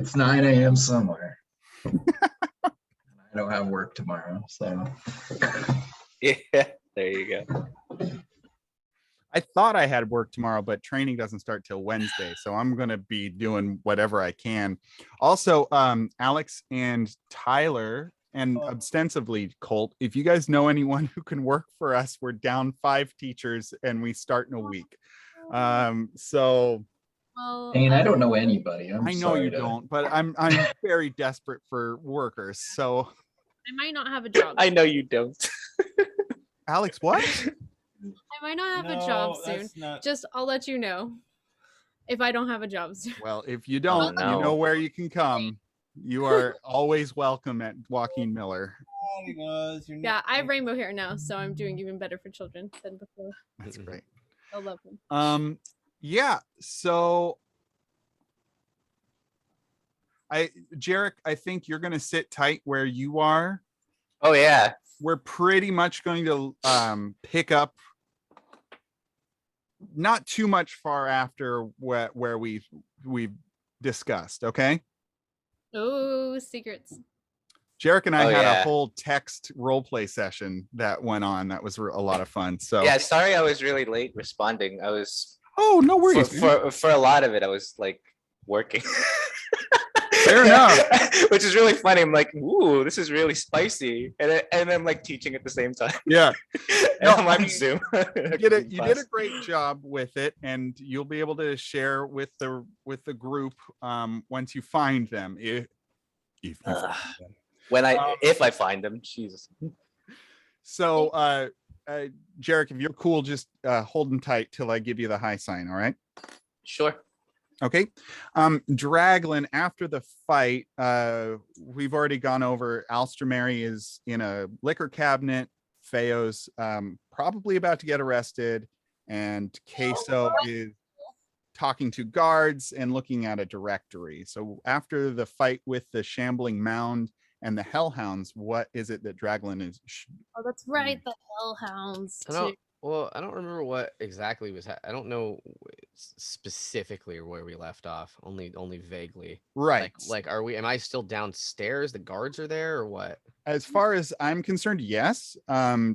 It's 9 a.m. somewhere. I don't have work tomorrow, so. Yeah, there you go. I thought I had work tomorrow, but training doesn't start till Wednesday, so I'm gonna be doing whatever I can. Also, Alex and Tyler, and ostensibly Colt, if you guys know anyone who can work for us, we're down 5 teachers and we start in a week. So Dane, I don't know anybody. I know you don't, but I'm very desperate for workers. So I might not have a job. I know you don't. Alex, what? I might not have a job soon. Just I'll let you know if I don't have a job soon. Well, if you don't, you know where you can come. You are always welcome at Joaquin Miller. Yeah, I have rainbow hair now, so I'm doing even better for children than before. That's great. I love them. Yeah, so Jarek, I think you're gonna sit tight where you are. Oh yeah. We're pretty much going to pick up not too much far after where we've discussed, okay? Oh, secrets. Jarek and I had a whole text role play session that went on. That was a lot of fun. So yeah, sorry I was really late responding. I was no worries. For a lot of it, I was like working. Fair enough. Which is really funny. I'm like, ooh, this is really spicy, and I'm like teaching at the same time. Yeah. No, I'm on Zoom. You did a great job with it, and you'll be able to share with the group once you find them. If you find them. If I find them, Jesus. So, Jarek, if you're cool, just hold them tight till I give you the high sign. All right. Sure. Okay. Draglin, after the fight, we've already gone over Alstermary is in a liquor cabinet. Feo's probably about to get arrested, and Queso is talking to guards and looking at a directory. So after the fight with the shambling mound and the hellhounds, what is it that Draglin is? Oh, that's right, the hellhounds. Well, I don't remember what exactly was. I don't know specifically where we left off. Only vaguely. Right. Like, are we? Am I still downstairs? The guards are there, or what? As far as I'm concerned, yes.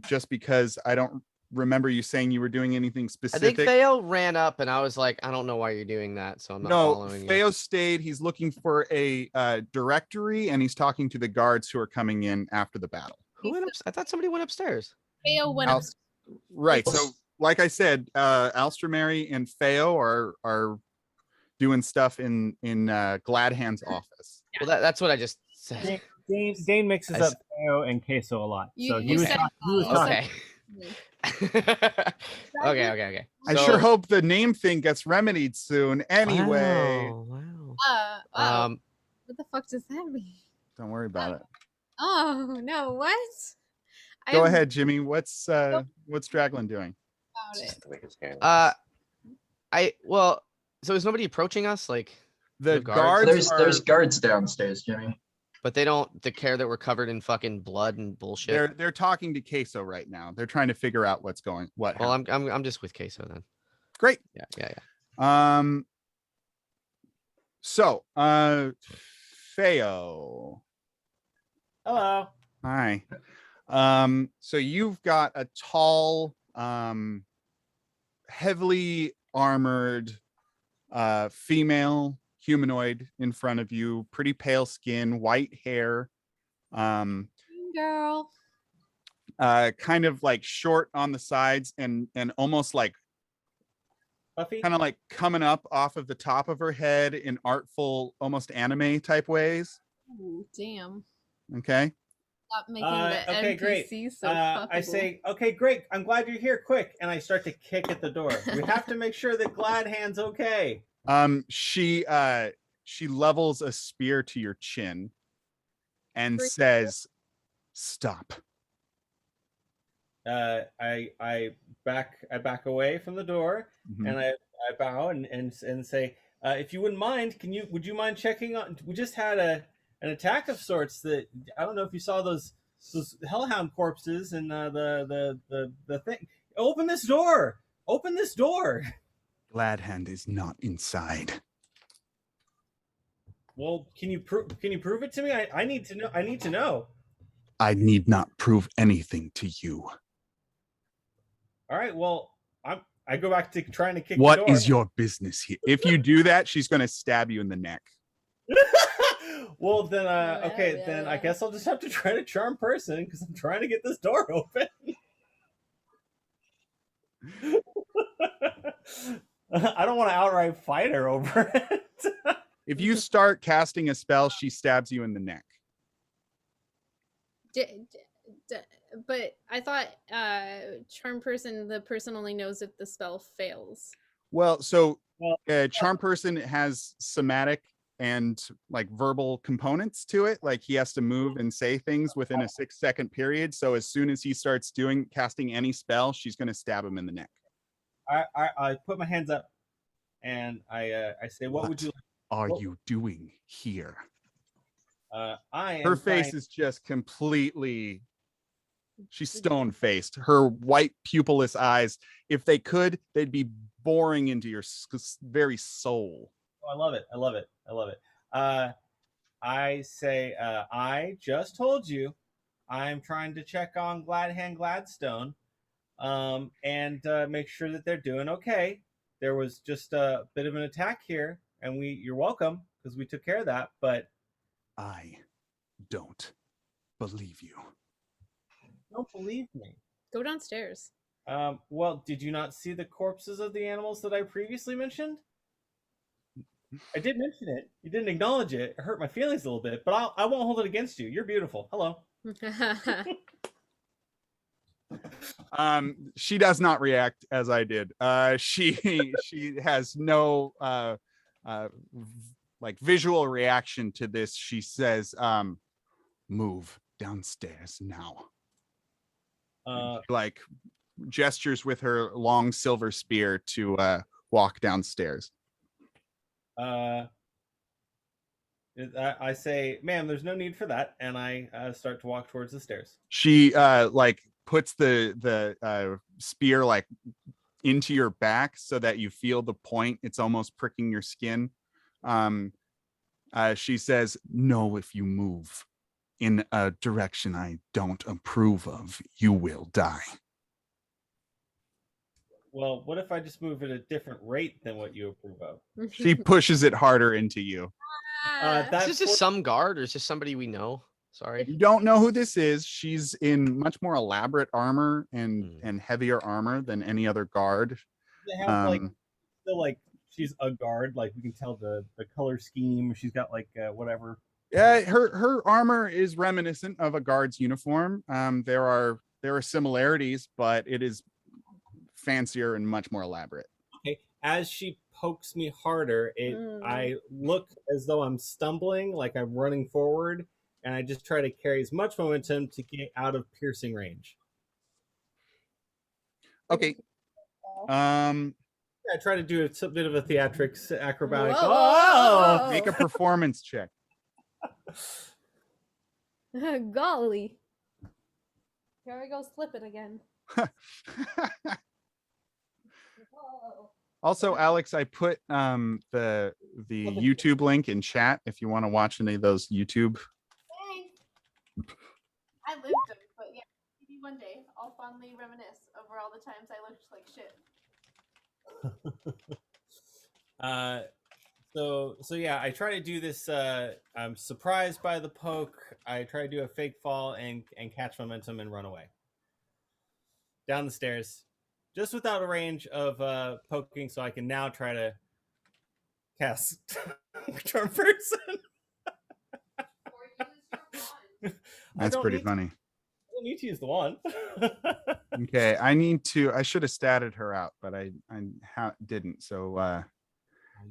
Just because I don't remember you saying you were doing anything specific. I think Feo ran up, and I was like, I don't know why you're doing that, so I'm not following you. Feo stayed. He's looking for a directory, and he's talking to the guards who are coming in after the battle. Who went up? I thought somebody went upstairs. Feo went upstairs. Right. So, like I said, Alstermary and Feo are doing stuff in Gladhand's office. Well, that's what I just said. Dane mixes up Feo and Queso a lot. So he was okay. Okay. I sure hope the name thing gets remedied soon. Anyway. Wow. What the fuck does that mean? Don't worry about it. Oh no! What? Go ahead, Jimmy. What's Draglin doing? So is nobody approaching us? Like the guards? There's guards downstairs, Jimmy. But they don't care that we're covered in fucking blood and bullshit. They're talking to Queso right now. They're trying to figure out what's going. Well, I'm just with Queso then. Great. Yeah. So, Feo. Hello. Hi. So you've got a tall, heavily armored, female humanoid in front of you, pretty pale skin, white hair, girl, kind of like short on the sides and almost like Buffy, kind of like coming up off of the top of her head in artful, almost anime type ways. Ooh, damn. Okay. Stop making the NPC great. so I say, okay, great. I'm glad you're here. Quick, and I start to kick at the door. We have to make sure that Gladhand's okay. She levels a spear to your chin and says, "Stop." I back away from the door, and I bow and say, if you wouldn't mind, would you mind checking on? We just had an attack of sorts. That I don't know if you saw those hellhound corpses and the thing. Open this door. Open this door. Gladhand is not inside. Well, can you prove it to me? I need to know. I need to know. I need not prove anything to you. All right. Well, I go back to trying to kick What the door. is your business here? If you do that, she's going to stab you in the neck. Well, then, okay, yeah, then yeah. I guess I'll just have to try to charm person because I'm trying to get this door open. I don't want to outright fight her over it. If you start casting a spell, she stabs you in the neck. But I thought charm person, the person only knows if the spell fails. Well, so charm person has somatic and like verbal components to it. Like he has to move and say things within a 6-second period. So as soon as he starts casting any spell, she's going to stab him in the neck. I put my hands up and I say, what would you like? Are you doing here? Her face is just completely, she's stone faced. Her white pupilless eyes, if they could, they'd be boring into your very soul. Oh, I love it. I love it. I love it. I say, I just told you I'm trying to check on Gladstone and make sure that they're doing okay. There was just a bit of an attack here, and you're welcome because we took care of that, but I don't believe you. Don't believe me. Go downstairs. Well, did you not see the corpses of the animals that I previously mentioned? I did mention it. You didn't acknowledge it. It hurt my feelings a little bit, but I won't hold it against you. You're beautiful. Hello. She does not react as I did. She has no like visual reaction to this. She says, move downstairs now. Like gestures with her long silver spear to walk downstairs. I say, ma'am, there's no need for that, and I start to walk towards the stairs. She like puts the spear like into your back so that you feel the point. It's almost pricking your skin. She says, no, if you move in a direction I don't approve of, you will die. Well, what if I just move at a different rate than what you approve of? She pushes it harder into you. Is this just some guard or is this somebody we know? Sorry. You don't know who this is. She's in much more elaborate armor and heavier armor than any other guard. They have like she's a guard. Like we can tell the color scheme. She's got like whatever. Yeah, her armor is reminiscent of a guard's uniform. There are similarities, but it is fancier and much more elaborate. Okay, as she pokes me harder, I look as though I'm stumbling, like I'm running forward, and I just try to carry as much momentum to get out of piercing range. Okay. I try to do a bit of a theatrics acrobatic. Whoa. Make a performance check. Golly. Here I go slipping again. Also, Alex, I put the YouTube link in chat if you want to watch any of those YouTube. Thanks. I lived them, but yeah, maybe one day I'll fondly reminisce over all the times I looked like shit. So yeah, I try to do this. I'm surprised by the poke. I try to do a fake fall and catch momentum and run away down the stairs, just without a range of poking. So I can now try to cast charm person. That's pretty funny. I don't need to use the wand. Okay, I should have statted her out, but I didn't. So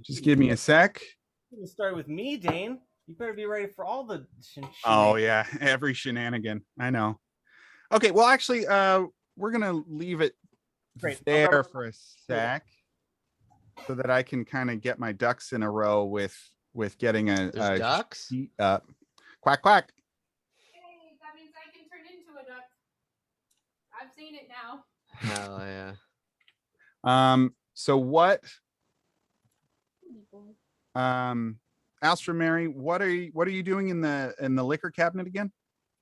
just give me a sec. You start with me, Dane. You better be ready for all the Oh yeah, every shenanigan. I know. Okay, well actually we're gonna leave it there for a sec so that I can kind of get my ducks in a row with getting a ducks sheet up. Quack quack. Hey, that means I can turn into a duck. I've seen it now. Hell yeah. So what Astra Mary, what are you doing in the liquor cabinet again?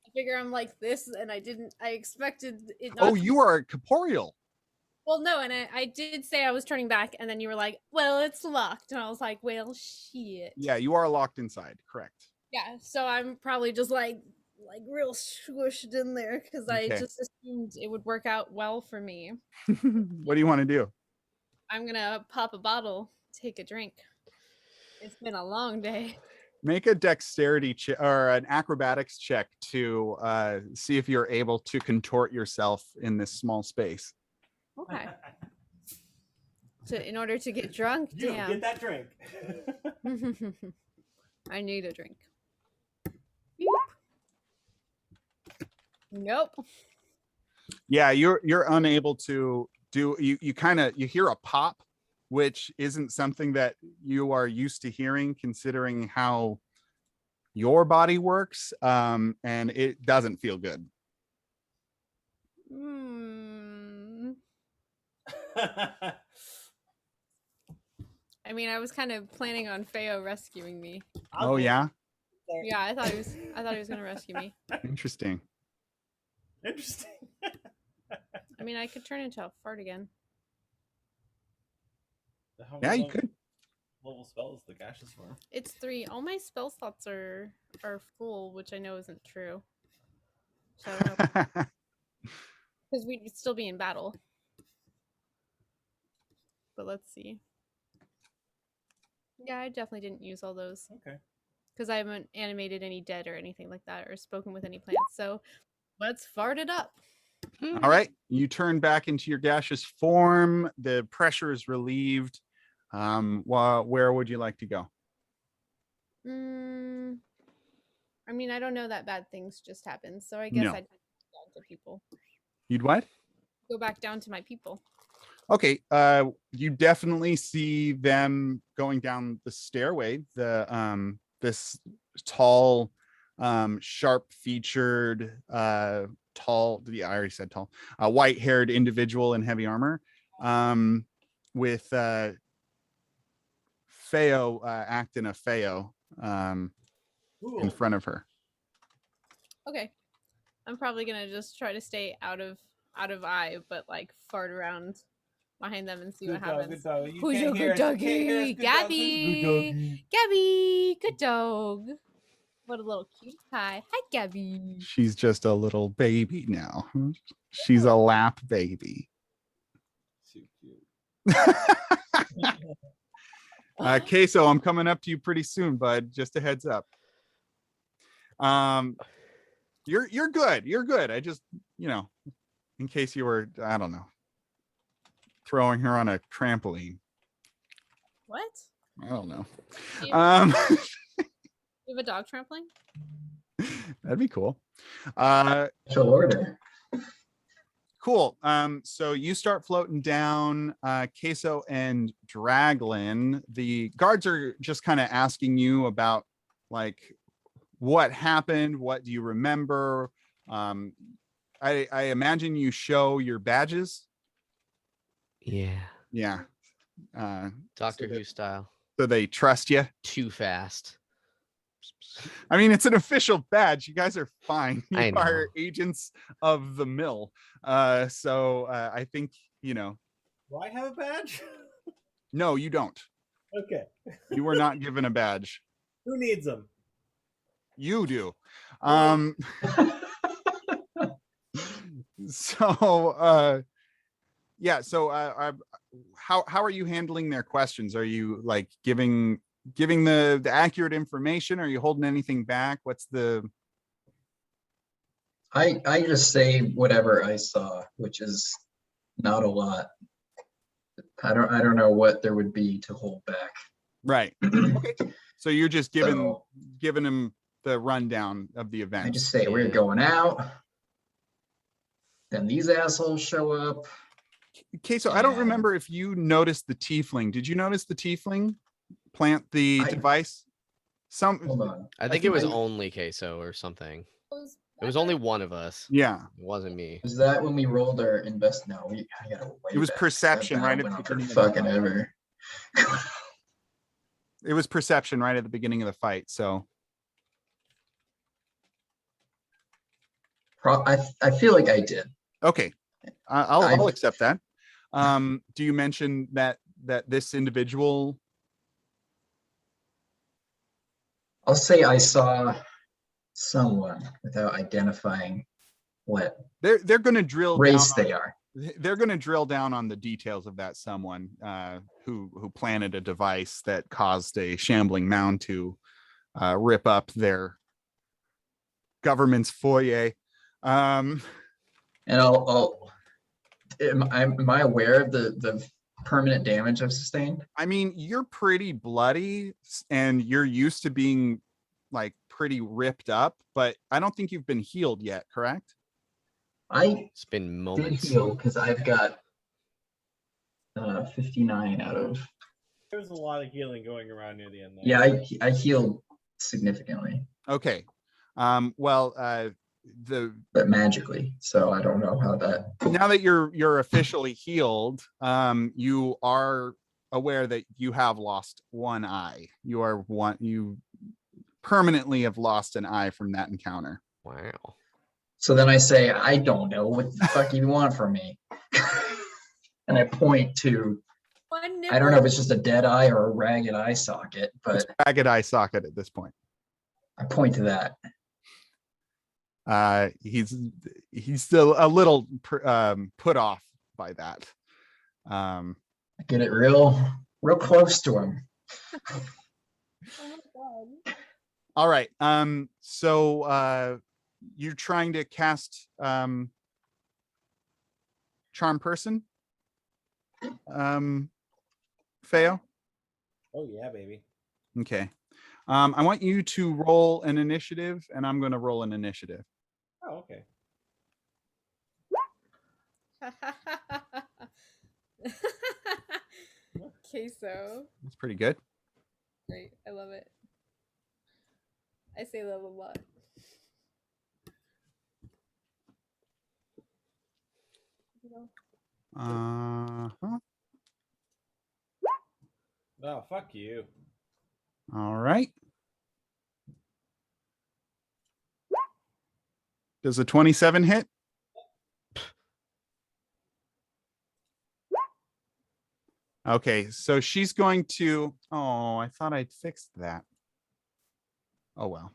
I figure I'm like this, and I expected it not. Oh, you are corporeal. Well, no, and I did say I was turning back, and then you were like, well, it's locked. And I was like, well, shit. Yeah, you are locked inside. Correct. Yeah, so I'm probably just like real squished in there because I Okay. just assumed it would work out well for me. What do you want to do? I'm gonna pop a bottle, take a drink. It's been a long day. Make a dexterity check or an acrobatics check to see if you're able to contort yourself in this small space. Okay. In order to get drunk, You damn. get that drink. I need a drink. Beep. Nope. Yeah, you're unable to do. You hear a pop, which isn't something that you are used to hearing, considering how your body works, and it doesn't feel good. I mean, I was kind of planning on Feo rescuing me. Oh yeah, Yeah, I thought he was gonna rescue me. interesting. Interesting. I mean, I could turn into a fart again. Yeah, you could. Level spell is the gaseous form. It's 3. All my spell slots are full, which I know isn't true. So I don't know, because we'd still be in battle. But let's see. Yeah, I definitely didn't use all those. Okay. Because I haven't animated any dead or anything like that, or spoken with any plants. So let's fart it up. All right, you turn back into your gaseous form. The pressure is relieved. Where would you like to go? I mean, I don't know that bad things just happened, so I guess No. I'd go down to people. You'd what? Go back down to my people. Okay, you definitely see them going down the stairway. This tall, sharp-featured, tall. Yeah, I already said tall. White-haired individual in heavy armor, with Feo acting a Feo in front of her. Okay, I'm probably gonna just try to stay out of eye, but like fart around behind them and see what happens. Good dog. You Who's can't your hear good us. You can't hear us. doggy? Good dog. Gabby. Good doggy. Gabby, good dog. What a little cutie pie. Hi, Gabby. She's just a little baby now. She's a lap baby. So cute. Queso, I'm coming up to you pretty soon, bud. Just a heads up. You're good. You're good. I just, in case you were, I don't know, throwing her on a trampoline. What? I don't know. You have a dog trampoline? That'd be cool. Special order. Cool. So you start floating down, Queso and Draglin. The guards are just kind of asking you about like what happened, what do you remember? I imagine you show your badges. Yeah. Yeah. Doctor Who style. So they trust you. Too fast. I mean, it's an official badge. You guys are fine. I You know. are agents of the mill. So I think, Do I have a badge? no, you don't. Okay. You were not given a badge. Who needs them? You do. How are you handling their questions? Are you like giving the accurate information? Are you holding anything back? What's the I just say whatever I saw, which is not a lot. I don't know what there would be to hold back. right? Okay. So you're just giving So him the rundown of the event. I just say we're going out. Then these assholes show up. Okay, so I don't Yeah. remember if you noticed the tiefling. Did you notice the tiefling plant the device? Hold on. I think it was I- only Queso or something. It was only one of us. Yeah. It wasn't me. Was that when we rolled our invest? No, I gotta wait. It was perception, right at the Went on for beginning of the fucking fight. ever. It was perception right at the beginning of the fight. So I feel like I did. okay, I'll I- accept that. Do you mention that this individual? I'll say I saw someone without identifying what They're going to drill down. race they are. They're going to drill down on the details of that someone who planted a device that caused a shambling mound to rip up their government's foyer. And am I aware of the permanent damage I've sustained? I mean, you're pretty bloody and you're used to being like pretty ripped up, but I don't think you've been healed yet, correct? It's been Did moments. heal because I've got 59 out of. There's a lot of healing going around near the end there. Yeah, I healed significantly, Okay. but magically. So I don't know how that. Now that you're officially healed, you are aware that you have lost one eye. You permanently have lost an eye from that encounter. Wow. So then I say, I don't know what the fuck you want from me. And I point to, I don't know if it's just a dead eye or a ragged eye socket, but Ragged eye socket at this point. I point to that. He's still a little put off by that. I get it real close to him. Oh my god. All right. So you're trying to cast charm person, Feo. Oh yeah, baby. Okay. I want you to roll an initiative, and I'm going to roll an initiative. Oh, okay. Queso. That's pretty good. Great. I love it. I say love a lot. You know? Uh-huh. Oh, fuck you. All right. Does a 27 hit? Okay, so she's going to. Oh, I thought I'd fixed that. Oh well.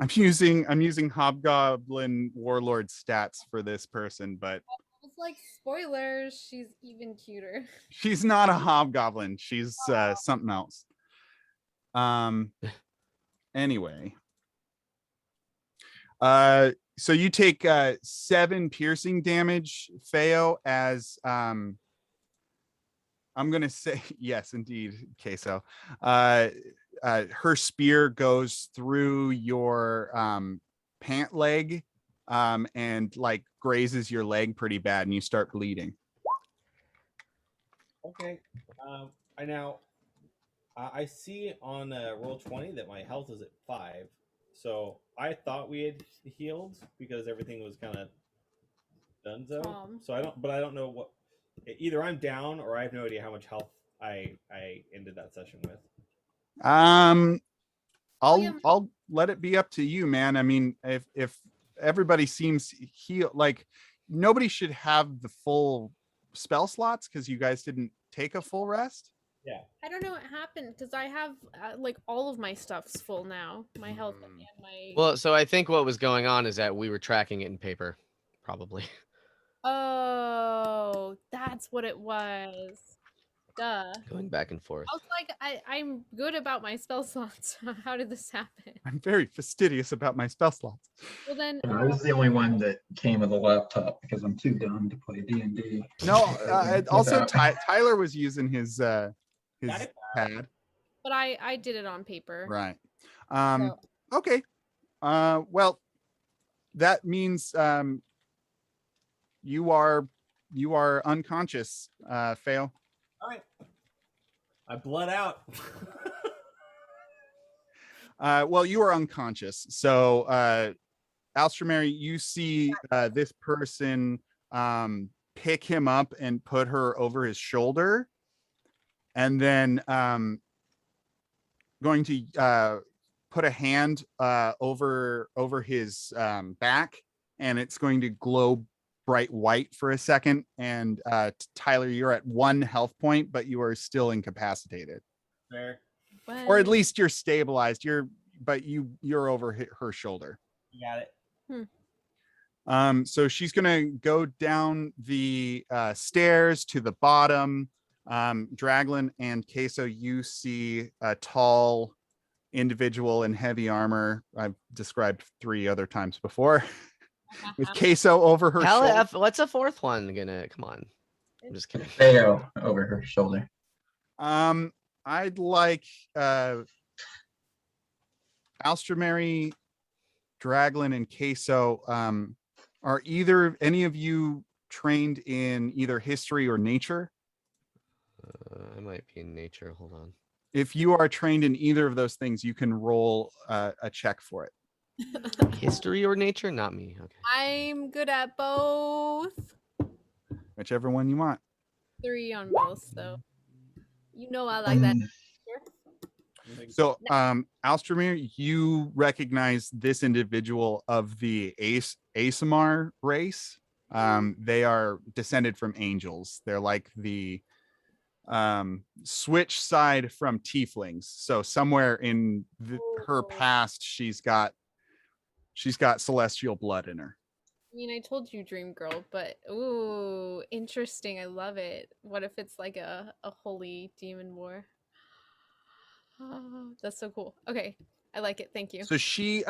I'm using Hobgoblin Warlord stats for this person, but It's like spoilers. She's even cuter. she's not a hobgoblin. She's something else. Anyway. So you take 7 piercing damage, Feo, as I'm gonna say yes, indeed, Queso. Her spear goes through your pant leg and like grazes your leg pretty bad, and you start bleeding. Okay. I see on Roll20 that my health is at 5. So I thought we had healed because everything was kind of donezo. So I don't know what. Either I'm down or I have no idea how much health I ended that session with. I'll let it be up to you, man. I mean, if everybody seems healed, like nobody should have the full spell slots because you guys didn't take a full rest. Yeah. I don't know what happened because I have like all of my stuff's full now. My health and my. Well, so I think what was going on is that we were tracking it in paper, probably. Oh, that's what it was. Duh. Going back and forth. I was like, I'm good about my spell slots. How did this happen? I'm very fastidious about my spell slots. Well then, I was the only one that came with a laptop because I'm too dumb to play D&D. No, also Without- Tyler was using his pad. but I did it on paper. Right. So, Okay. Well, that means you are unconscious, Fail. All right. I bled out. Well, you are unconscious. So, Alstramary, you see this person pick him up and put her over his shoulder, and then going to put a hand over his back, and it's going to glow bright white for a second. And Tyler, you're at 1 health point, but you are still incapacitated. Fair. Or at least you're stabilized. You're over her shoulder. You got it. So she's gonna go down the stairs to the bottom. Draglin and Queso, you see a tall individual in heavy armor. I've described 3 other times before. With Queso over her shoulder. What's a 4th one gonna come on? I'm just kidding. Theo over her shoulder. I'd like Alstramary, Draglin, and Queso. Are any of you trained in either history or nature? I might be in nature. Hold on. If you are trained in either of those things, you can roll a check for it. History or nature? Not me. Okay. I'm good at both. Whichever one you want. 3 on both, though. You know I like that. So, Alstramir, you recognize this individual of the Asamar race. They are descended from angels. They're like the switch side from tieflings. So somewhere in her past, she's got celestial blood in her. I mean, I told you, Dream Girl, but ooh, interesting. I love it. What if it's like a holy demon war? Oh, that's so cool. Okay, I like it. Thank you. So she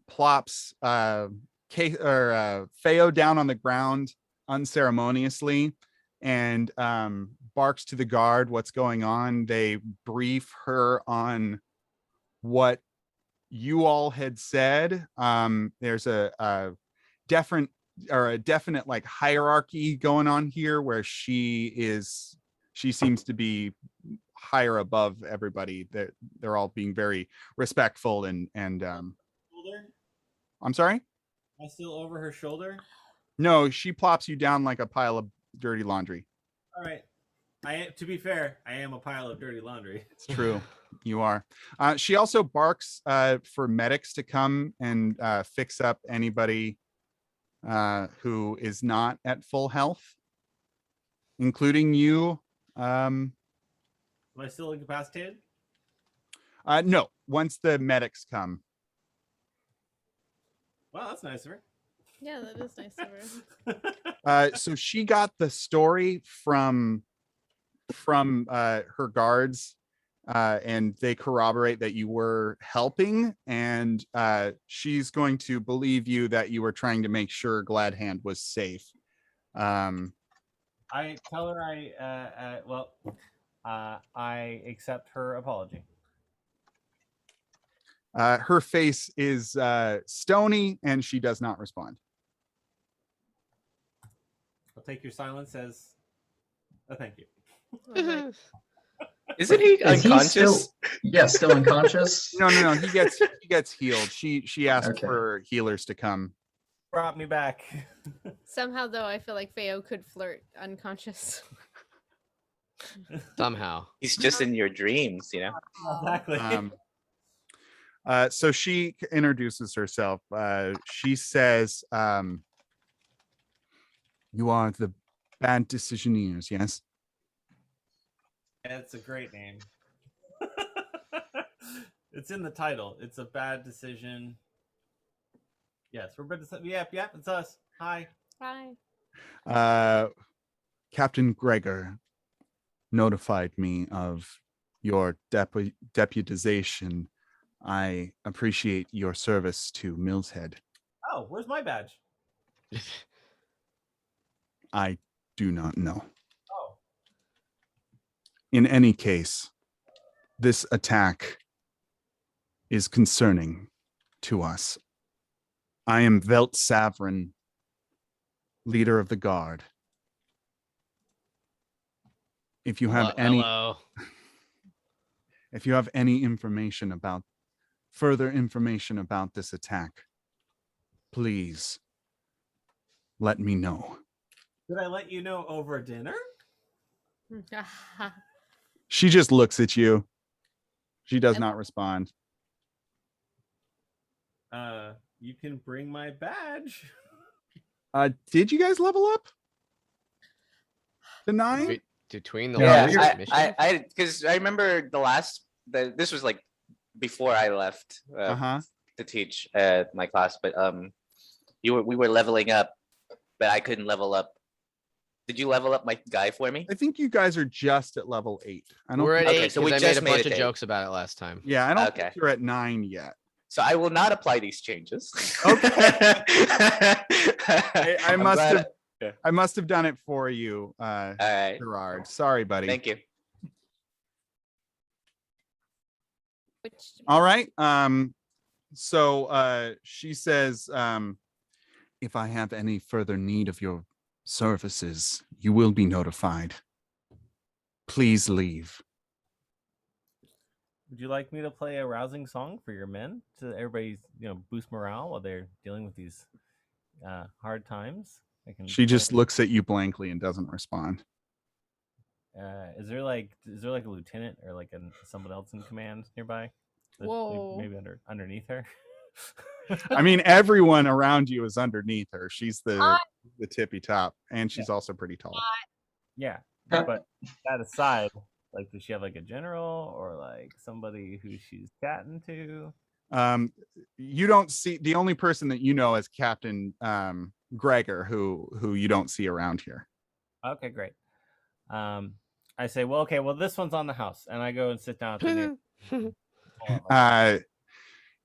plops Feo down on the ground unceremoniously and barks to the guard what's going on. They brief her on what you all had said. There's a definite like hierarchy going on here where she seems to be higher above everybody. They're all being very respectful and Shoulder? I'm sorry? Am I still over her shoulder? No, she plops you down like a pile of dirty laundry. All right. To be fair, I am a pile of dirty laundry. It's true. You are. She also barks for medics to come and fix up anybody who is not at full health, including you. Am I still incapacitated? No, once the medics come. Well, that's nice of her. Yeah, that is nice of her. So she got the story from her guards, and they corroborate that you were helping, and she's going to believe you that you were trying to make sure Gladhand was safe. I tell her I accept her apology. Her face is stony, and she does not respond. I'll take your silence as a thank you. Okay. Isn't he Is he unconscious? still unconscious? No. He gets healed. She asked Okay. for healers to come. Brought me back. Somehow, though, I feel like Feo could flirt unconscious. Somehow. He's just in your dreams, you know? Exactly. So she introduces herself. She says, "You are the bad decisioneers, yes?" It's a great name. It's in the title. It's a bad decision. Yes, we're bad. Yep, it's us. Hi. Hi. Captain Gregor notified me of your deputization. I appreciate your service to Mill's Head. Oh, where's my badge? I do not know. Oh. In any case, this attack is concerning to us. I am Velt Savrin, leader of the guard. If you have any information about further information about this attack, please let me know. Did I let you know over dinner? She just looks at you. She does not respond. You can bring my badge. Did you guys level up to 9? Between the Yeah, last mission? I because I remember this was like before I left to teach my class, but we were leveling up, but I couldn't level up. Did you level up my guy for me? I think you guys are just at level 8. We're at 8 so we because I made just a made bunch it of to 8. jokes about it last time. Yeah, I don't think you're at 9 yet. So I will not apply these changes. Okay. I must have done it for you, all right, Gerard. Sorry, buddy. Thank you. All right. So she says, if I have any further need of your services, you will be notified. Please leave. Would you like me to play a rousing song for your men to everybody, boost morale while they're dealing with these hard times? She just looks at you blankly and doesn't respond. Is there like a lieutenant or like someone else in command nearby? Whoa. Maybe underneath her. I mean, everyone around you is underneath her. She's the tippy top, and she's also pretty tall. Yeah, but that aside, like, does she have like a general or like somebody who she's chatting to? You don't see, the only person that you know is Captain Gregor, who you don't see around here. Okay, great. I say, well, this one's on the house, and I go and sit down at the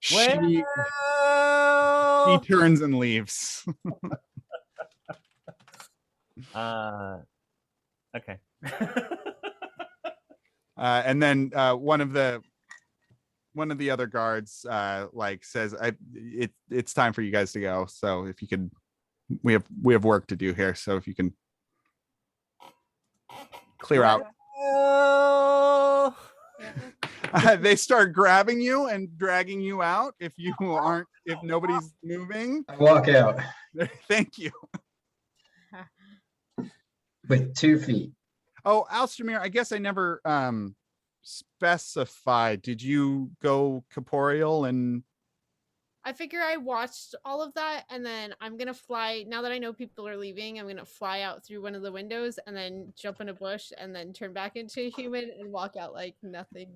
she turns and leaves. Okay. And then one of the other guards says, it's time for you guys to go. So if you could, we have work to do here. So if you can clear out. They start grabbing you and dragging you out if nobody's moving. I walk out Thank you. with 2 feet. Oh, Alstamir, I guess I never specified. Did you go corporeal? And I figure I watched all of that, and then I'm gonna fly. Now that I know people are leaving, I'm gonna fly out through one of the windows and then jump in a bush and then turn back into a human and walk out like nothing.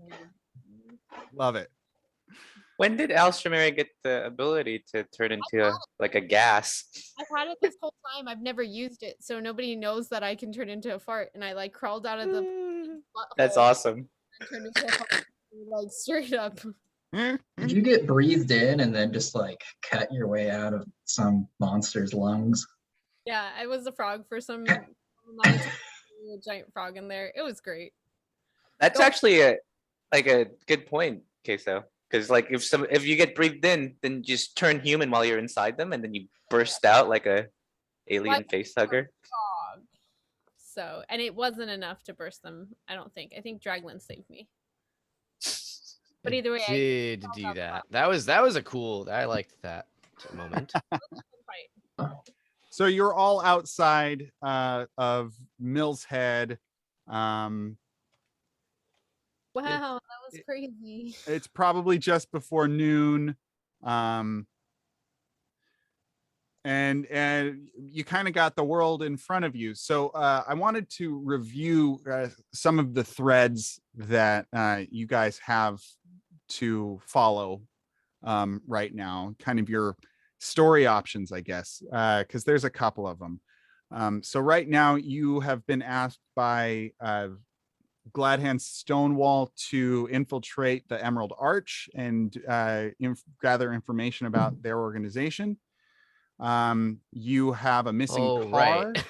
love it. When did Alstramary get the ability to turn into a gas? I've had it this whole time. I've never used it, so nobody knows that I can turn into a fart. And I crawled out of the That's awesome. and turned into a fart, straight up. Did you get breathed in and then just cut your way out of some monster's lungs? Yeah, I was a frog for some a giant frog in there. It was great. That's actually a good point, Queso. Because if you get breathed in, then just turn human while you're inside them, and then you burst out like a alien face hugger. Frog. So, and it wasn't enough to burst them. I don't think. I think Draglin saved me. But either way, I did do that. That was a cool. I liked that moment. So you're all outside of Mill's Head. Wow, that was crazy. It's probably just before noon. And you kind of got the world in front of you. So I wanted to review some of the threads that you guys have to follow right now, kind of your story options, I guess, because there's a couple of them. So right now you have been asked by Gladhand Stonewall to infiltrate the Emerald Arch and gather information about their organization. You have a missing car. Right.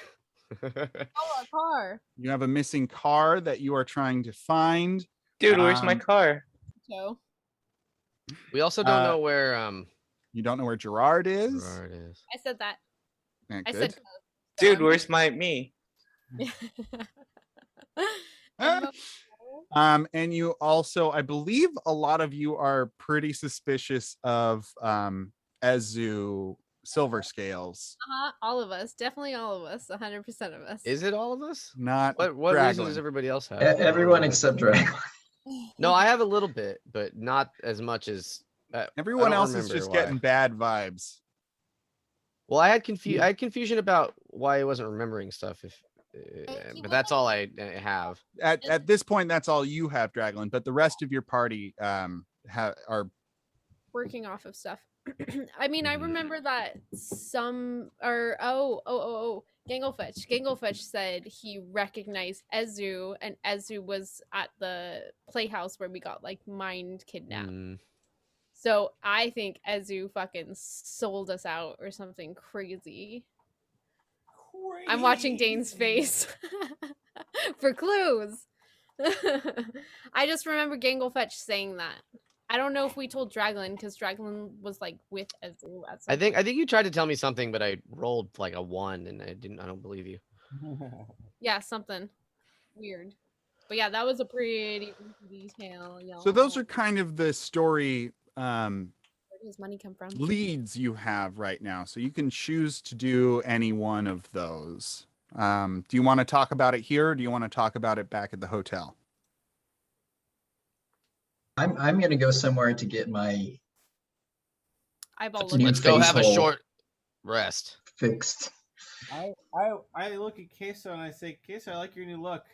A car. You have a missing car that you are trying to find. Dude, where's my car? So. We also don't know where you don't know where Gerard is. Gerard is. I said that. Yeah, I good. said Dude, where's me? And you also, I believe a lot of you are pretty suspicious of Ezu Silver Scales. All of us, definitely all of us, 100% of us. Is it all of us? Not What reason Dragon. does everybody else have? Everyone except Dragon. No, I have a little bit, but not as much as Everyone else is just getting bad vibes. Well, I had confusion about why I wasn't remembering stuff. But that's all I have. At this point, that's all you have, Draglin. But the rest of your party are working off of stuff. I mean, I remember that Ganglefetch said he recognized Ezu, and Ezu was at the playhouse where we got like mind kidnapped. So I think Ezu fucking sold us out or something crazy. I'm watching Dane's face for clues. I just remember Ganglefetch saying that. I don't know if we told Draglin because Draglin was like with Ezu at some I think you tried to tell me something, but I rolled like a 1 and I don't believe you. Yeah, something weird. But yeah, that was a pretty detail. Y'all. So those are kind of the story where does money come from? Leads you have right now. So you can choose to do any one of those. Do you want to talk about it here, or do you want to talk about it back at the hotel? I'm gonna go somewhere to get my eyeball. Let's go have a short rest. Fixed. I look at Queso and I say, Queso, I like your new look.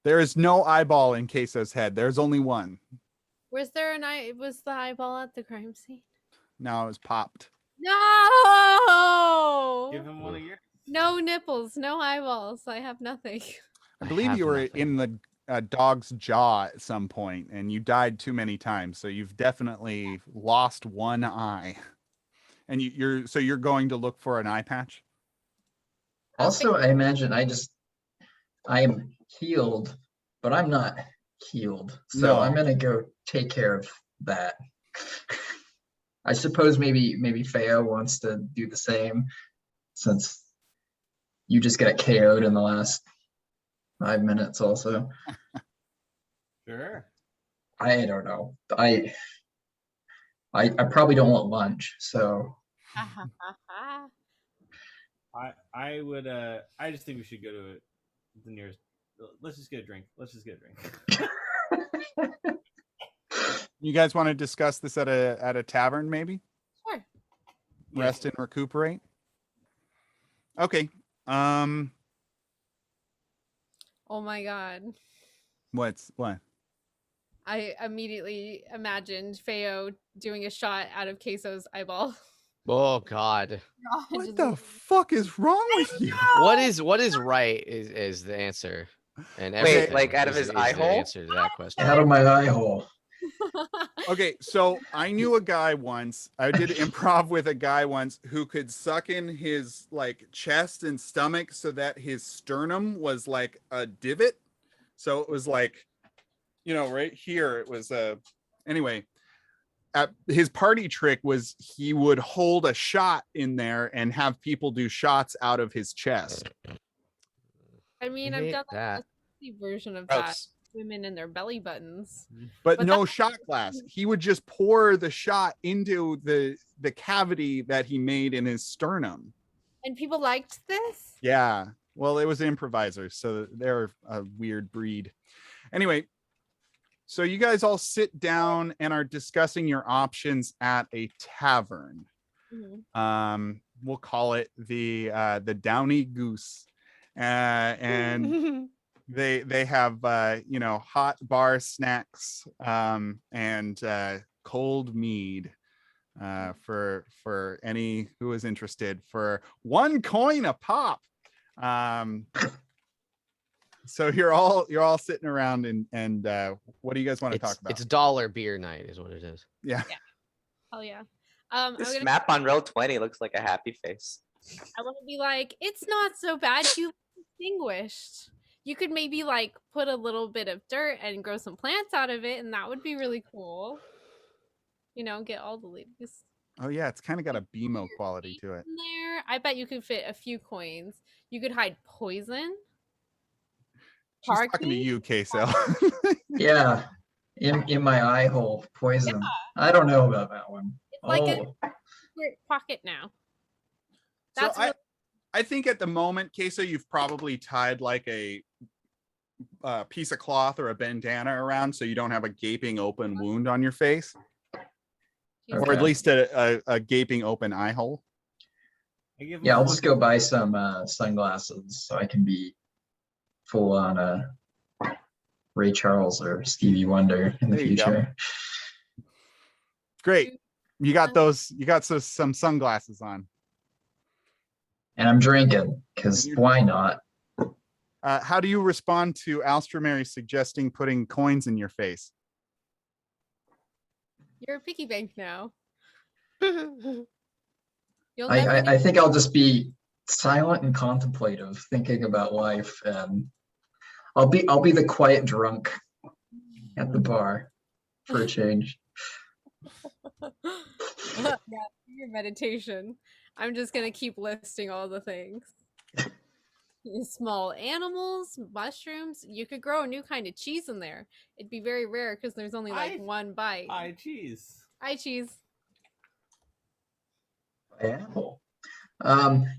There is no eyeball in Queso's head. There's only one. Was there an eye? Was the eyeball at the crime scene? No, it was popped. No. Give him one of yours. No nipples, no eyeballs. I have nothing. I believe you were in the dog's jaw at some point, and you died too many times, so you've definitely lost one eye. And you're going to look for an eye patch. Also, I imagine I am healed, but I'm not healed, so no. I'm gonna go take care of that. I suppose maybe Feo wants to do the same, since you just got KO'd in the last 5 minutes also. Sure. I don't know. I probably don't want lunch, so I would I just think we should go to the nearest. Let's just get a drink. You guys want to discuss this at a tavern, maybe? Sure. Rest and recuperate. Okay. Oh my god. What? I immediately imagined Feo doing a shot out of Queso's eyeball. Oh god. What the fuck is wrong with you? What is right is the answer. And wait, like out of his eye hole? Answer to that question. Out of my eye hole. Okay, so I knew a guy once. I did improv with a guy once who could suck in his like chest and stomach so that his sternum was like a divot. So it was like, right here. It was anyway. His party trick was he would hold a shot in there and have people do shots out of his chest. I mean, I've done that version of that. Women in their belly buttons. But no shot glass. He would just pour the shot into the cavity that he made in his sternum. And people liked this? Yeah. Well, it was improvisers, so they're a weird breed. Anyway, so you guys all sit down and are discussing your options at a tavern. Mm-hmm. We'll call it the Downy Goose. And they have hot bar snacks and cold mead for any who is interested for 1 coin a pop. So you're all sitting around and what do you guys want to talk about? It's dollar beer night is what it is. Yeah. Hell yeah. This map on roll 20 looks like a happy face. I want to be like, it's not so bad. You distinguished. You could maybe like put a little bit of dirt and grow some plants out of it, and that would be really cool. Get all the ladies. Oh yeah, it's kind of got a BMO quality to it. There, I bet you could fit a few coins. You could hide poison. She's talking to you, Queso. Yeah, in my eye hole, poison. Yeah. I don't know about that one. It's like a pocket now. That's I think at the moment, Queso, you've probably tied like a piece of cloth or a bandana around so you don't have a gaping open wound on your face, or at Okay. least a gaping open eye hole. Yeah, I'll just go buy some sunglasses so I can be full on Ray Charles or Stevie Wonder in the There you go. future. Great. You got those. You got some sunglasses on. And I'm drinking because why not? How do you respond to Alstramary suggesting putting coins in your face? You're a piggy bank now. I think I'll just be silent and contemplative, thinking about life, and I'll be the quiet drunk at the bar for a change. Yeah, your meditation. I'm just gonna keep listing all the things. Small animals, mushrooms. You could grow a new kind of cheese in there. It'd be very rare because there's only like one bite. Cheese. Cheese. Apple.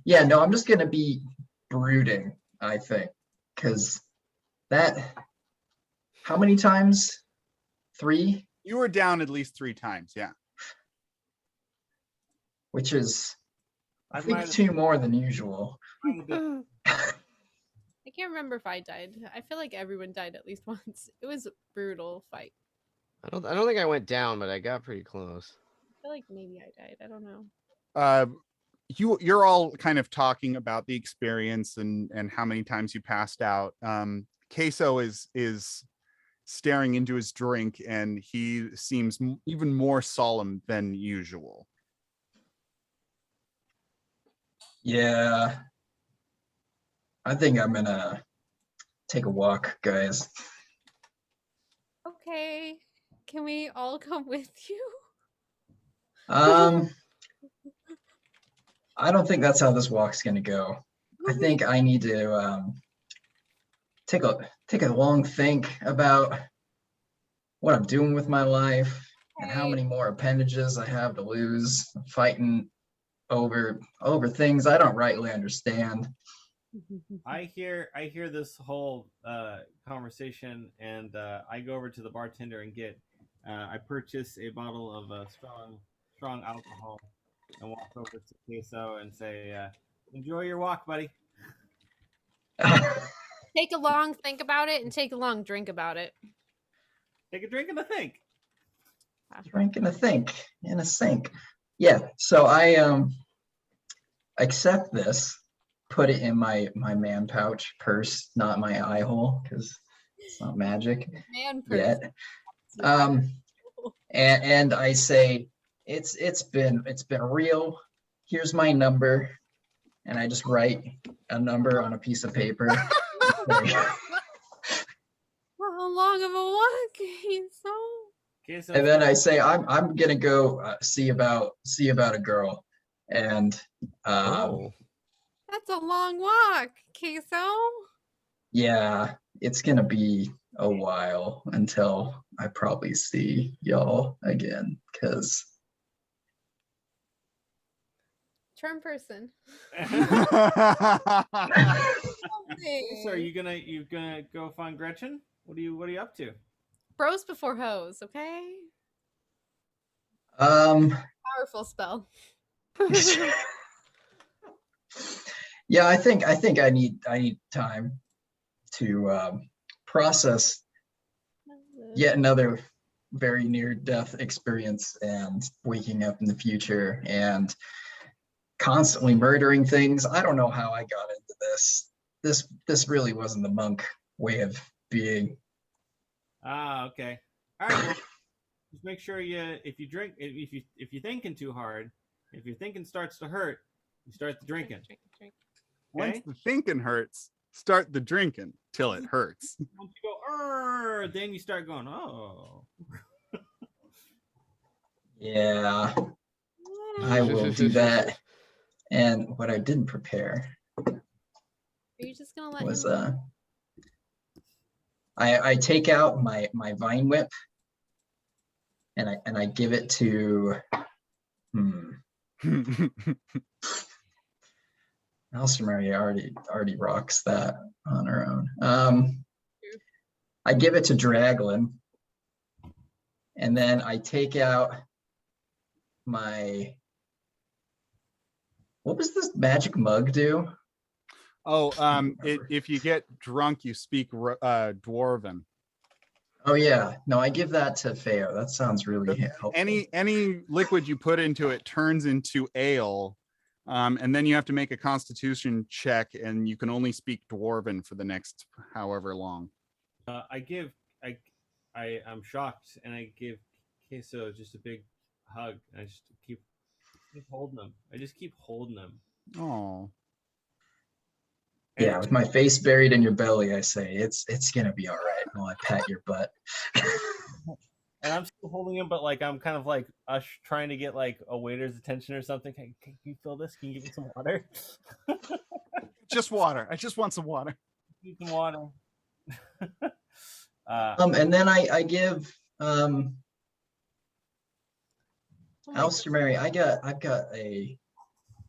Yeah, no, I'm just gonna be brooding, I think, because how many times? 3? You were down at least 3 times, yeah. Which is, I think, 2 more than usual. I can't remember if I died. I feel like everyone died at least once. It was a brutal fight. I don't think I went down, but I got pretty close. I feel like maybe I died. I don't know. You're all kind of talking about the experience and how many times you passed out. Queso is staring into his drink, and he seems even more solemn than usual. Yeah, I think I'm gonna take a walk, guys. Okay, can we all come with you? I don't think that's how this walk's gonna go. I think I need to take a long think about what I'm doing with my life and how many more appendages I have to lose fighting over things I don't rightly understand. I hear this whole conversation, and I go over to the bartender and I purchase a bottle of strong alcohol and walk over to Queso and say, "Enjoy your walk, buddy." Take a long think about it and take a long drink about it. Take a drink and a think. Drink and a think in a sink. Yeah, so I accept this, put it in my man pouch purse, not my eye hole, because it's not magic Man purse. yet. And I say, it's been real. Here's my number, and I just write a number on a piece of paper. How long of a walk? So. And then I say, I'm gonna go see about a girl, and that's a long walk, Queso. Yeah, it's gonna be a while until I probably see y'all again, because Charm person. So are you gonna go find Gretchen? What are you up to? Bros before hoes, okay? Powerful spell. Yeah, I think I need time to process yet another very near death experience and waking up in the future and constantly murdering things. I don't know how I got into this. This really wasn't the monk way of being. Okay. All right. Well, just make sure if you're thinking too hard, if your thinking starts to hurt, you start the drinking. Drink. Once the thinking hurts, start the drinking till it hurts. Once you go, then you start going, oh. Yeah, I will do that. And what I didn't prepare Are you just gonna let was him? I take out my vine whip and I give it to Alstramary already rocks that on her own. I give it to Draglin. And then I take out my, what was this magic mug do? Oh, if you get drunk, you speak Dwarven. Oh yeah, no, I give that to Feo. That sounds really helpful. Any liquid you put into it turns into ale, and then you have to make a Constitution check, and you can only speak Dwarven for the next however long. I'm shocked, and I give Queso just a big hug. I just keep holding him. I just keep holding him. Oh. Yeah, with my face buried in your belly, I say it's gonna be all right while I pat your butt. And I'm still holding him, but like I'm kind of like trying to get like a waiter's attention or something. Can you fill this? Can you give me some water? Just water. I just want some water. Need some water. And then I give Alstermary, I've got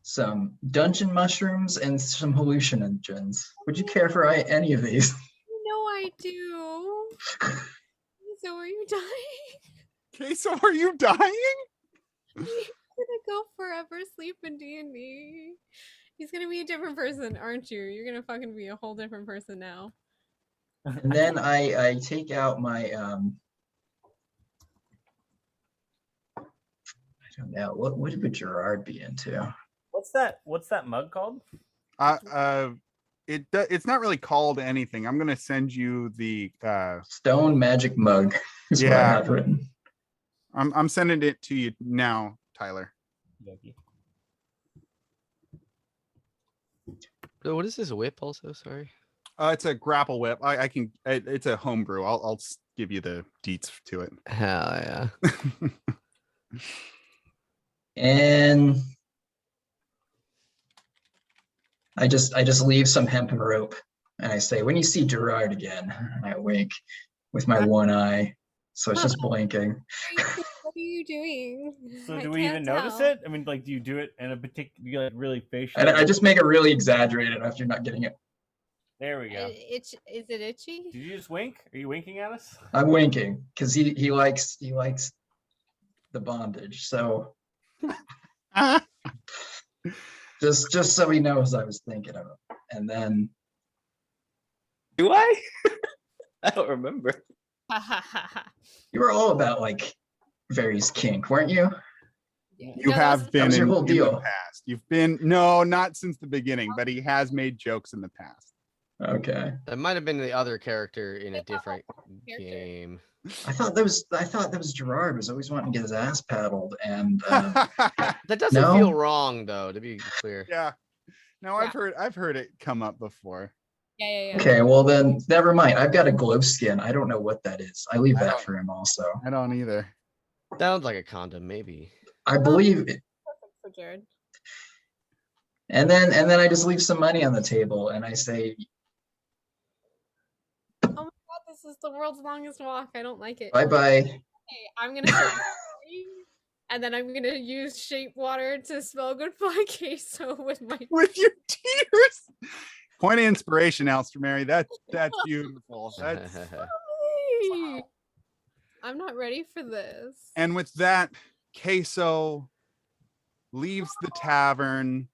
some dungeon mushrooms and some hallucinogens. Would you care for any of these? No, I do. So are you dying? Queso, are you dying? He's gonna go forever sleep in D&D. He's gonna be a different person, aren't you? You're gonna fucking be a whole different person now. And then I take out my I don't know, what would Gerard be into? What's that mug called? It's not really called anything. I'm gonna send you the Stone magic mug is what I have written. I'm sending it to you now, Tyler. What is this whip also? Sorry. It's a grapple whip. I can. It's a homebrew. I'll give you the deets to it. Hell yeah. And I just leave some hempen rope and I say, when you see Gerard again, and I wink with my one eye. So it's just blinking. What are you doing? So do we even notice it? I mean, like, do you do it in a particular, like, really facial? And I just make it really exaggerated after not getting it. There we go. Is it itchy? Did you just wink? Are you winking at us? I'm winking because he likes the bondage. So just so he knows I was thinking of him. And then do I? I don't remember. You were all about like Varys kink, weren't you? You have been your whole deal. In the past. You've been not since the beginning, but he has made jokes in the past. Okay. That might have been the other character in a different game. I thought that was Gerard was always wanting to get his ass paddled, and that doesn't feel wrong though, to be clear. Yeah. No, I've heard it come up before. Yeah. Okay, well then never mind. I've got a glow skin. I don't know what that is. I leave that for him also. I don't either. Sounds like a condom, maybe. I believe it. Perfect for Jared. And then I just leave some money on the table and I say, oh my god, this is the world's longest walk. I don't like it. bye-bye. Okay, I'm gonna start and then I'm gonna use shape water to spell goodbye queso with your tears. Point of inspiration, Alstermary. That's beautiful. That's I'm not ready for this. And with that, Queso leaves the tavern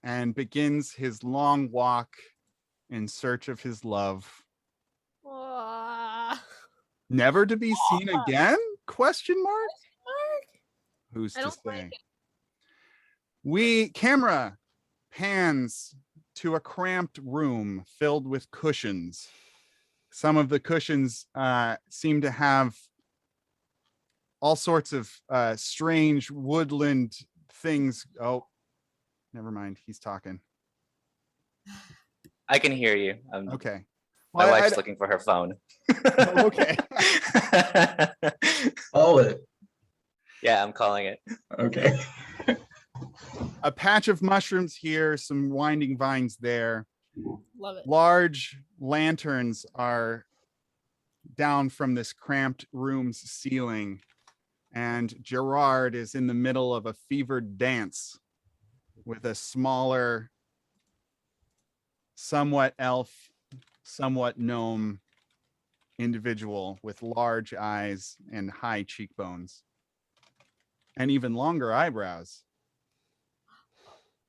and begins his long walk in search of his love. Never to be seen again? Question mark? Who's to say? Camera pans to a cramped room filled with cushions. Some of the cushions seem to have all sorts of strange woodland things. Oh, never mind. He's talking. I can hear you. Okay. My wife's looking for her phone. Okay. Call it. Yeah, I'm calling it. Okay. A patch of mushrooms here, some winding vines there. Love it. Large lanterns are down from this cramped room's ceiling, and Gerard is in the middle of a fevered dance with a smaller, somewhat elf, somewhat gnome individual with large eyes and high cheekbones and even longer eyebrows.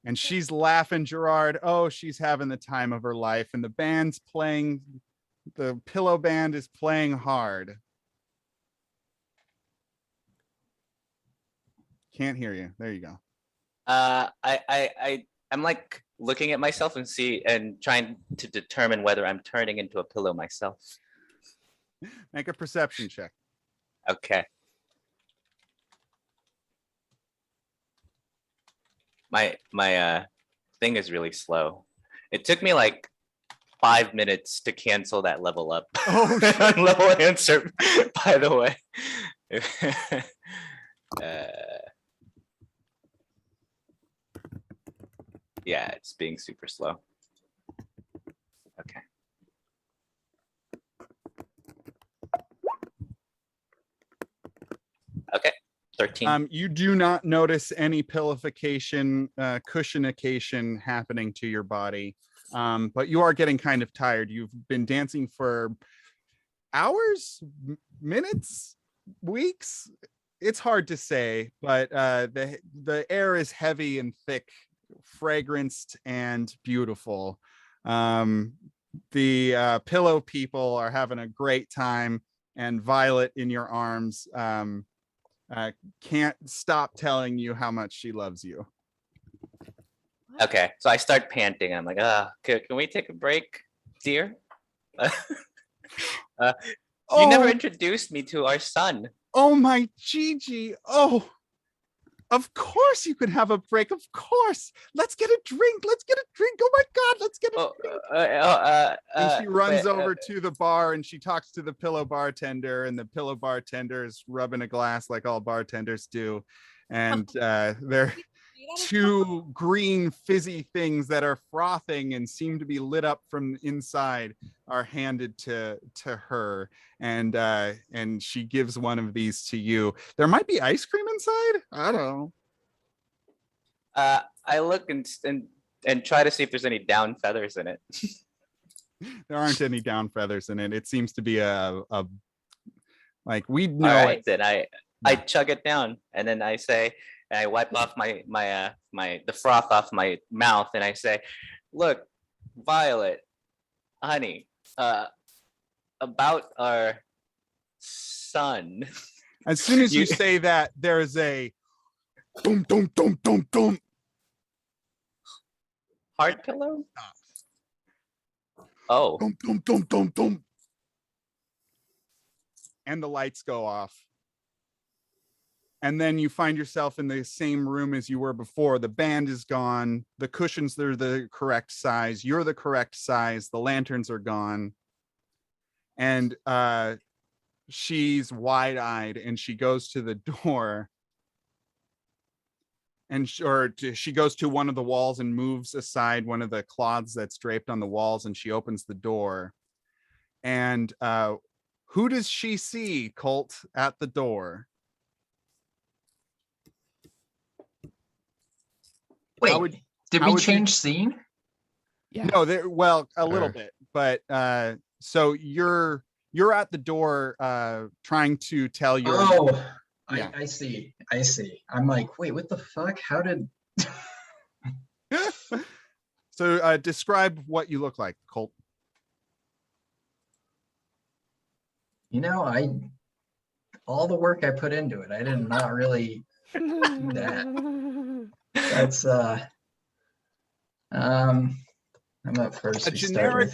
And she's laughing, Gerard. Oh, she's having the time of her life. And the band's playing, the pillow band is playing hard. Can't hear you. There you go. I'm like looking at myself and trying to determine whether I'm turning into a pillow myself. Make a perception check. Okay. My thing is really slow. It took me like 5 minutes to cancel that level up. Oh, level answer, by the way. Yeah, it's being super slow. Okay. Okay, 13. You do not notice any pillification, cushionication happening to your body, but you are getting kind of tired. You've been dancing for hours, minutes, weeks. It's hard to say, but the air is heavy and thick, fragranced and beautiful. The pillow people are having a great time, and Violet in your arms can't stop telling you how much she loves you. Okay, so I start panting. I'm like, can we take a break, dear? You never introduced me to our son. Oh, my Gigi. Oh, of course you can have a break. Of course. Let's get a drink. Let's get a drink. Oh my God, let's get a drink. And she runs over to the bar and she talks to the pillow bartender, and the pillow bartender is rubbing a glass like all bartenders do. And they're two green fizzy things that are frothing and seem to be lit up from inside are handed to her, and she gives one of these to you. There might be ice cream inside. I don't know. I look and try to see if there's any down feathers in it. There aren't any down feathers in it. It seems to be a like, we know. All right, then I chug it down, and then I say, and I wipe off the froth off my mouth, and I say, look, Violet, honey, about our son. As soon as you say that, there's a boom, boom, boom, boom, boom. Heart pillow? Oh. Boom, boom, boom, boom, boom. And the lights go off. And then you find yourself in the same room as you were before. The band is gone. The cushions, they're the correct size. You're the correct size. The lanterns are gone. And she's wide-eyed, and she goes to the door. And she goes to one of the walls and moves aside one of the cloths that's draped on the walls, and she opens the door. And who does she see, Colt, at the door? Wait, did we change scene? Yeah. No, a little bit, but so you're at the door trying to tell your. Oh, yeah. I see. I'm like, wait, what the fuck? How did? So describe what you look like, Colt. You know, all the work I put into it, I did not really do that. That's I'm up first. A generic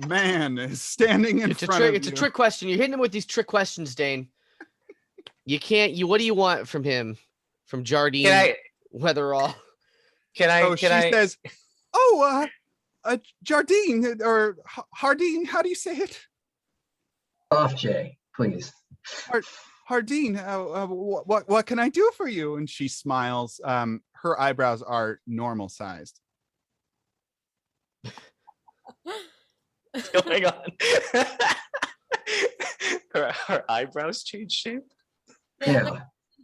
man is standing in front of you. It's a trick question. You're hitting him with these trick questions, Dane. You can't. What do you want from him? From Jardine Weatherall? She says, Jardine or Hardine. How do you say it? Off, Jay, please. Hardine, what can I do for you? And she smiles. Her eyebrows are normal sized. What's going on? her eyebrows change shape? Yeah.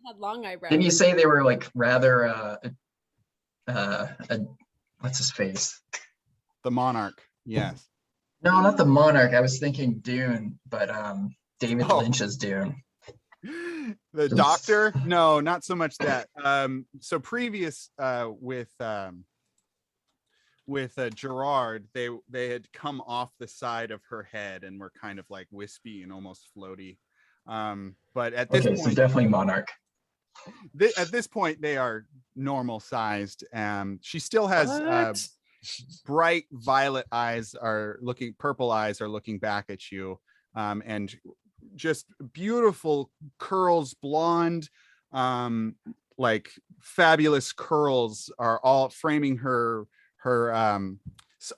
Had long eyebrows. Didn't you say they were like rather what's his face? The monarch. Yes. No, not the Monarch. I was thinking Dune, but David Oh. Lynch's Dune. The Doctor? No, not so much that. So previous with Gerard, they had come off the side of her head and were kind of like wispy and almost floaty. But at this Okay, so point, definitely Monarch. at this point, they are normal sized. She still has bright violet eyes purple eyes are looking back at you, and just beautiful curls, blonde, like fabulous curls are all framing her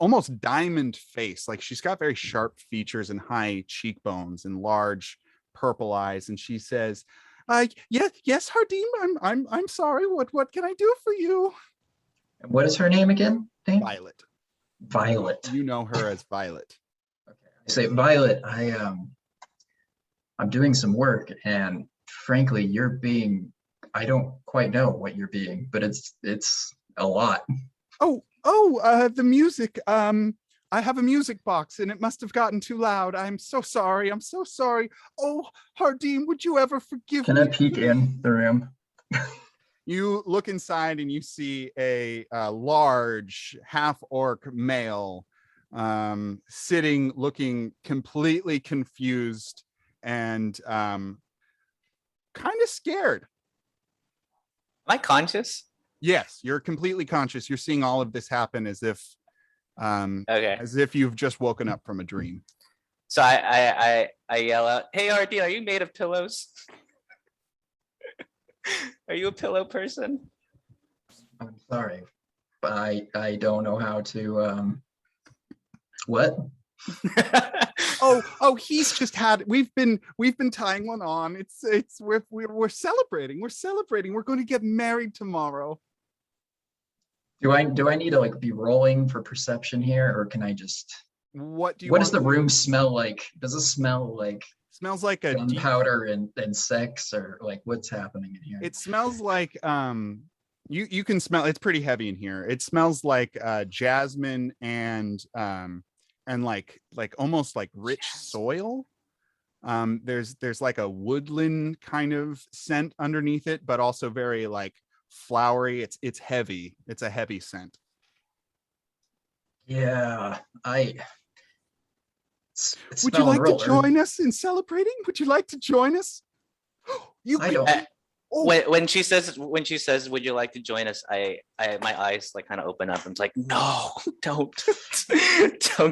almost diamond face. Like she's got very sharp features and high cheekbones and large purple eyes. And she says, yes, Hardim, I'm sorry. What can I do for you? What is her name again? Violet. Violet. You know her as Violet. Okay. I say, Violet, I'm doing some work, and frankly, I don't quite know what you're being, but it's a lot. The music. I have a music box and it must have gotten too loud. I'm so sorry. Oh, Hardim, would you ever forgive me? Can I peek in the room? You look inside and you see a large half-orc male sitting, looking completely confused and kind of scared. Am I conscious? Yes, you're completely conscious. You're seeing all of this happen as if you've just woken up from a dream. So I yell out, "Hey, RD, are you made of pillows? Are you a pillow person?" I'm sorry, but I don't know how to what? He's just had. We've been tying one on. We're celebrating. We're going to get married tomorrow. Do I need to like be rolling for perception here, or can I just? What does the room smell like? Does it smell like? Smells like a gunpowder and sex, or like what's happening in here? It smells like you can smell. It's pretty heavy in here. It smells like jasmine and like almost like rich soil. There's like a woodland kind of scent underneath it, but also very like flowery. It's heavy. It's a heavy scent. Yeah, would you like to join us in celebrating? Would you like to join us? When she says, "Would you like to join us?" I my eyes like kind of open up. I'm like, "No, don't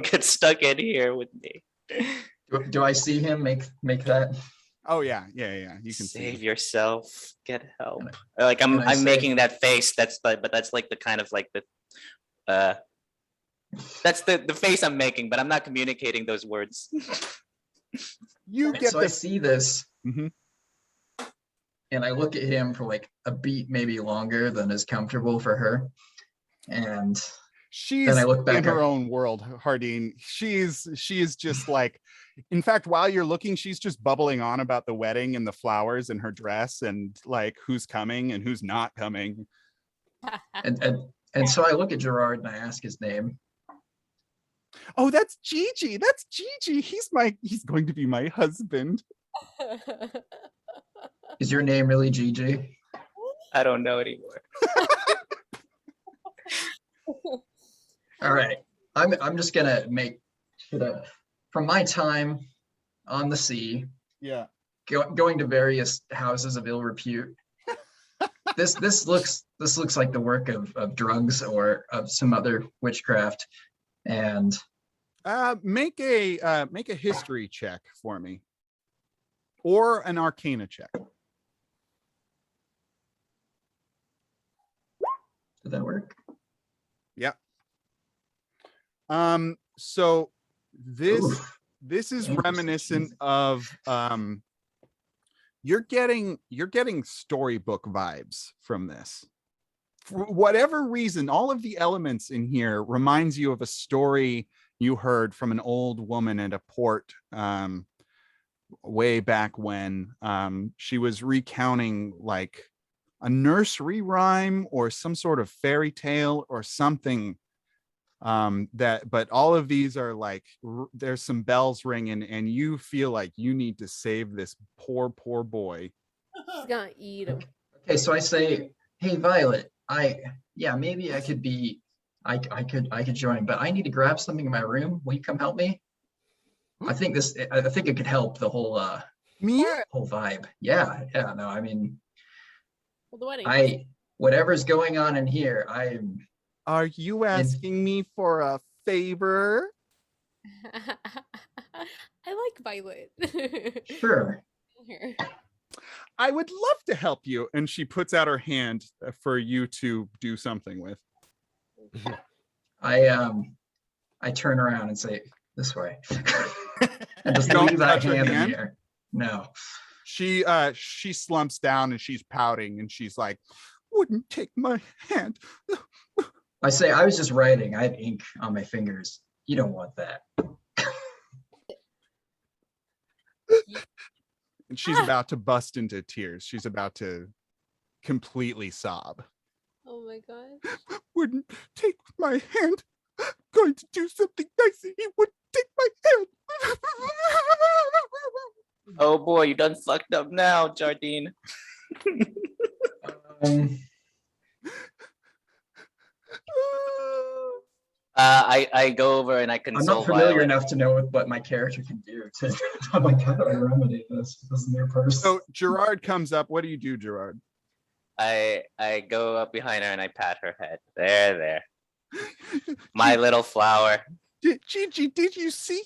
get stuck in here with me." Do I see him make that? Oh yeah. You can save yourself. Get help. Like I'm making that face. But that's like the kind of like the that's the face I'm making, but I'm not communicating those words. I see this, and I look at him for like a beat, maybe longer than is comfortable for her, and then I look back in her own world. Hardin, she is just like, in fact, while you're looking, she's just bubbling on about the wedding and the flowers and her dress and like who's coming and who's not coming. And so I look at Gerard and I ask his name. Oh, that's Gigi. That's Gigi. He's going to be my husband. Is your name really Gigi? I don't know anymore. All right. I'm just gonna make from my time on the sea. Yeah. Going to various houses of ill repute. This looks like the work of drugs or of some other witchcraft. And make a history check for me, or an arcana check. Did that work? Yeah. So this is reminiscent of you're getting storybook vibes from this. For whatever reason, all of the elements in here reminds you of a story you heard from an old woman at a port way back when. She was recounting like a nursery rhyme or some sort of fairy tale or something But all of these are like there's some bells ringing, and you feel like you need to save this poor boy. He's gonna eat him. Okay, so I say, hey Violet, maybe I could be, I could join, but I need to grab something in my room. Will you come help me? I think it could help the whole Me? whole vibe. Yeah, no, I mean, Well, the wedding. Whatever's going on in here, Are you asking me for a favor? I like Violet. Sure. I would love to help you. And she puts out her hand for you to do something with. I turn around and say, this way. And just don't leave that touch her hand in hand? the air. No. She slumps down and she's pouting and she's like, wouldn't take my hand. I say, I was just writing. I have ink on my fingers. You don't want that. And she's about to bust into tears. She's about to completely sob. Oh my god. Wouldn't take my hand. Going to do something nice and he wouldn't take my hand. Oh boy, you done fucked up now, Jardine. I go over and I console I'm not familiar Violet. enough to know what my character can do to like how do I remedy this new person. So Gerard comes up. What do you do, Gerard? I go up behind her and I pat her head. There. My little flower. Gigi, did you see?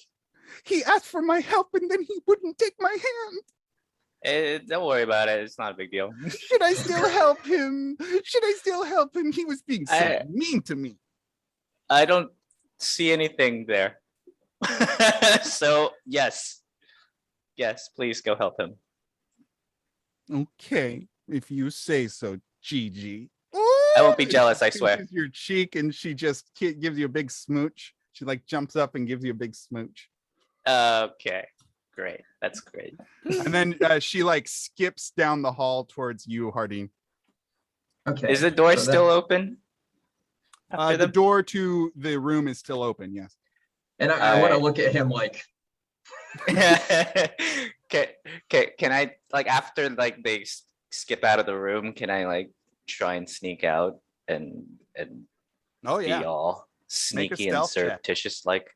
He asked for my help and then he wouldn't take my hand. Don't worry about it. It's not a big deal. Should I still help him? He was being so mean to me. I don't see anything there. So yes, please go help him. Okay, if you say so, Gigi. I won't be jealous, I swear. Kisses your cheek and she just gives you a big smooch. She like jumps up and gives you a big smooch. Okay, great. That's great. And then she like skips down the hall towards you, Hardin. Okay. Is the door still open? The door to the room is still open, yes. And I want to look at him like. Can I, like, after like they skip out of the room, can I like try and sneak out and be all sneaky and surreptitious like?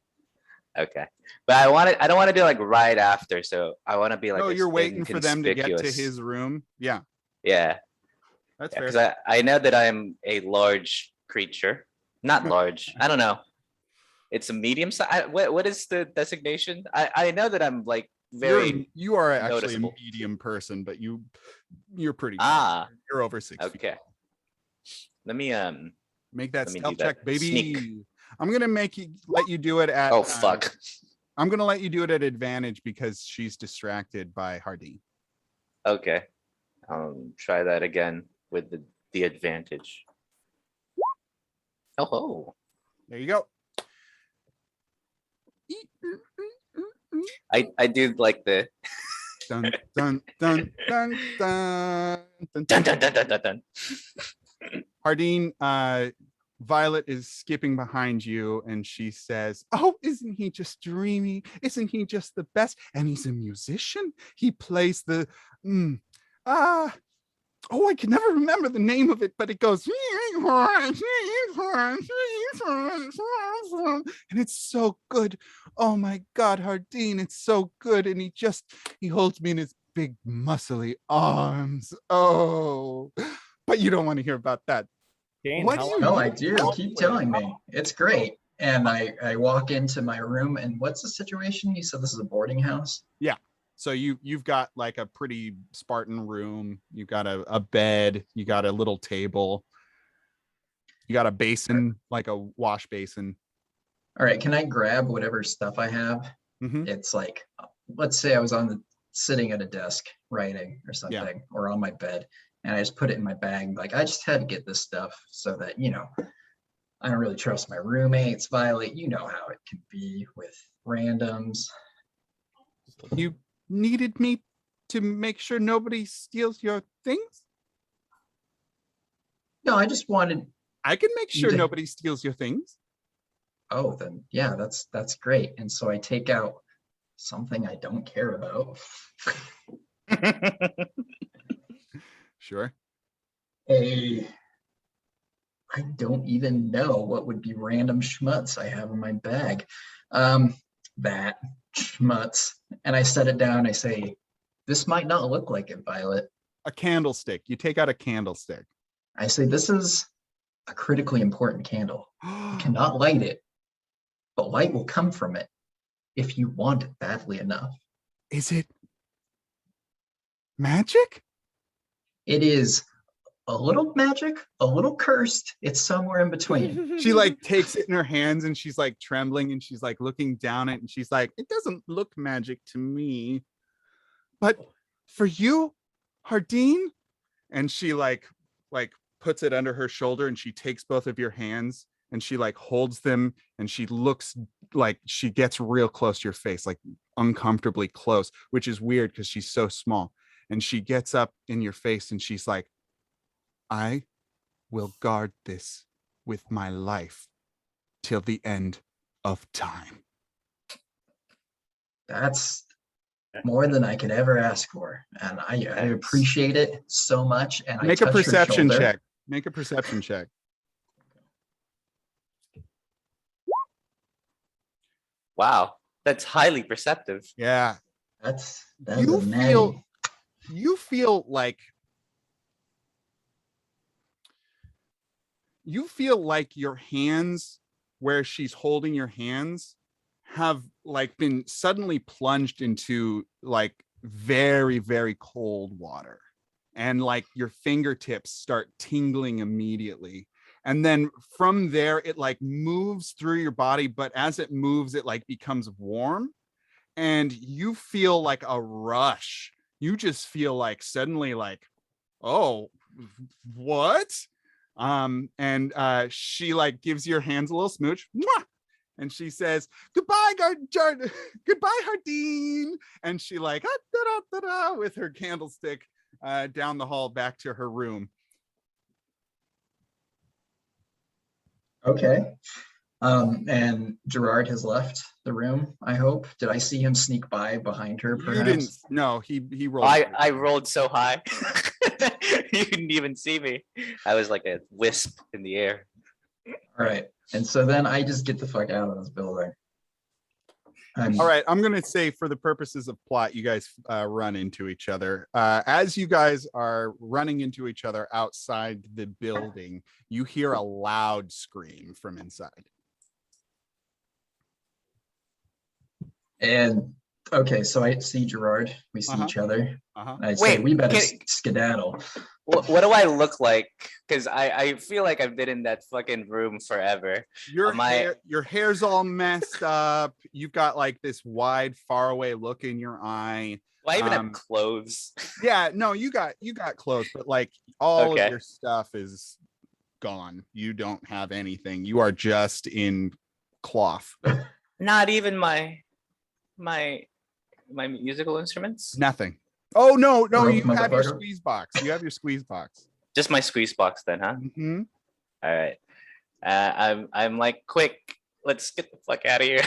Okay, but I don't want to do like right after, so I want to be like. No, you're waiting for them to get to his room. Yeah. That's fair. Because I know that I'm a large creature. Not large. I don't know. It's a medium size. What is the designation? I know that I'm like very. You are actually noticeable. a medium person, but you're pretty. You're over 6 feet. Okay. Let me make that stealth that. check, baby. Sneak. I'm gonna let you do it at. Oh fuck. I'm gonna let you do it at advantage because she's distracted by Hardin. Okay. Try that again with the advantage. Oh. There you go. I do like the dun dun dun dun dun dun dun dun dun dun dun. Hardin, Violet is skipping behind you and she says, oh, isn't he just dreamy? Isn't he just the best? And he's a musician. He plays the I can never remember the name of it, but it goes and it's so good. Oh my God, Hardin, it's so good. And he holds me in his big muscly arms. Oh, but you don't want to hear about that. Dane, no, I do. Keep telling me. It's great. And I walk into my room and what's the situation? You said this is a boarding house? Yeah. So you've got like a pretty Spartan room. You got a bed. You got a little table. You got a basin, like a wash basin. All right. Can I grab whatever stuff I have? Mm-hmm. It's like, let's say I was sitting at a desk writing or something, or on my bed, and I just put it in my bag. Like I just had to get this stuff so that, I don't really trust my roommates, Violet. You know how it can be with randoms. You needed me to make sure nobody steals your things? No, I just wanted. I can make sure nobody steals your things. oh, then yeah, that's great. And so I take out something I don't care about. Sure. I don't even know what would be random schmutz I have in my bag. That schmutz. And I set it down. I say, this might not look like it, Violet. A candlestick. You take out a candlestick. I say, this is a critically important candle. You cannot light it, but light will come from it if you want it badly enough. Is it magic? It is a little magic, a little cursed. It's somewhere in between. She like takes it in her hands and she's like trembling and she's like looking down it and she's like, it doesn't look magic to me. But for you, Hardeen? And she like puts it under her shoulder and she takes both of your hands and she like holds them and she looks like she gets real close to your face, like uncomfortably close, which is weird because she's so small. And she gets up in your face and she's like, I will guard this with my life till the end of time. That's more than I could ever ask for. And I appreciate it so much. And Make a perception check. Make a perception check. Wow, that's highly perceptive. Yeah. That's you feel like your hands, where she's holding your hands, have like been suddenly plunged into like very, very cold water. And like your fingertips start tingling immediately. And then from there, it like moves through your body. But as it moves, it like becomes warm. And you feel like a rush. You just feel like suddenly like, oh, what? And she like gives your hands a little smooch. Mwah! And she says, goodbye, goodbye, Hardeen. And she like, with her candlestick down the hall back to her room. Okay. And Gerard has left the room, I hope. Did I see him sneak by behind her, perhaps? You didn't. No, he rolled. I rolled so high. You couldn't even see me. I was like a wisp in the air. All right. And so then I just get the fuck out of this building. All right. I'm going to say, for the purposes of plot, you guys run into each other. As you guys are running into each other outside the building, you hear a loud scream from inside. And okay, so I see Gerard. We see each other. I say, we better skedaddle. What do I look like? Because I feel like I've been in that fucking room forever. Your hair's all messed up. You've got like this wide, faraway look in your eye. Do I even have clothes? Yeah, no, you got clothes, but like all of your stuff is gone. You don't have anything. You are just in cloth. Not even my musical instruments? Nothing. Oh no, you have your squeeze box. You have your squeeze box. Just my squeeze box then, huh? Mm-hmm. All right. I'm like, quick, let's get the fuck out of here.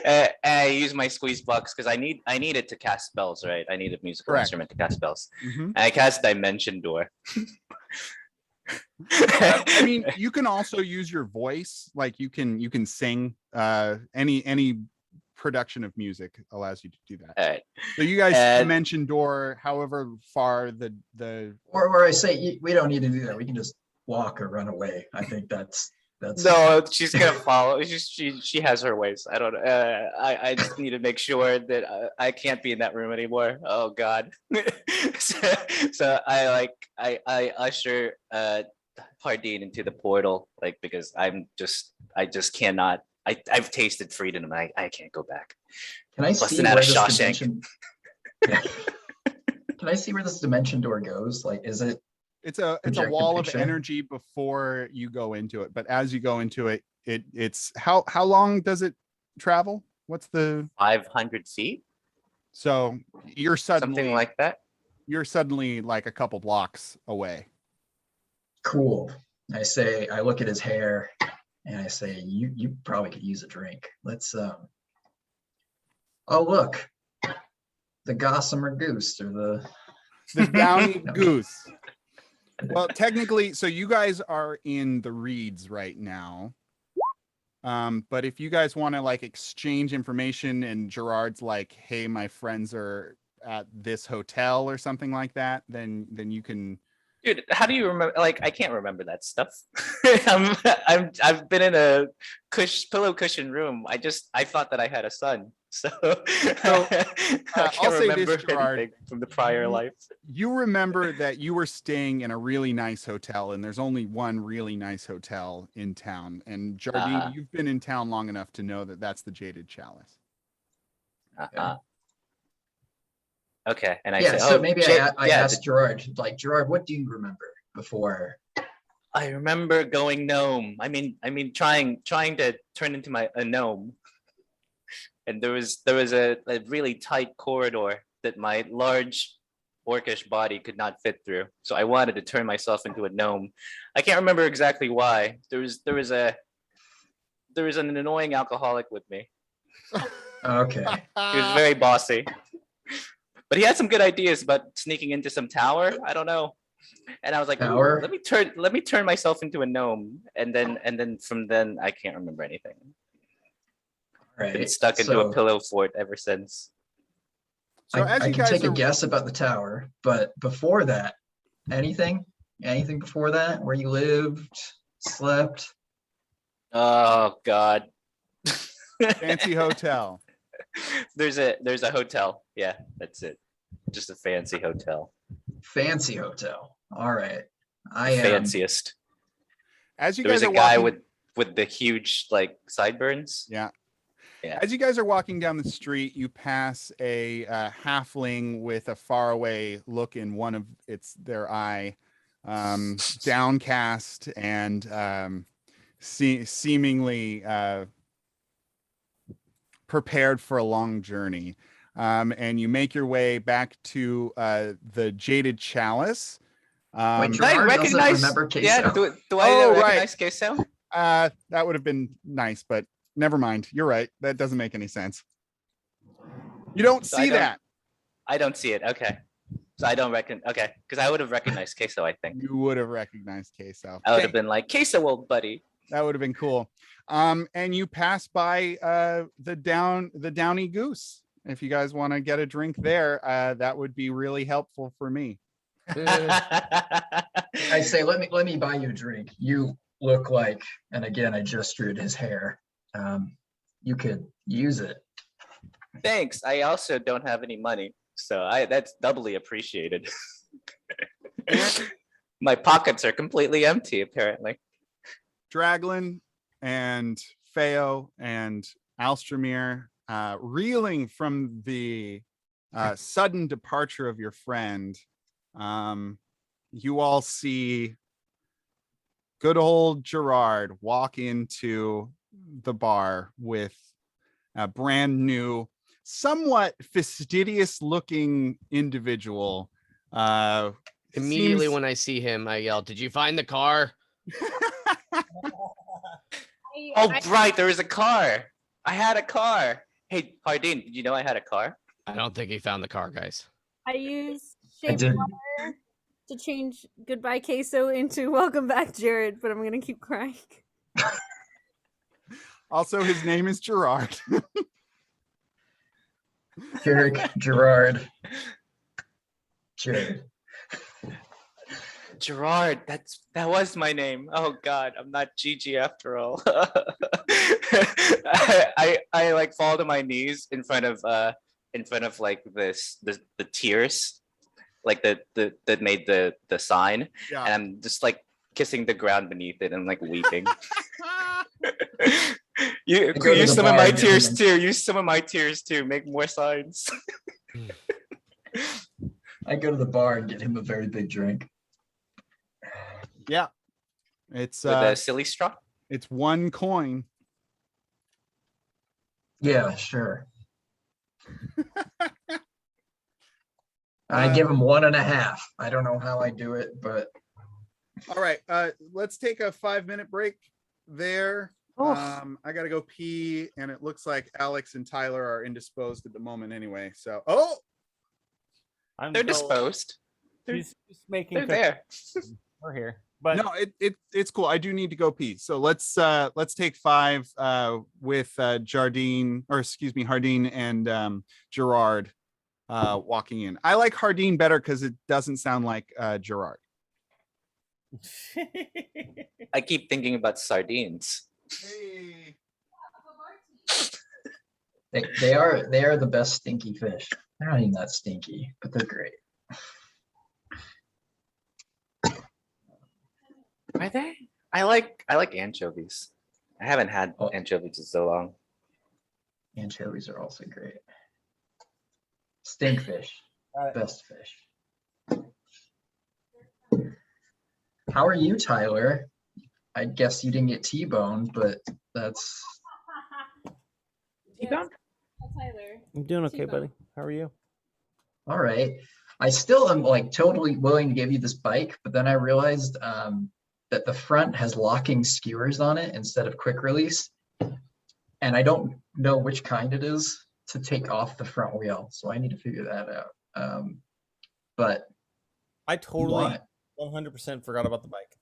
And I use my squeeze box because I need it to cast spells, right? I need a musical instrument to cast spells. Mm-hmm. And I cast Dimension Door. I mean, you can also use your voice. Like you can sing. Any production of music allows you to do that. All right. So you guys Dimension Door, however far the or I say we don't need to do that. We can just walk or run away. I think that's no, she's gonna follow. She has her ways. I don't I just need to make sure that I can't be in that room anymore. Oh god. so I usher Hardeen into the portal, like, because I just cannot. I've tasted freedom and I can't go back. Can I see where this dimension? Can I see where this dimension door goes? Like, is it? It's a wall of energy before you go into it, but as you go into it, it's how long does it travel? What's the 500 feet? So you're suddenly something like that. You're suddenly like a couple blocks away. Cool. I look at his hair and I say, you probably could use a drink. Let's oh look, the gossamer goose or The downy No. goose. Well, technically, so you guys are in the reeds right now. But if you guys want to like exchange information and Gerard's like, hey, my friends are at this hotel or something like that, then you can. Dude, how do you remember? Like, I can't remember that stuff. I've been in a pillow cushion room. I thought that I had a son, so I I'll can't say remember this, Gerard. anything from the prior life. You remember that you were staying in a really nice hotel, and there's only one really nice hotel in town. And Jardine, you've been in town long enough to know that that's the Jaded Chalice. Okay, and I yeah. say, So oh, maybe I asked Gerard, like, Gerard, what do you remember before? I remember going gnome. I mean, trying to turn into a gnome, and there was a really tight corridor that my large orcish body could not fit through. So I wanted to turn myself into a gnome. I can't remember exactly why. There was an annoying alcoholic with me. Okay. He was very bossy, but he had some good ideas about sneaking into some tower. I don't know. And I was like, let me turn myself into a gnome, and then from then I can't remember anything. Right. Been stuck into a pillow fort ever since. So I can take a guess about the tower, but before that, anything before that, where you lived, slept? Oh God. Fancy hotel. There's a hotel. Yeah, that's it. Just a fancy hotel. Fancy hotel. All right. Fanciest. As you there guys was are a guy walking, with the huge like sideburns. Yeah. Yeah. As you guys are walking down the street, you pass a halfling with a faraway look in one of their eye, downcast and seemingly prepared for a long journey. And you make your way back to the Jaded Chalice. Wait, Do I Gerard doesn't recognize? remember queso. Yeah. Do I recognize queso? That would have been nice, but never mind. You're right. That doesn't make any sense. You don't see that. I don't see it. Okay. So I don't reckon. Okay, because I would have recognized queso. I think you would have recognized queso. I would have been like, queso, old buddy. That would have been cool. And you pass by the Downy Goose. If you guys want to get a drink there, that would be really helpful for me. I say, let me buy you a drink. You look like, and again, I gestured his hair. You could use it. Thanks. I also don't have any money, so that's doubly appreciated. My pockets are completely empty, apparently. Draglin and Feo and Alstramir, reeling from the sudden departure of your friend, you all see good old Gerard walk into the bar with a brand new, somewhat fastidious looking individual. Immediately when I see him, I yell, "Did you find the car?" Right, there is a car. I had a car. Hey, Hardin, did you know I had a car? I don't think he found the car, guys. I used shaved water to change goodbye queso into welcome back Jared, but I'm gonna keep crying. Also, his name is Gerard. Gerard. Jared. Gerard, that was my name. Oh God, I'm not Gigi after all. I like fall to my knees in front of like the tears, like that made the sign, Yeah. and I'm just like kissing the ground beneath it and like weeping. You use some of my tears too. Use some of my tears too. Make more signs. I go to the bar and get him a very big drink. Yeah, it's with a silly straw. It's 1 coin. Yeah, sure. I give him 1.5. I don't know how I do it, but all right. Let's take a 5-minute break there. I gotta go pee, and it looks like Alex and Tyler are indisposed at the moment anyway. So, they're disposed. She's making. They're there. We're here, but no, it's cool. I do need to go pee. So let's take 5 with Hardin and Gerard walking in. I like Hardin better because it doesn't sound like Gerard. I keep thinking about sardines. Hey. They are the best stinky fish. They're not even that stinky, but they're great. Are they? I like anchovies. I haven't had anchovies in so long. Anchovies are also great. Stinkfish, best fish. How are you, Tyler? I guess you didn't get T-boned, but that's... T-boned? Tyler. I'm doing okay, T-bone. buddy. How are you? All right. I still am like totally willing to give you this bike, but then I realized that the front has locking skewers on it instead of quick release. And I don't know which kind it is to take off the front wheel. So I need to figure that out. But I totally 100% forgot about the bike.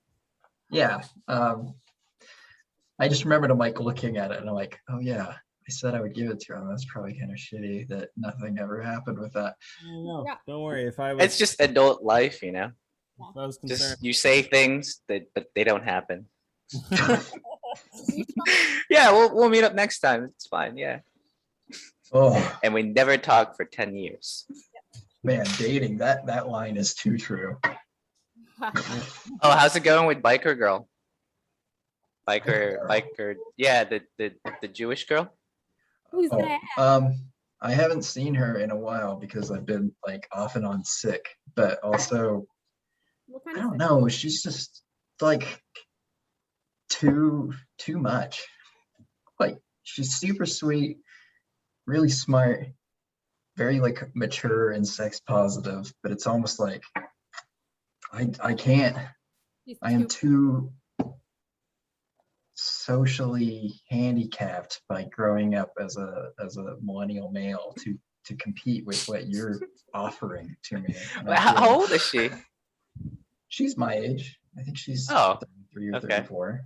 Yeah. I just remembered I'm like looking at it and I'm like, oh yeah, I said I would give it to him. That's probably kind of shitty that nothing ever happened with that. No, Yeah. don't worry. If I was, It's just adult life, you know. if I was concerned, Just you say things but they don't happen. Yeah, we'll meet up next time. It's fine. Yeah. Oh And we never talk for 10 years. man, dating, that line is too true. Oh, how's it going with biker girl? Biker. Yeah, the Jewish girl. Who's Oh, that? I haven't seen her in a while because I've been like off and on sick, but also What kind I of don't know. She's just like too much. Like she's super sweet, really smart, very like mature and sex positive, but it's almost like I can't. She's I am too- too socially handicapped by growing up as a millennial male to compete with what you're offering to me. And I feel How old is she? she's my age. I think she's Oh, 33 or okay. 34.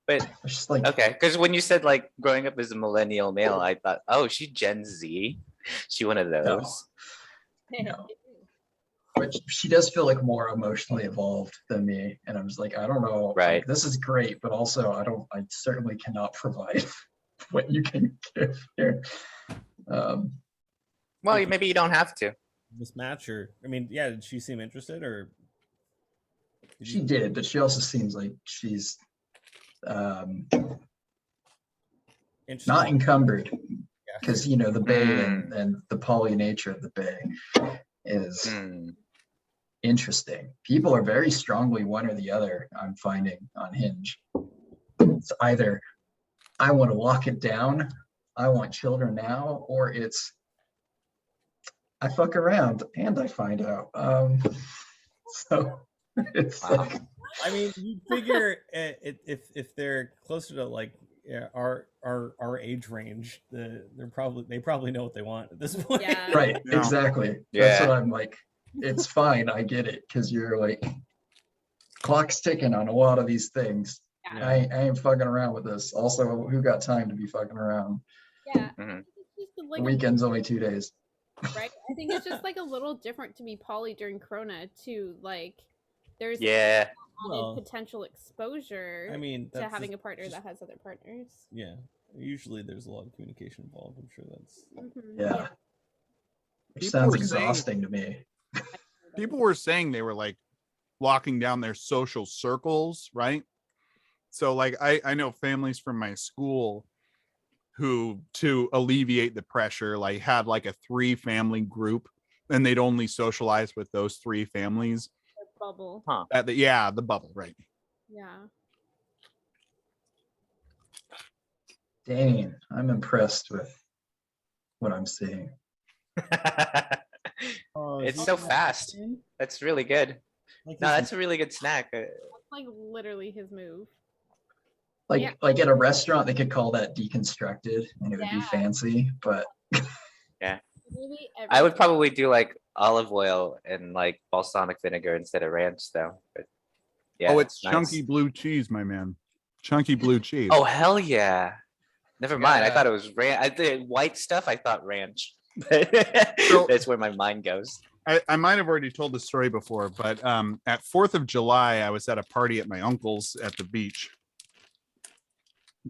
But It's just like okay, because when you said like growing up as a millennial male, I thought, oh, she's Gen Z. She one of those. no. But she does feel like more emotionally evolved than me, and I'm just like, I don't know. Right. Like, this is great, but also I certainly cannot provide what you can give here. Well, maybe you don't have to. mismatch or I mean, yeah. Did she seem interested or? She did, but she also seems like she's Interested? not encumbered, Yeah. because you know the bay and the poly nature of the bay is interesting. People are very strongly one or the other. I'm finding on Hinge. It's either I want to lock it down, I want children now, or it's I fuck around and I find out. So it's like I mean, you figure if they're closer to like our age range, they probably know what they want at this point. Yeah. right, Yeah. exactly. Yeah. That's what I'm like. It's fine, I get it, because you're like clock's ticking on a lot of these things. Yeah. I ain't fucking around with this. Also, who got time to be fucking around? Yeah. Mhm. It's just The like weekend's only 2 days. right? I think it's just like a little different to be poly during Corona too. Like there's Yeah. added Well, potential exposure I mean, to that's having a partner that has other partners. yeah. Usually, there's a lot of communication involved. I'm sure that's. Mhm. Yeah. Which People sounds were saying- exhausting to me. People were saying they were like locking down their social circles, right? So like I know families from my school who, to alleviate the pressure, like had like a 3-family group, and they'd only socialize with those 3 families. Bubble. The bubble, right? Yeah. Dang, I'm impressed with what I'm seeing. Oh, It's so fast. That's really good. Like No, he's- that's a really good snack. That's like literally his move. Like at a restaurant, they could call that deconstructed, and it would be fancy. But Yeah, Really I would probably do like olive oil and like balsamic vinegar instead of ranch, though. But yeah, Oh, it's nice. chunky blue cheese, my man. Chunky blue cheese. Oh hell yeah! Never mind. I Yeah. thought it was ranch. I did white stuff. I thought ranch. That's where my mind goes. I might have already told the story before, but at 4th of July, I was at a party at my uncle's at the beach.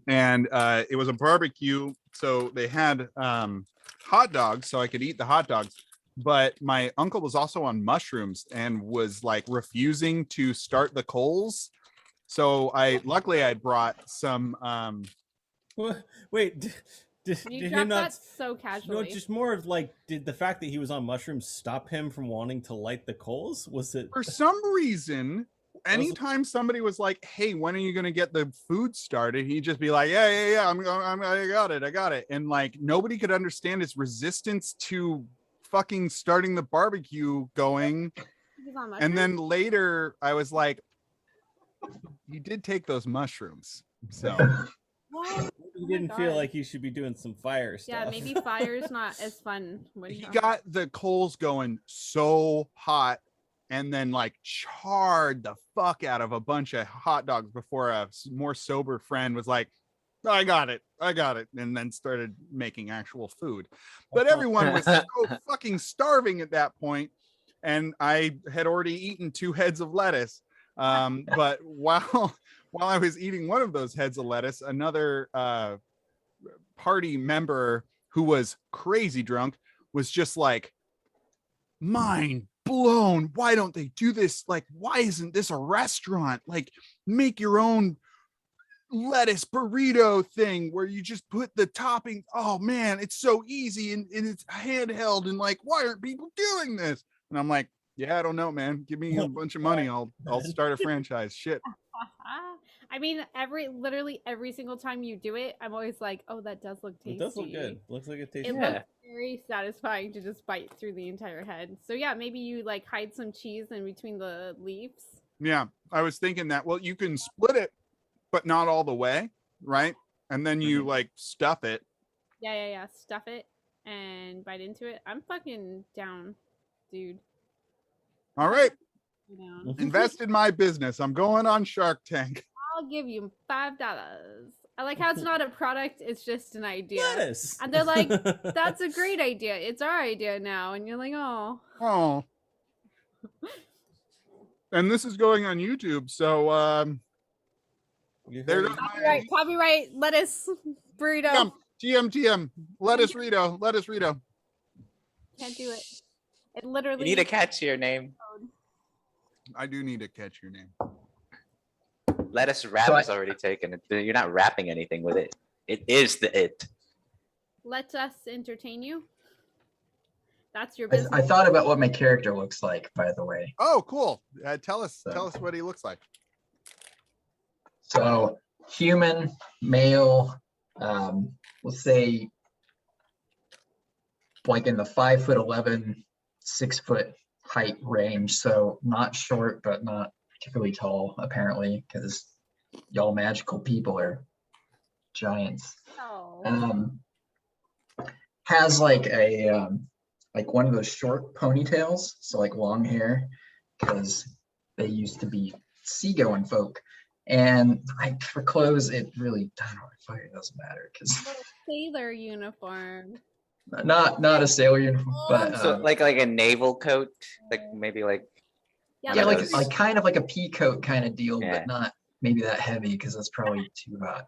And it was a barbecue. So they had hot dogs, so I could eat the hot dogs. But my uncle was also on mushrooms and was like refusing to start the coals. So luckily I brought some Wait, did You he dropped not? that so No, casually. just more of like, did the fact that he was on mushrooms stop him from wanting to light the coals? Was it for some reason? Anytime somebody was like, "Hey, when are you gonna get the food started?" He'd just be like, "Yeah, I got it," and like nobody could understand his resistance to fucking starting the barbecue going. He's on And mushrooms? then later, I was like, "You did take those mushrooms, so What? he Oh my didn't feel God. like he should be doing some fire stuff? Yeah, maybe fire's not as fun when he you're got the coals going so hot." And then like charred the fuck out of a bunch of hot dogs before a more sober friend was like, I got it, and then started making actual food. But everyone was so fucking starving at that point, and I had already eaten 2 heads of lettuce. But while I was eating one of those heads of lettuce, another party member who was crazy drunk was just like, mind blown, why don't they do this? Like, why isn't this a restaurant? Like, make your own lettuce burrito thing where you just put the topping. Oh man, it's so easy, and it's handheld, and like, why aren't people doing this? And I'm like, yeah, I don't know, man, give me a bunch of money, I'll start a franchise. Shit. I mean, literally every single time you do it, I'm always like, oh, that does look tasty. It does look good. Looks like it tastes It good. looks very satisfying to just bite through the entire head. So yeah, maybe you like hide some cheese in between the leaves. Yeah, I was thinking that. Well, you can split it, but not all the way, right? And then you like stuff it. Yeah. Stuff it and bite into it. I'm fucking down, dude. All right. Down. Invest in my business. I'm going on Shark Tank. I'll give you $5. I like how it's not a product, it's just an idea. Lettuce. And they're like, that's a great idea. It's our idea now. And you're like, oh. And this is going on YouTube, so there's copyright lettuce burrito. TM lettuce Rito. Can't do it. It literally. You need a catch your name. I do need to catch your name. Lettuce wrap is already taken. You're not wrapping anything with it. It is the it. Let us entertain you. That's your business. I thought about what my character looks like, by the way. Oh, cool. Tell us what he looks like. So human, male, let's say like in the 5'11", 6 foot height range. So not short, but not particularly tall, apparently, because y'all magical people are giants. Oh. Has like a like one of those short ponytails, so like long hair, because they used to be seagoing folk. And for clothes, it really, I don't know, it doesn't matter because sailor uniform. Not a sailor uniform, but so like a naval coat, like maybe like like kind of like a pea coat kind of deal, but not maybe that heavy because that's probably too hot.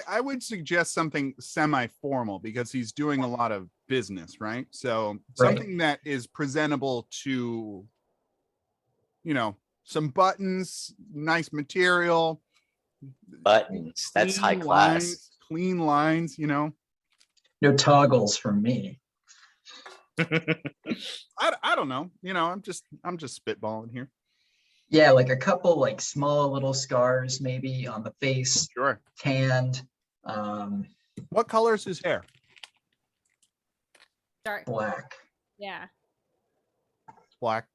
I would suggest something semi-formal because he's doing a lot of business, right? So something that is presentable to, some buttons, nice material. Buttons, that's high class. Clean lines, No toggles from me. I don't know. I'm just spitballing here. Yeah, like a couple like small little scars maybe on the face. Sure. Tanned. What color is his hair? Dark. Black. Yeah. Black.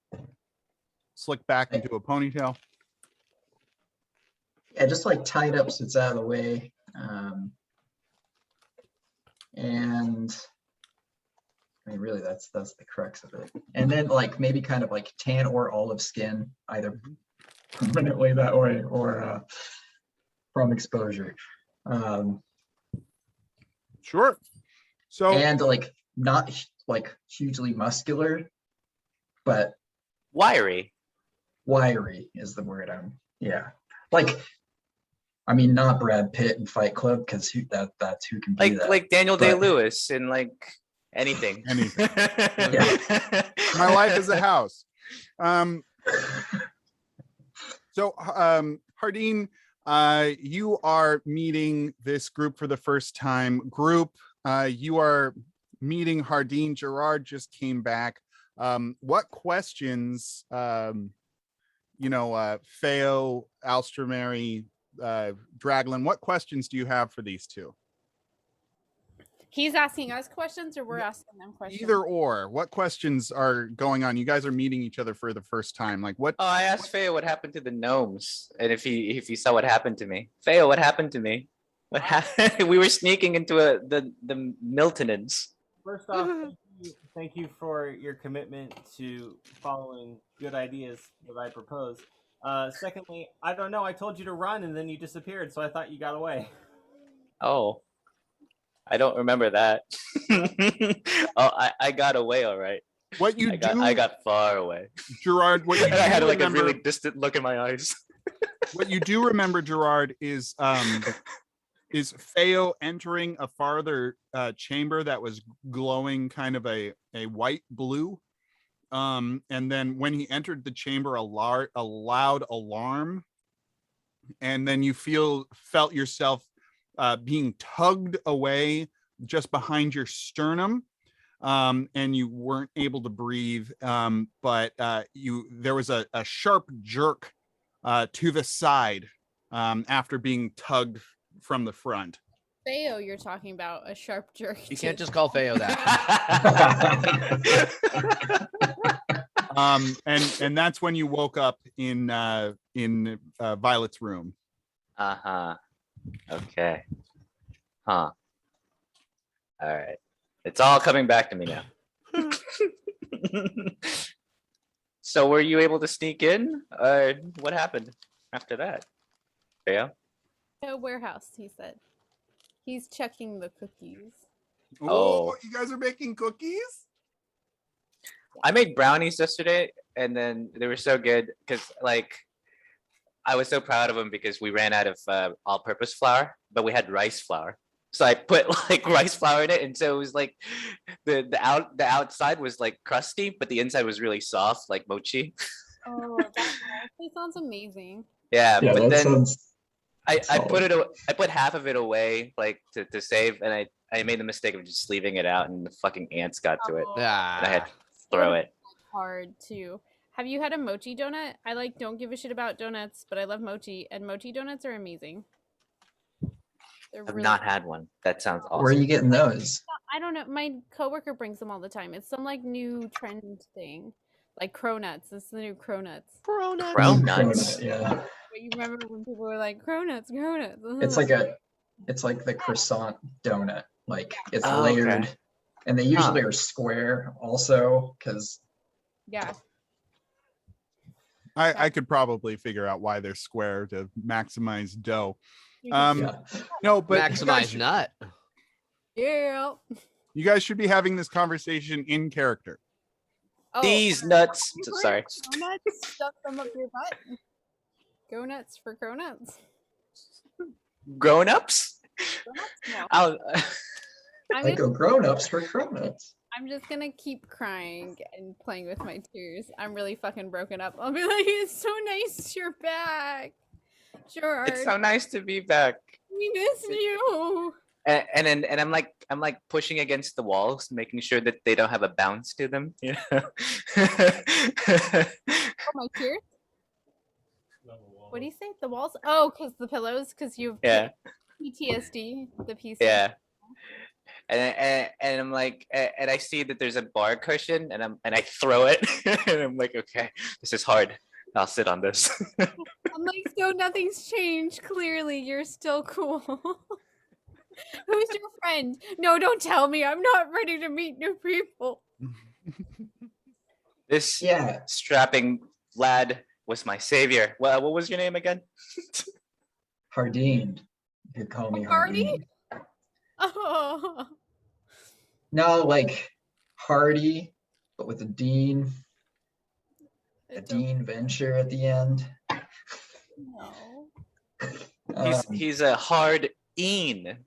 Slick back into a ponytail. Yeah, just like tied up so it's out of the way. And I mean, really, that's the crux of it. And then like maybe kind of like tan or olive skin, either permanently that way or from exposure. Sure. So and like not like hugely muscular, but Wiry. wiry is the word. Like, I mean, not Brad Pitt in Fight Club because that's who can be that. Like Daniel but- Day-Lewis in like anything. Anything. Yeah. My life is a house. So Hardeen, you are meeting this group for the first time. You are meeting Hardeen. Gerard just came back. What questions, Feo, Alstramary, Draglin, what questions do you have for these two? He's asking us questions or we're asking them questions? Either or. What questions are going on? You guys are meeting each other for the first time. Like what? Oh, I asked Feo what happened to the gnomes, and if he saw what happened to me. Feo, what happened to me? What happened? We were sneaking into the Miltonins. First off, thank you for your commitment to following good ideas that I propose. Secondly, I don't know. I told you to run and then you disappeared, so I thought you got away. Oh, I don't remember that. Oh, I got away all right. What you I got far away. Gerard, what you And I had like remember, a really distant look in my eyes. what you do remember, Gerard, is Feo entering a farther chamber that was glowing kind of a white blue. And then when he entered the chamber, a loud alarm. And then you felt yourself being tugged away just behind your sternum. And you weren't able to breathe. But there was a sharp jerk to the side after being tugged from the front. Feo, you're talking about a sharp jerk. You can't just call Feo that. And that's when you woke up in Violet's room. Okay. Huh. All right. It's all coming back to me now. So were you able to sneak in? What happened after that? Feo? No warehouse, he said. He's checking the cookies. Oh. You guys are making cookies? I made brownies yesterday, and then they were so good because, like, I was so proud of them because we ran out of all-purpose flour, but we had rice flour. So I put like rice flour in it, and so it was like the outside was like crusty, but the inside was really soft, like mochi. Oh, that actually sounds amazing. Yeah, but then I solid. put half of it away, like to save, and I made the mistake of just leaving it out, and the fucking ants got to it. And I had to throw it. Hard too. Have you had a mochi donut? I don't give a shit about donuts, but I love mochi, and mochi donuts are amazing. I've not had one. That sounds awesome. Where are you getting those? I don't know. My coworker brings them all the time. It's some like new trend thing, like cronuts. It's the new cronuts. Cronuts. Yeah. But you remember when people were like cronuts? It's like the croissant donut. Like it's Oh, layered, okay. and they usually are square also because. Yeah. I could probably figure out why they're square to maximize dough. Yeah. No, but maximize nut. Yeah. you guys should be having this conversation in character. Oh, These nuts. you bring Sorry. Donuts, stuff them up your butt. Go nuts for cronuts. Grown-ups? No. I go grown-ups for cronuts. I'm just gonna keep crying and playing with my tears. I'm really fucking broken up. I'll be like, it's so nice you're back, Gerard. It's so nice to be back. We missed you. And I'm like pushing against the walls, making sure that they don't have a bounce to them. You know? Oh, my tears? What do you say? The walls? Oh, because the pillows? Because you've PTSD, the PC. Yeah. And I'm like, and I see that there's a bar cushion, and I throw it, and I'm like, okay, this is hard. I'll sit on this. I'm like, so nothing's changed. Clearly, you're still cool. Who's your friend? No, don't tell me. I'm not ready to meet new people. This Yeah, strapping lad was my savior. Well, what was your name again? Hardeen. You could call me Hardy? Hardeen. Oh. No, like Hardy, but with a Dean. A It's Dean venture at the end. no. He's a hard een.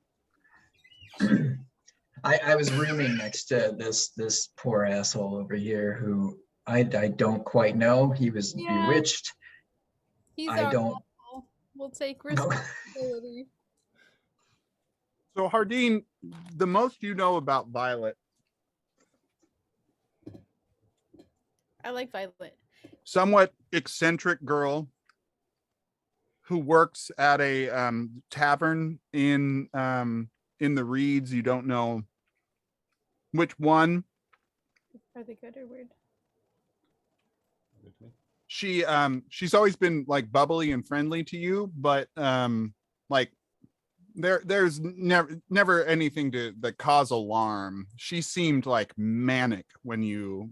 I was rooming next to this poor asshole over here who I don't quite know. He was Yeah. bewitched. He's I our don't asshole. We'll take know. responsibility. So Hardeen, the most you know about Violet, I like Violet. somewhat eccentric girl who works at a tavern in the Reeds. You don't know which one. Are they good or weird? She's always been like bubbly and friendly to you, but like there's never anything that cause alarm. She seemed like manic when you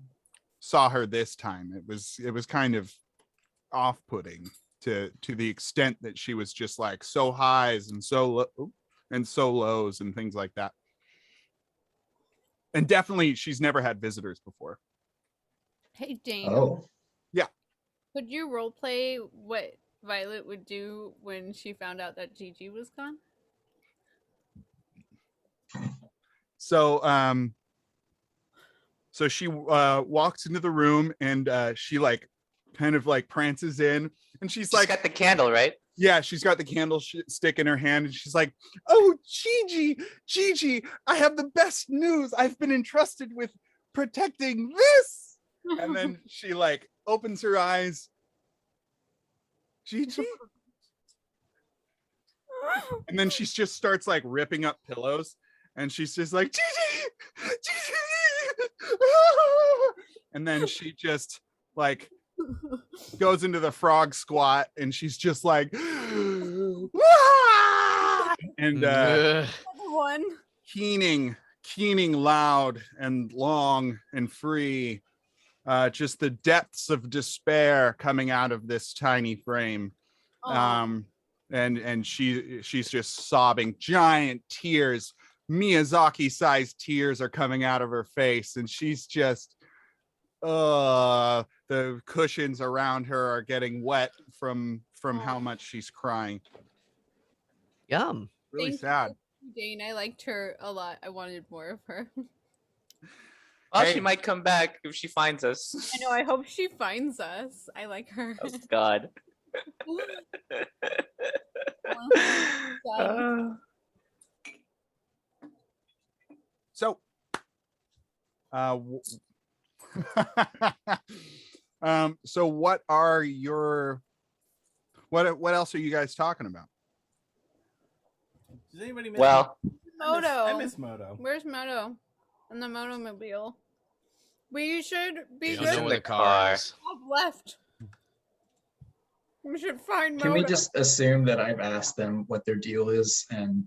saw her this time. It was kind of off-putting to the extent that she was just like so highs and so lows and things like that. And definitely she's never had visitors before. Hey, Jane. Oh, Yeah. Could you role play what Violet would do when she found out that Gigi was gone? So so she walks into the room and she like kind of like prances in, and she's like got the candle, right? Yeah, she's got the candlestick in her hand, and she's like, "Oh, Gigi, I have the best news. I've been entrusted with protecting this." And then she like opens her eyes. Gigi? And then she just starts like ripping up pillows, and she's just like, Gigi! And then she just like goes into the frog squat, and she's just like, and one keening loud and long and free, just the depths of despair coming out of this tiny frame. And she's just sobbing. Giant tears, Miyazaki-sized tears are coming out of her face, and she's just the cushions around her are getting wet from how much she's crying. Yum. Really Thank sad. you, Jane. I liked her a lot. I wanted more of her. Well, Hey. she might come back if she finds us. I know. I hope she finds us. I like her. Oh God. So so what are your what else are you guys talking about? Does anybody miss Well, Moto. I miss Moto. Where's Moto? In the Motomobile. We should be You He's don't know in where the the car is. Top left. We should find can Moto. we just assume that I've asked them what their deal is and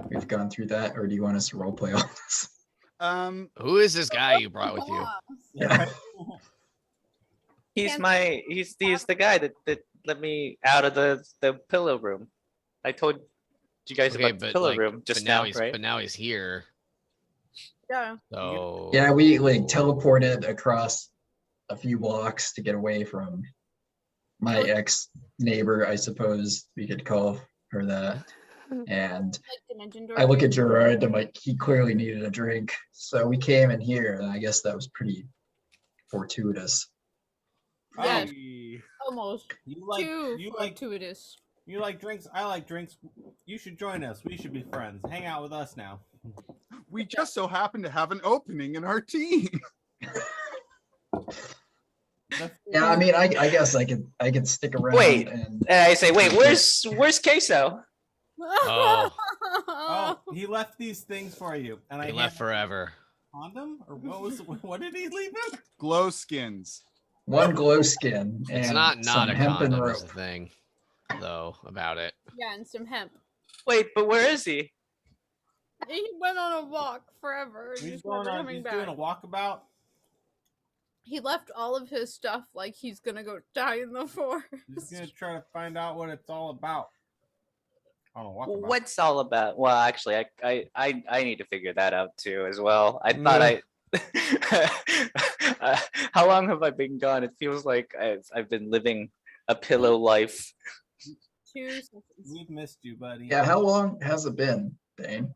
we've gone through that, or do you want us to role play all this? Who is this guy you brought with you? Yeah. he's the guy that let me out of the pillow room. I told you guys Okay, about the pillow room just now, right? But now he's here. Yeah. So Yeah, we like teleported across a few blocks to get away from my ex neighbor, I suppose we could call her that. And I look at Gerard, I'm like, he clearly needed a drink. So we came in here, and I guess that was pretty fortuitous. Yes. Hey. Almost. Too fortuitous. You like drinks? I like drinks. You should join us. We should be friends. Hang out with us now. We just so happen to have an opening in our team. Yeah, I mean, I guess I could stick around. Wait, and I say, wait, where's Queso? Oh, Oh, he left these things for you, and he I left forever. condom or what did he leave him? Glow skins. one glow skin. It's and not some a hempen condom rope. is the thing. though about it. Yeah, and some hemp. Wait, but where is he? He went on a walk forever. And He's doing a walkabout. He left all of his stuff like he's gonna go die in the forest. He's gonna try to find out what it's all about. On a walkabout. What's all about? Well, actually, I need to figure that out too as well. I thought how long have I been gone? It feels like I've been living a pillow life. 2 seconds. We've missed you, buddy. Yeah, how long has it been, Dane?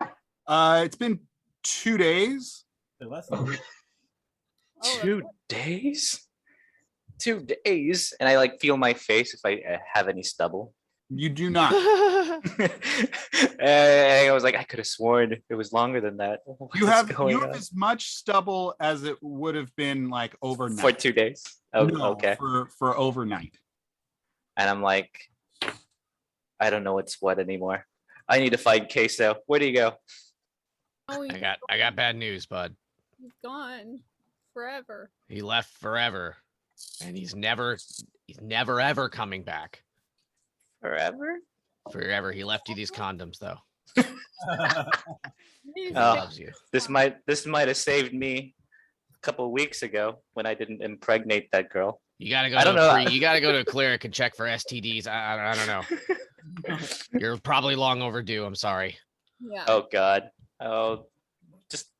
It's been 2 days. Less than a week. 2 days? 2 days? And I like feel my face if I have any stubble. You do not. I was like, I could have sworn it was longer than that. You have as much stubble as it would have been like overnight. For 2 days. Oh, No, okay. For overnight. And I'm like, I don't know what's what anymore. I need to find Queso. Where do you go? Oh, I got bad news, bud. he's gone forever. He left forever, and he's never ever coming back. Forever? Forever. He left you these condoms though. He Oh. loves you. This might have saved me a couple weeks ago when I didn't impregnate that girl. You gotta go. I don't know. You gotta go to a clinic and check for STDs. I don't know. You're probably long overdue. I'm sorry. Yeah. Oh God. Oh, just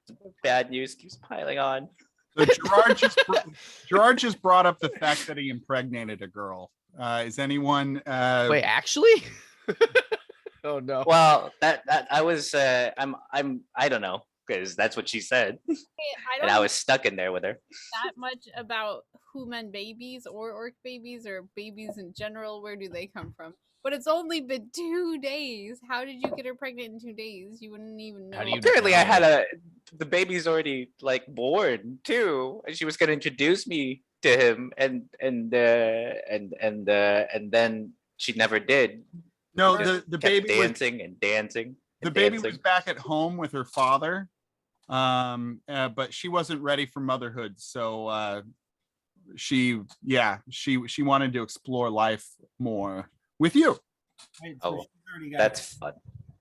bad news keeps piling on. So Gerard just brought up the fact that he impregnated a girl. Is anyone Wait, actually? Oh no. Well, that I was I don't know, because that's what she said. I And don't I was stuck in there with her. know that much about human babies or orc babies or babies in general. Where do they come from? But it's only been 2 days. How did you get her pregnant in 2 days? You wouldn't even know. How do you Apparently know? I had the baby's already like born too. And she was gonna introduce me to him and then she never did. No, Just the kept baby dancing and dancing. the baby was back at home with her father, but she wasn't ready for motherhood, so she wanted to explore life more with you. Wait, Oh, she's already got that's fun.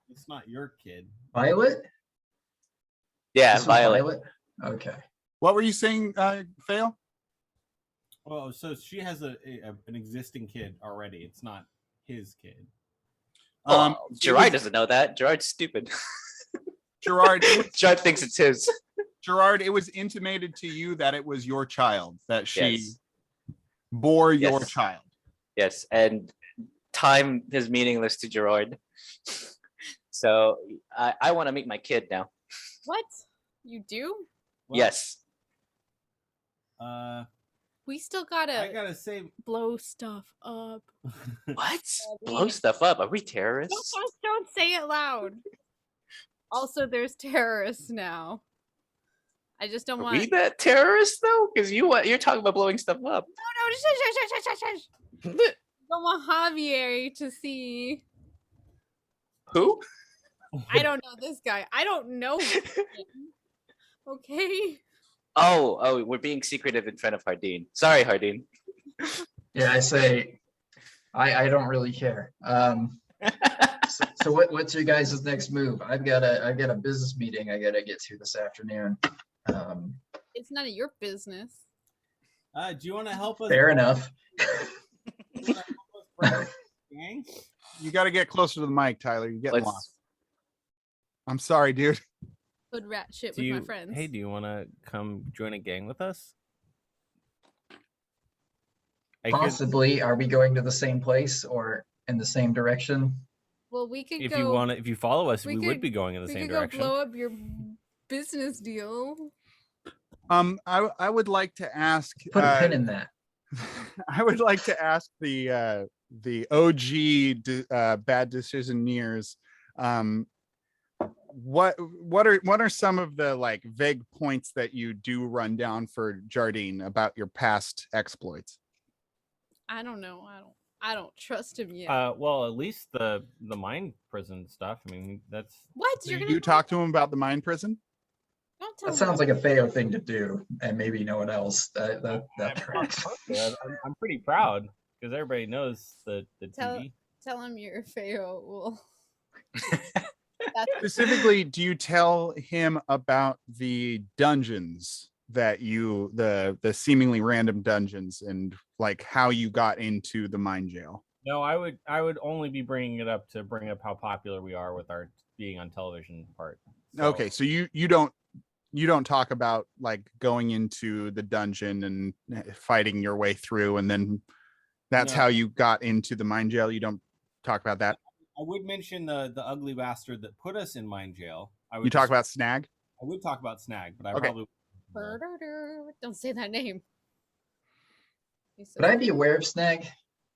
It's not your kid. Violet? Yeah, This was Violet. Okay. What were you saying, Fail? Oh, so she has an existing kid already. It's not his kid. Oh, it Gerard was- doesn't know that. Gerard's stupid. Gerard, Gerard thinks it's his. Gerard, it was intimated to you that it was your child, that she Yes. bore your Yes. child. Yes, and time is meaningless to Gerard. So I want to meet my kid now. What? You do? Well, Yes. We still I gotta gotta say, blow stuff up. What? Blow stuff up? Are we terrorists? Don't say it loud. Also, there's terrorists now. I just don't Are want. we the terrorists though? Because you're talking about blowing stuff up. No, shush. Don't want Javier to see. Who? I don't know this guy. I don't know him. Okay. Oh, we're being secretive in front of Hardin. Sorry, Hardin. Yeah, I say I don't really care. So what's your guys' next move? I've got a business meeting I gotta get to this afternoon. It's none of your business. do you want to help us? Fair enough. Gang? You got to get closer to the mic, Tyler. You're getting Let's- lost. I'm sorry, dude. Good rat shit with my friends. Hey, do you want to come join a gang with us? Possibly. Are we going to the same place or in the same direction? Well, we could If go. you want to, if you follow us, we we could- would be going in the we same could direction. go blow up your business deal. I would like to ask. Put a pin in that. I would like to ask the OG bad decisioneers. What are some of the like vague points that you do run down for Jardine about your past exploits? I don't know. I don't trust him yet. Well, at least the mine prison stuff. I mean, that's What? Do You're you gonna talk to him about the mine prison? Don't tell That me. sounds like a Feo thing to do, and maybe no one else. That tracks. I'm pretty proud because everybody knows the Tell- TV. Tell him your Pharaoh will. Specifically, do you tell him about the dungeons that the seemingly random dungeons and like how you got into the mine jail? No, I would only be bringing it up to bring up how popular we are with our being on television part. So, okay, so you don't talk about like going into the dungeon and fighting your way through, and then that's how you got into the mine jail. You don't talk about that. I would mention the ugly bastard that put us in mine jail. You talk about Snag? I would talk about Snag, but I Okay. probably don't say that name. Would I be aware of Snag,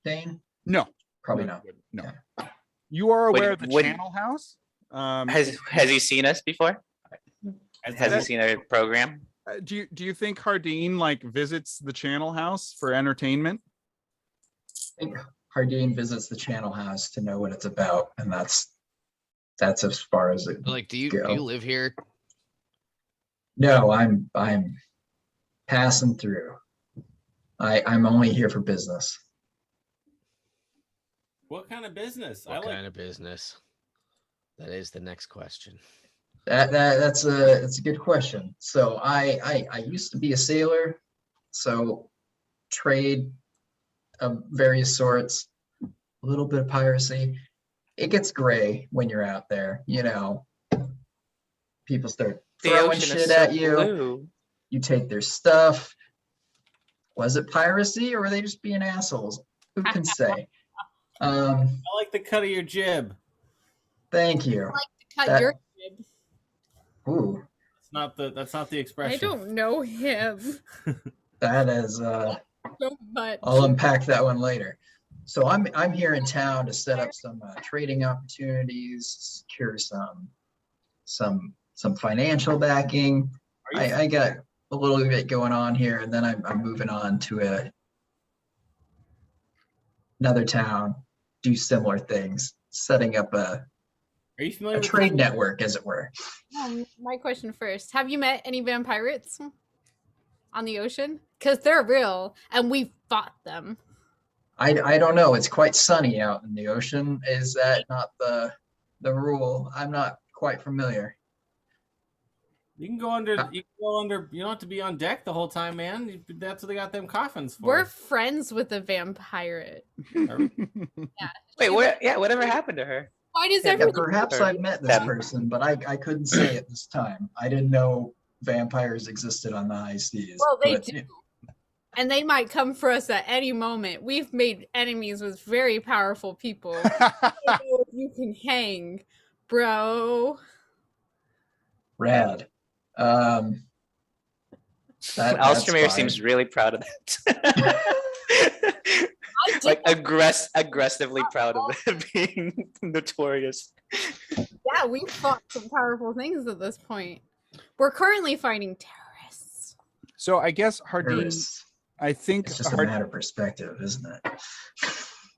Dane? No, probably not. No. Okay. You are aware of the channel house? Has he seen us before? Has he seen our program? Do you think Hardeen like visits the channel house for entertainment? I think Hardeen visits the channel house to know what it's about, and that's as far as it. Like, do you live here? No, I'm passing through. I'm only here for business. What kind of business? What kind of business? That is the next question. That's a good question. So I used to be a sailor, so trade of various sorts, a little bit of piracy. It gets gray when you're out there, you know. People start throwing shit at you. Blue. You take their stuff. Was it piracy or were they just being assholes? Who can say? I like the cut of your jib. Thank you. I like to cut your jib. Ooh. That's not the expression. I don't know him. That is so much. I'll unpack that one later. So I'm here in town to set up some trading opportunities, secure some financial backing. I got a little bit going on here, and then I'm moving on to another town, do similar things, setting up a trade network, as it were. My question first: have you met any vampirates on the ocean? Because they're real, and we fought them. I don't know. It's quite sunny out in the ocean. Is that not the rule? I'm not quite familiar. You can go under. You can go under. You don't have to be on deck the whole time, man. That's what they got them coffins for. We're friends with a vampire. Yeah. Wait, what? Yeah, whatever happened to her? Why does everyone? Perhaps I've met this person, but I couldn't say it this time. I didn't know vampires existed on the high seas. Well, they do. And they might come for us at any moment. We've made enemies with very powerful people. You can hang, bro. Rad. Alstramir seems really proud of that. Like aggressively proud of it being notorious. Yeah, we fought some powerful things at this point. We're currently fighting terrorists. So I guess Hardeen, I think it's just a matter of perspective, isn't it?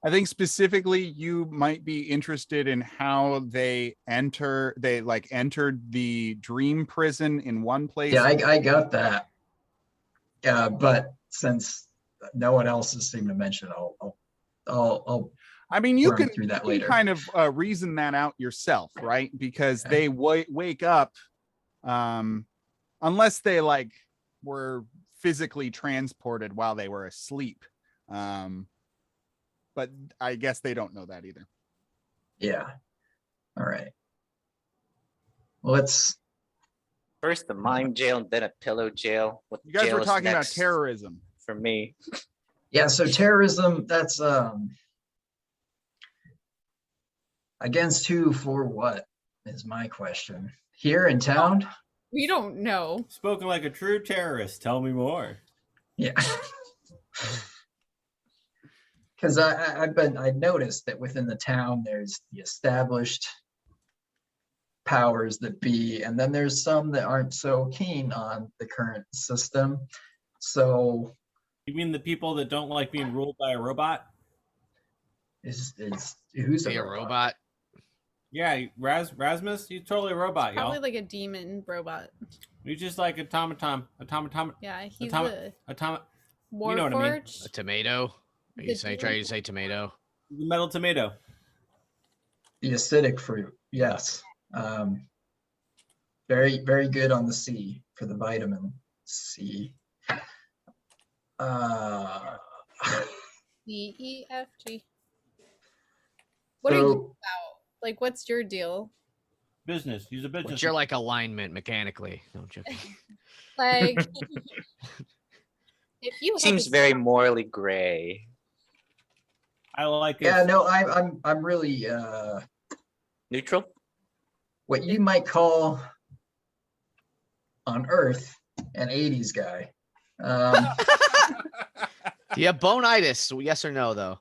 I think specifically you might be interested in how they entered the dream prison in one place. Yeah, I got that. But since no one else has seemed to mention it, I'll I mean, you can through that later. Kind of reason that out yourself, right? Because they wake up, unless they like were physically transported while they were asleep. But I guess they don't know that either. Yeah. All right. Well, let's first the mine jail and then a pillow jail. What you guys were talking about terrorism. For me. Yeah, so terrorism, that's against who, for what, is my question. Here in town? We don't know. Spoken like a true terrorist. Tell me more. Yeah. Because I noticed that within the town there's the established powers that be, and then there's some that aren't so keen on the current system. So you mean the people that don't like being ruled by a robot? Who's a robot? Yeah, Rasmus, he's totally a robot, Probably y'all. like a demon robot. He's just like automaton. Yeah, he's Warforged. You know what I mean. A tomato? Are you trying to say tomato? The metal tomato. The acidic fruit, yes. Very, very good on the C for the vitamin C. DEFG. What are you about? Like, what's your deal? Business. He's a business. What's your like alignment mechanically? No, I'm joking. Like, if you Seems very morally gray. I like it. Yeah, no, I'm really Neutral. what you might call on Earth an 80s guy. Do you have bonitis? Yes or no, though?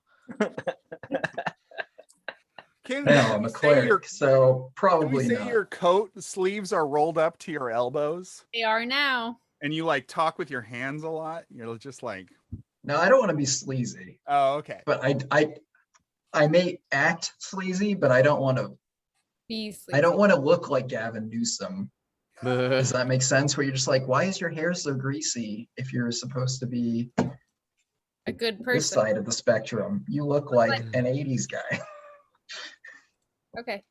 No, I'm a cleric, so probably can we say not. your coat sleeves are rolled up to your elbows? They are now. And you like talk with your hands a lot? You're just like... No, I don't want to be sleazy. Oh, okay. But I may act sleazy, but I don't want to Be sleazy. I don't want to look like Gavin Newsom. Does that make sense? Where you're just like, why is your hair so greasy if you're supposed to be a good this person? side of the spectrum? You look like an 80s guy. Okay.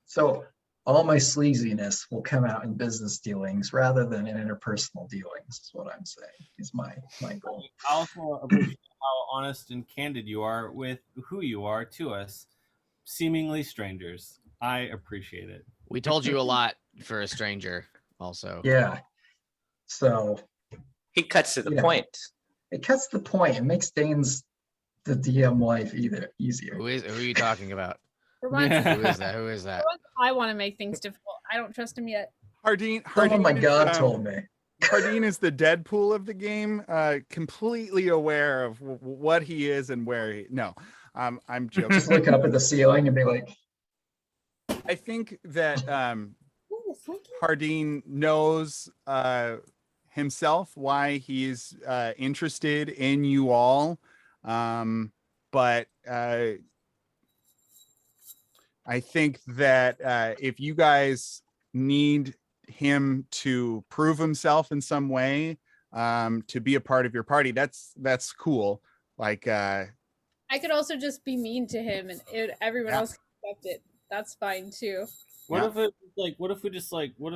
So all my sleaziness will come out in business dealings rather than in interpersonal dealings, is what I'm saying, is my goal. I also appreciate how honest and candid you are with who you are to us, seemingly strangers. I appreciate it. We told you a lot for a stranger, also. Yeah. So he cuts to the point. It cuts to the point. It makes Dane's the DM life easier. Who are you talking about? For once, Who is that? I want to make things difficult. I don't trust him yet. Hardeen, my God told me. Hardeen is the Deadpool of the game, completely aware of what he is and where he... No, I'm joking. Just look up at the ceiling and be like... I think that Hardeen knows himself why he's interested in you all. But I think that if you guys need him to prove himself in some way, to be a part of your party, that's cool. Like I could also just be mean to him and everyone else can accept it. That's fine too. What if it like what if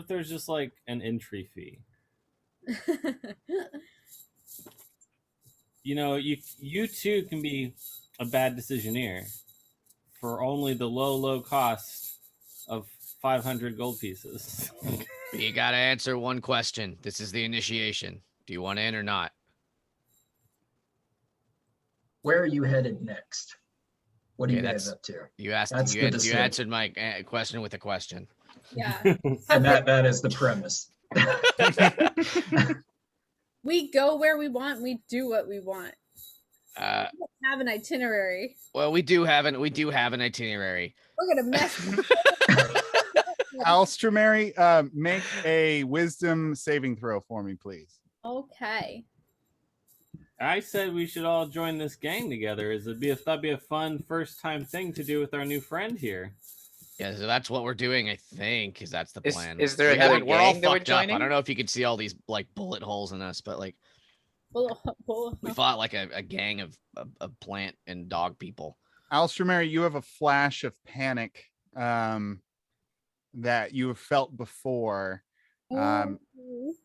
there's just like an entry fee? You know, you too can be a bad decisioneer for only the low cost of 500 gold pieces. You gotta answer one question. This is the initiation. Do you want in or not? Where are you headed next? What are you guys up to? You asked. You answered my question with a question. Yeah. And that is the premise. We go where we want. We do what we want. We don't have an itinerary. Well, we do have an itinerary. We're gonna mess. Alstramary, make a wisdom saving throw for me, please. Okay. I said we should all join this gang together. That'd be a fun first time thing to do with our new friend here. Yeah, so that's what we're doing, I think, because that's the plan. Is there another we're all gang that we're fucked up. joining? I don't know if you can see all these like bullet holes in us, but like we fought like a gang of plant and dog people. Alstramary, you have a flash of panic that you have felt before.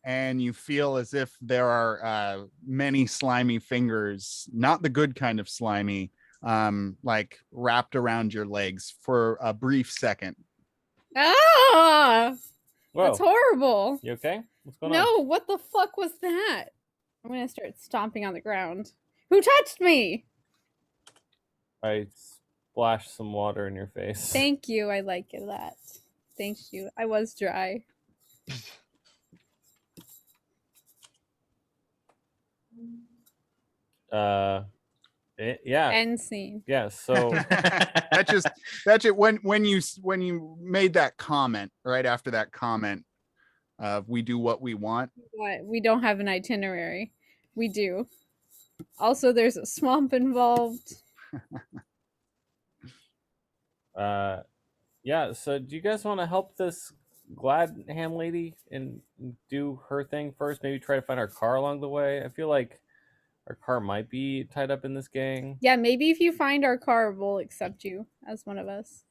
And you feel as if there are many slimy fingers, not the good kind of slimy, like wrapped around your legs for a brief second. Ah! Whoa. That's horrible. You okay? What's going on? No, what the fuck was that? I'm gonna start stomping on the ground. Who touched me? I splashed some water in your face. Thank you. I like that. Thank you. I was dry. Yeah. End scene. Yeah. So that's it. When you made that comment right after that comment of we do what we want. What? We don't have an itinerary. We do. Also, there's a swamp involved. Yeah. So do you guys want to help this glad ham lady and do her thing first? Maybe try to find our car along the way. I feel like our car might be tied up in this gang. Yeah, maybe if you find our car, we'll accept you as one of us.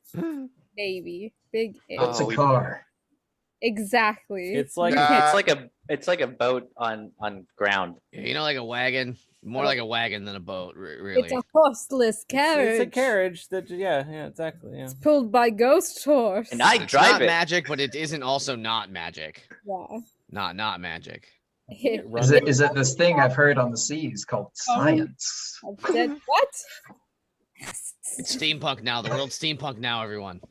Maybe. Big if. What's Oh, a car? Exactly. It's like it's like a boat on ground. You know, like a wagon. More like a wagon than a boat, really. It's a horseless carriage. It's a carriage that yeah, exactly. Yeah. It's pulled by ghost horse. And I It's drive not it. magic, but it isn't also not magic. Yeah. Not magic. Is it this thing I've heard on the seas called science? I said what? It's steampunk now. The world's steampunk now, everyone.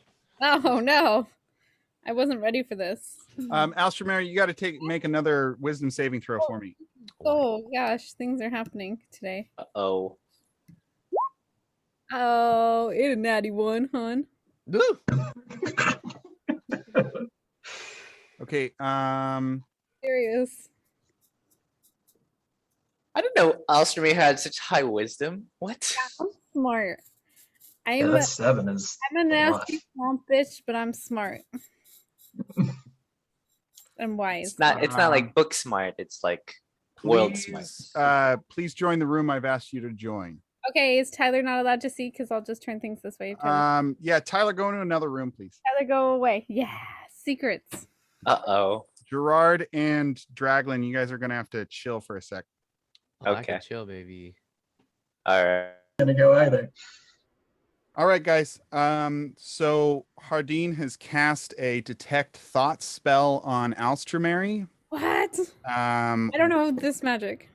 Oh no. I wasn't ready for this. Alstramary, you got to make another wisdom saving throw for me. Oh gosh, things are happening today. Oh. Oh, it's a natty one, hon. Woo! Okay. Serious. I don't know. Alstrom had such high wisdom. What? I'm smart. Yeah, that 7 is I'm a a nasty lot. swamp bitch, but I'm smart. I'm wise. It's not like book smart. It's like world smart. Please join the room I've asked you to join. Okay, is Tyler not allowed to see? Because I'll just turn things this way. Yeah, Tyler, go into another room, please. Tyler, go away. Yeah, secrets. Uh-oh. Gerard and Draglin, you guys are gonna have to chill for a sec. Oh, I Okay. can chill, baby. All right. Gonna go either. All right, guys. So Hardeen has cast a detect thoughts spell on Alstramary. What? I don't know this magic.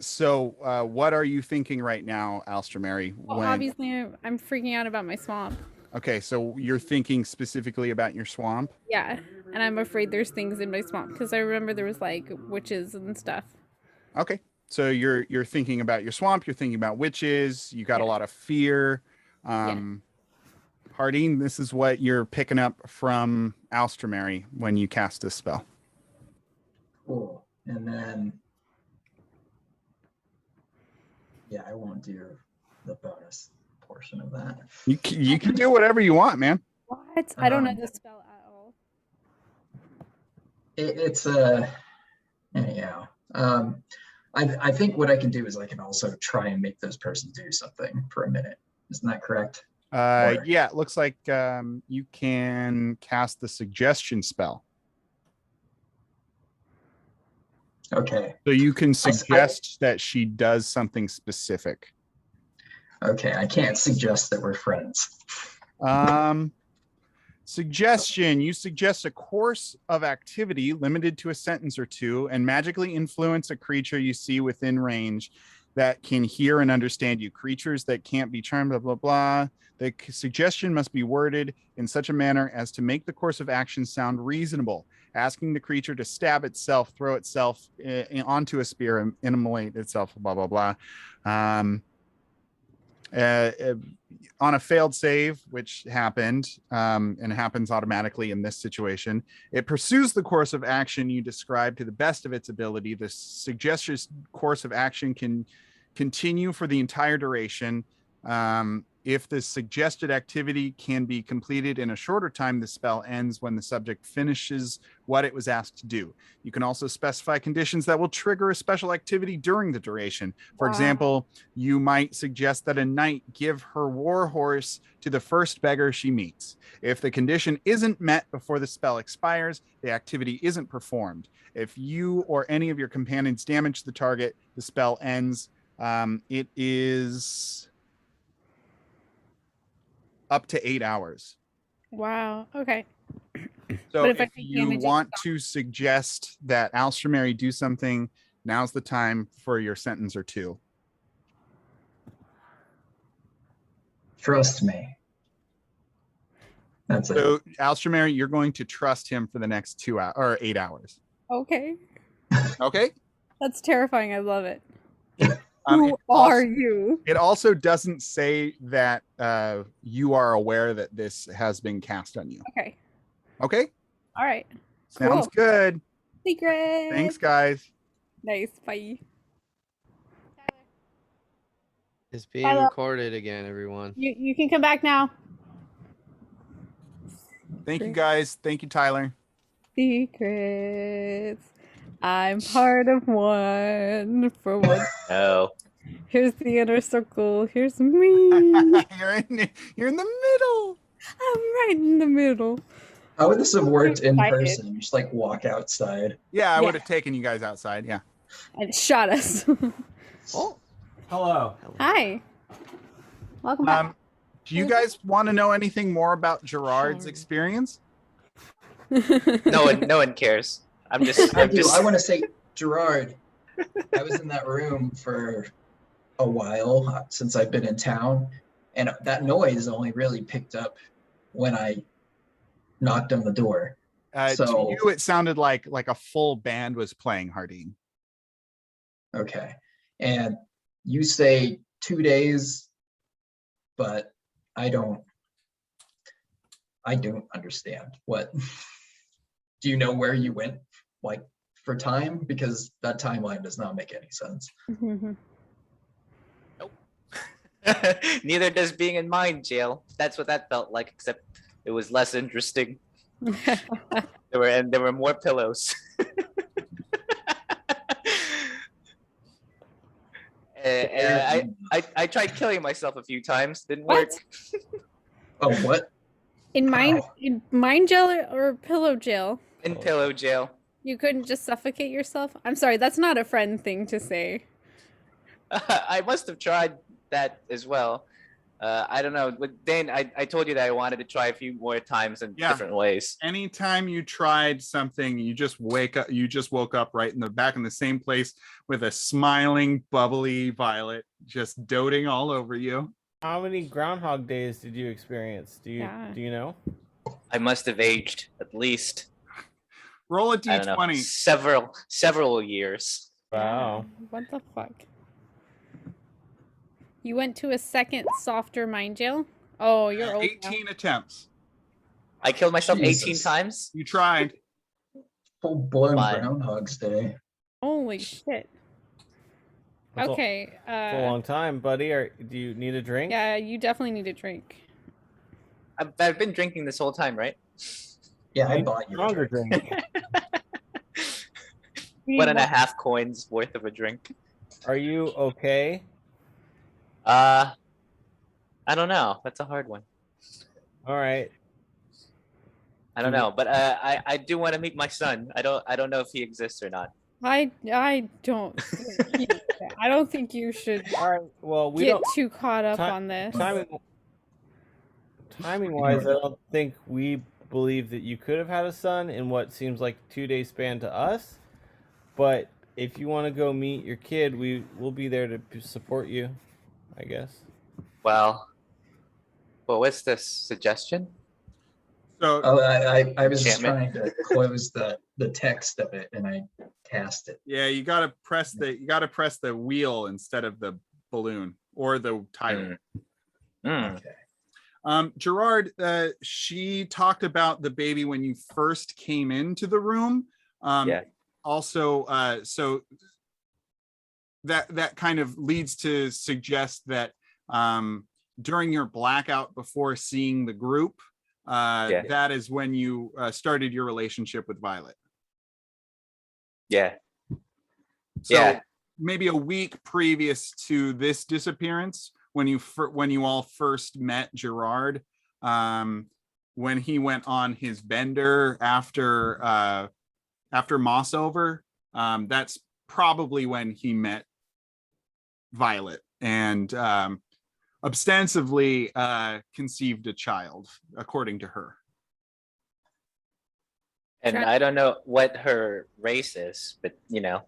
So what are you thinking right now, Alstramary? Well, obviously, I'm freaking out about my swamp. Okay, so you're thinking specifically about your swamp? Yeah, and I'm afraid there's things in my swamp because I remember there was like witches and stuff. Okay, so you're thinking about your swamp. You're thinking about witches. You got a lot of fear. Hardeen, this is what you're picking up from Alstramary when you cast this spell. Cool. And then, yeah, I won't do the bonus portion of that. You can do whatever you want, man. What? I don't know the spell at all. It's anyhow. I think what I can do is I can also try and make those persons do something for a minute. Isn't that correct? Yeah, it looks like you can cast the suggestion spell. Okay. So you can suggest that she does something specific. Okay, I can't suggest that we're friends. Suggestion. You suggest a course of activity limited to a sentence or two and magically influence a creature you see within range that can hear and understand you. Creatures that can't be charmed, blah, blah, blah. The suggestion must be worded in such a manner as to make the course of action sound reasonable, asking the creature to stab itself, throw itself onto a spear, and immolate itself, blah, blah, blah. On a failed save, which happened, and happens automatically in this situation, it pursues the course of action you describe to the best of its ability. The suggested course of action can continue for the entire duration. If the suggested activity can be completed in a shorter time, the spell ends when the subject finishes what it was asked to do. You can also specify conditions that will trigger a special activity during the duration. For example, you might suggest that a knight give her war horse to the first beggar she meets. If the condition isn't met before the spell expires, the activity isn't performed. If you or any of your companions damage the target, the spell ends. It is up to 8 hours. Wow. Okay. So if you want to suggest that Alstramary do something, now's the time for your sentence or two. Trust me. That's it. So Alstramary, you're going to trust him for the next 2 hours or 8 hours. Okay. Okay. That's terrifying. I love it. Who are you? It also doesn't say that you are aware that this has been cast on you. Okay. Okay. All right. Sounds good. Secret. Thanks, guys. Nice. Bye. It's being recorded again, everyone. You can come back now. Thank you, guys. Thank you, Tyler. Secrets. I'm part of one for one. No. Here's the inner circle. Here's me. You're in the middle. I'm right in the middle. How would this have worked in Excited. person? Just like walk outside. Yeah, I Yeah. would have taken you guys outside. Yeah. And it shot us. Oh, Hello. Hi. Welcome back. Do you guys want to know anything more about Gerard's Sure. experience? No one cares. I'm just. I do. I want to say, Gerard, I was in that room for a while since I've been in town, and that noise only really picked up when I knocked on the door. To you, it sounded like a full band was playing, Hardeen. Okay. And you say 2 days, but I don't understand. What? Do you know where you went, like, for time? Because that timeline does not make any sense. Neither does being in mind jail. That's what that felt like, except it was less interesting. There were more pillows. I tried killing myself a few times. Didn't work. Oh, what? In mind jail or pillow jail? In pillow jail. You couldn't just suffocate yourself? I'm sorry, that's not a friend thing to say. I must have tried that as well. I don't know. With Dane, I told you that I wanted to try a few more times in different ways. Anytime you tried something, you just woke up right in the back in the same place with a smiling, bubbly Violet just doting all over you. How many Groundhog Days did you experience? Do you know? I must have aged at least. Roll a I don't know, d20. several years. Wow. What the fuck? You went to a second softer mind jail? Oh, you're old 18 attempts. I killed myself Jesus. 18 times. You tried. Full-blown Fine. Groundhog's Day. Holy shit. That's Okay. It's a long time, buddy. Do you need a drink? Yeah, you definitely need a drink. I've been drinking this whole time, right? Yeah, I bought you a Stronger drink. drink. 1.5 coins worth of a drink. Are you okay? I don't know. That's a hard one. All right. I don't know, but I do want to meet my son. I don't know if he exists or not. I don't think you should All right. Well, we get don't too caught up on this. timing wise, I don't think we believe that you could have had a son in what seems like a 2-day span to us. But if you want to go meet your kid, we'll be there to support you, I guess. Well, what's this suggestion? So I was just Enchantment. trying to close the text of it, and I cast it. yeah, you gotta press the wheel instead of the balloon or the tire. Okay. Gerard, she talked about the baby when you first came into the room. Yeah. Also, so that kind of leads to suggest that during your blackout before seeing the group, that is when you started your relationship with Violet. Yeah. So maybe a week previous to this disappearance, when you all first met Gerard, when he went on his bender after Mossover, that's probably when he met Violet and ostensibly conceived a child, according to her. And I don't know what her race is, but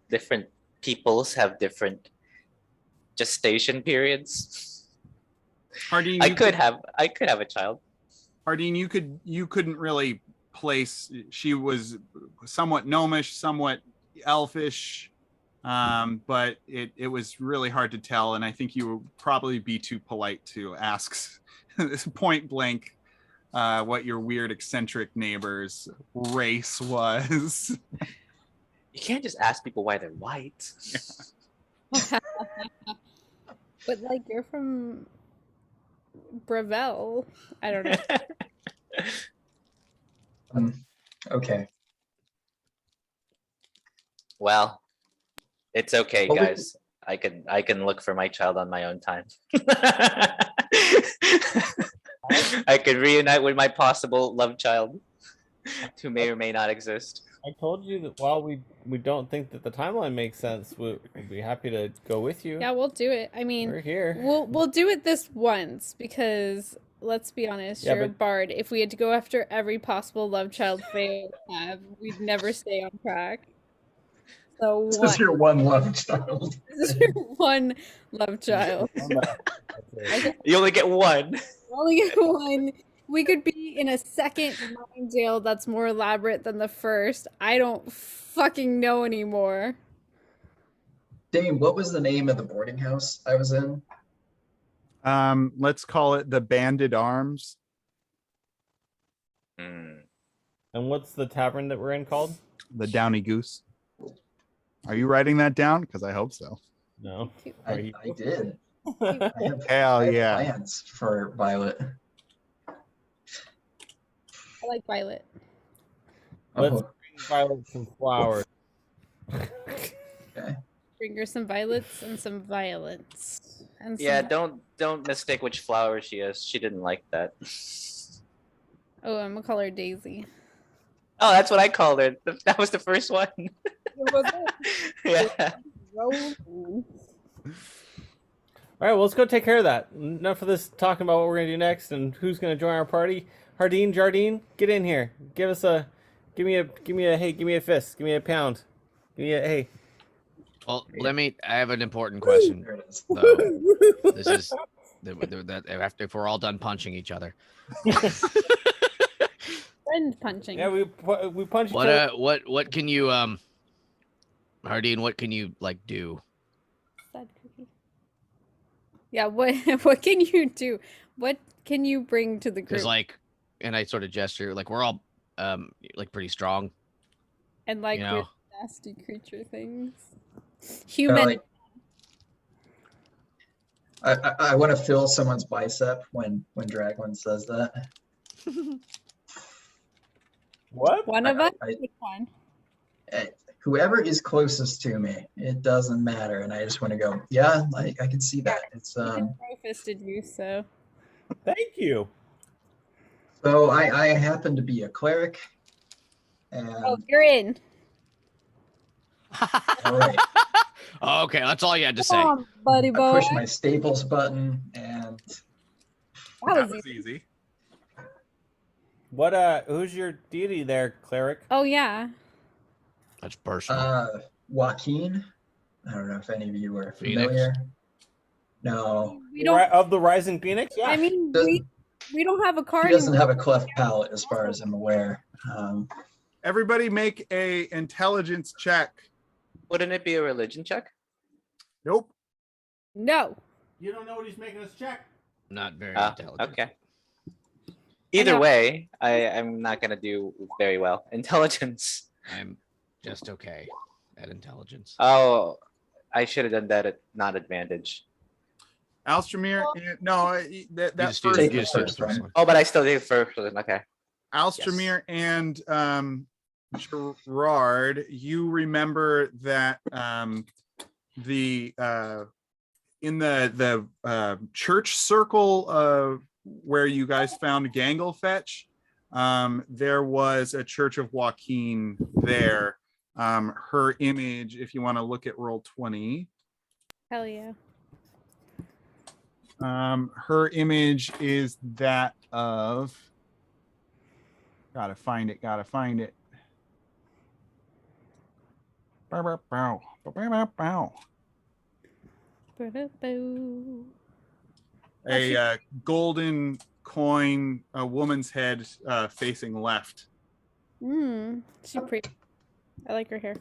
different peoples have different gestation periods. Hardeen, I could have a child. Hardeen, you couldn't really place. She was somewhat gnomish, somewhat elfish, but it was really hard to tell, and I think you would probably be too polite to ask point blank what your weird eccentric neighbor's race was. You can't just ask people why they're white. But like, you're from Gravel. I don't know. Okay. Well, it's okay, Well, we- guys. I can look for my child on my own time. I could reunite with my possible love child, who may or may not exist. I told you that while we don't think that the timeline makes sense, we'll be happy to go with you. Yeah, we'll do it. I mean, We're here. we'll do it this once because let's be honest, Yeah, you're a but- bard. If we had to go after every possible love child Faye would have, we'd never stay on track. So This is your one love child. This is your one love child. You only get one. We only get one. We could be in a second mind jail that's more elaborate than the first. I don't fucking know anymore. Dane, what was the name of the boarding house I was in? Let's call it the Banded Arms. Hmm. And what's the tavern that we're in called? The Downy Goose. Are you writing that down? Because I hope so. No. I did. Hell I have yeah. plans for Violet. I like Violet. Let's Oh, bring Violet some flowers. okay. Bring her some violets and some violets. And Yeah, some... don't mistake which flower she is. She didn't like that. Oh, I'm gonna call her Daisy. Oh, that's what I called her. That was the first one. Yeah. All right, well, let's go take care of that. Enough of this talking about what we're gonna do next and who's gonna join our party. Jardine, get in here. Give me a fist, give me a pound, give me a hey. Well, I have an important question. There it is. Though. This is that after if we're all done punching each other. Friend punching. Yeah, we punched each other. What can you Hardine, what can you like do? Sad cookie. Yeah, what can you do? What can you bring to the group? Because like, and I sort of gesture like we're all like pretty strong. And like you weird know? nasty creature things. Human. Like, I want to feel someone's bicep when Draglin says that. What? One of us? I- Which one? Whoever is closest to me, it doesn't matter. And I just want to go, yeah, I can see that. It's Fisted you, so. Thank you. so I happen to be a cleric. And Oh, you're in. all right, Okay, that's all you had to say. Come on, buddy I boy. push my staples button and That was easy. easy. What who's your deity there, cleric? Oh yeah. That's personal. Joaquin. I don't know if any of you are Phoenix. familiar. No, We don't. Of the Rising Phoenix? Yeah. I mean, Doesn't- we don't have a card. he doesn't have a cleft palate as far as I'm aware. Everybody make a intelligence check. Wouldn't it be a religion check? Nope. No. You don't know what he's making us check. Not very Oh, intelligent. okay. Either know. way, I'm not gonna do very well. Intelligence. I'm just okay at intelligence. Oh, I should have done that at not advantage. Alstramir, no, that You just do first, Take you the just do the first first one. one. Oh, but I still did first one. Okay. Alstramir and Gerard, you remember that the in the church circle where you guys found Ganglefetch, there was a Church of Joaquin there. Her image, if you want to look at roll 20, Hell yeah. her image is that of, gotta find it. Bow, bow, bow, bow, bow, bow. Ba-da-boo. A golden coin, a woman's head facing left. She pretty. I like her hair.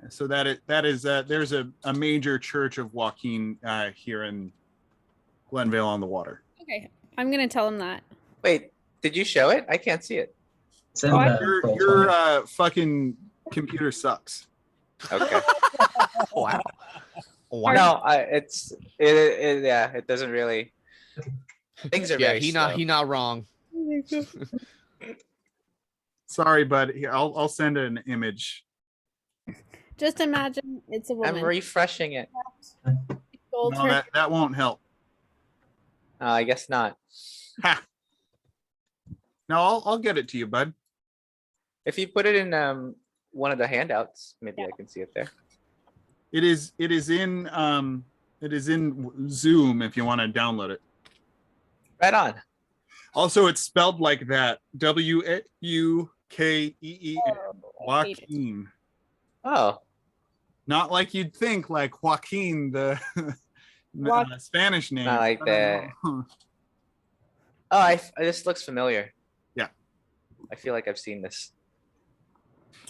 So that is there's a major Church of Joaquin here in Glenvale on the Water. Okay, I'm gonna tell him that. Wait, did you show it? I can't see it. It's in Oh, the roll Your 20. fucking computer sucks. Okay. Wow. No, it doesn't really. Things are Yeah, very he slow. not wrong. Sorry, but I'll send an image Just imagine it's a woman. I'm refreshing it. Gold No, turkey. that won't help. I guess not. Ha. No, I'll get it to you, bud. If you put it in one of the handouts, maybe I can see it there. It is in Zoom if you want to download it. Right on. Also, it's spelled like that. Wukeeen. I hate it. Joaquin. Oh, Not like you'd think, like Joaquin, the Spanish name. Not like that. Oh, this looks familiar. Yeah. I feel like I've seen this.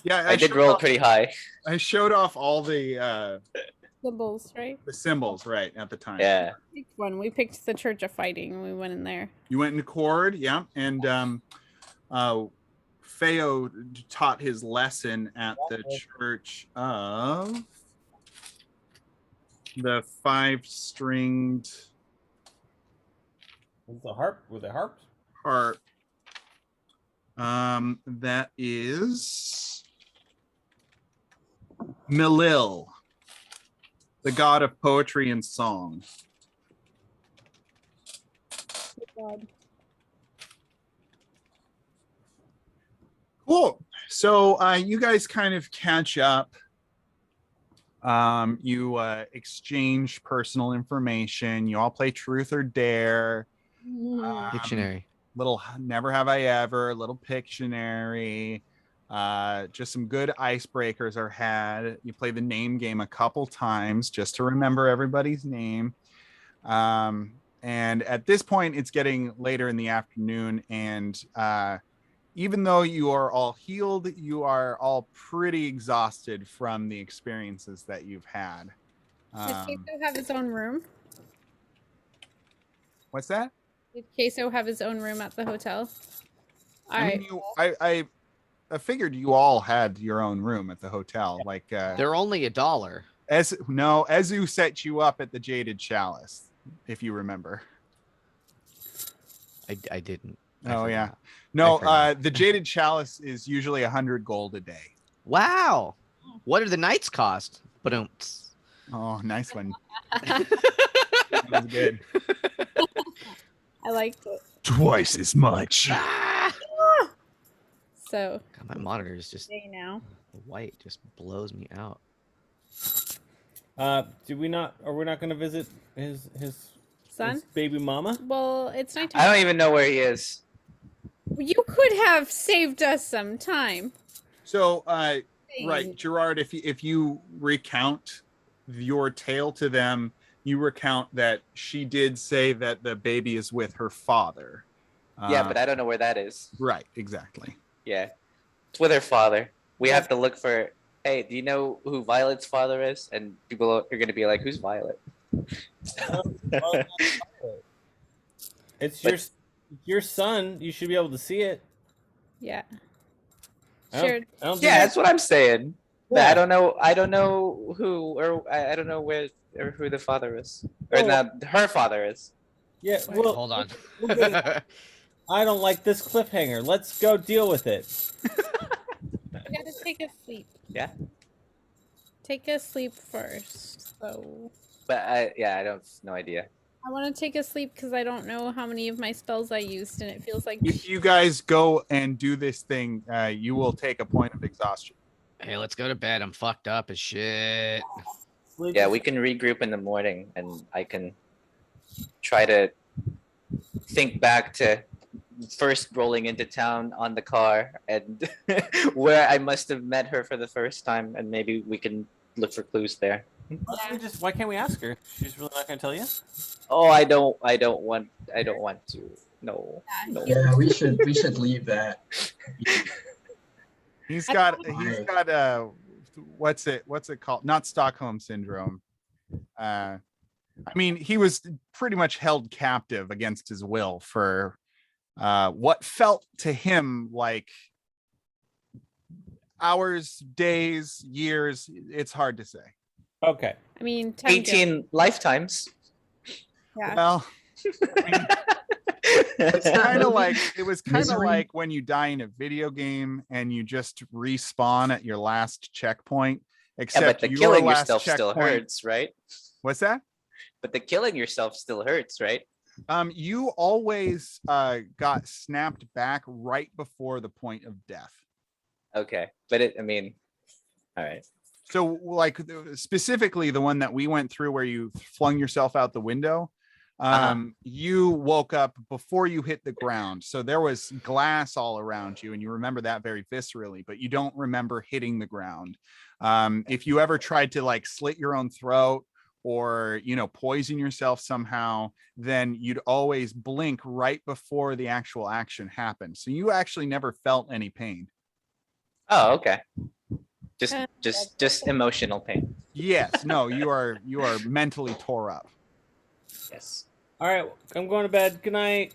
Yeah, I did roll pretty high. I showed off all the Symbols, right? symbols right at the time. Yeah. Picked one. We picked the Church of Fighting. We went in there. You went in chord, yeah, and Feo taught his lesson at the Church of the Five-Stringed With the harp? With the harp? Harp. That is Milil, the god of poetry and song. God. Cool. So you guys kind of catch up. You exchange personal information. You all play truth or dare. Dictionary. Little never have I ever, little Pictionary. Just some good icebreakers are had. You play the name game a couple times just to remember everybody's name. And at this point, it's getting later in the afternoon. And even though you are all healed, you are all pretty exhausted from the experiences that you've had. Did Queso have his own room? What's that? Did Queso have his own room at the hotel? I mean, I figured you all had your own room at the hotel. Like They're only $1. Ezu set you up at the Jaded Chalice, if you remember. I didn't. Oh yeah. No, the Jaded Chalice is usually 100 gold a day. Wow. What do the nights cost? But oh, nice one. That was good. I liked it. Twice as much. So God, my monitor is just now. the white just blows me out. Are we not going to visit his Son? his baby mama? Well, it's nighttime. I don't even know where he is. You could have saved us some time. So, right, Gerard, if you recount your tale to them, you recount that she did say that the baby is with her father. Yeah, but I don't know where that is. Right, exactly. Yeah. It's with her father. We have to look for, hey, do you know who Violet's father is? And people are going to be like, who's Violet? It's your son. You should be able to see it. Yeah. Sure. Yeah, that's what I'm saying. Yeah. I don't know who, or I don't know where or who the father is, or her father is. Yeah. Wait, well, hold on. I don't like this cliffhanger. Let's go deal with it. You gotta take a sleep. Yeah. Take a sleep first. So. But I don't, no idea. I want to take a sleep because I don't know how many of my spells I used, and it feels like. If you guys go and do this thing, you will take a point of exhaustion. Hey, let's go to bed. I'm fucked up as shit. Yeah, we can regroup in the morning, and I can try to think back to first rolling into town on the car and where I must have met her for the first time, and maybe we can look for clues there. Why can't we ask her? She's really not going to tell you. Oh, I don't want to. No. Yeah, we should leave that. He's got what's it called? Not Stockholm syndrome. I mean, he was pretty much held captive against his will for what felt to him like hours, days, years. It's hard to say. Okay. I mean, 18 lifetimes. Yeah. Well, I mean, it's kind of like like when you die in a video game and you just respawn at your last checkpoint Except but the your killing last yourself still checkpoint- hurts, right? What's that? But the killing yourself still hurts, right? You always got snapped back right before the point of death. Okay, but I mean, all right. So like specifically the one that we went through where you flung yourself out the window, you woke up before you hit the ground. So there was glass all around you and you remember that very viscerally, but you don't remember hitting the ground. If you ever tried to like slit your own throat or, you know, poison yourself somehow, then you'd always blink right before the actual action happened. So you actually never felt any pain. Oh, okay. Just emotional pain. Yes, no, you are mentally tore up. Yes. All right, I'm going to bed. Good night.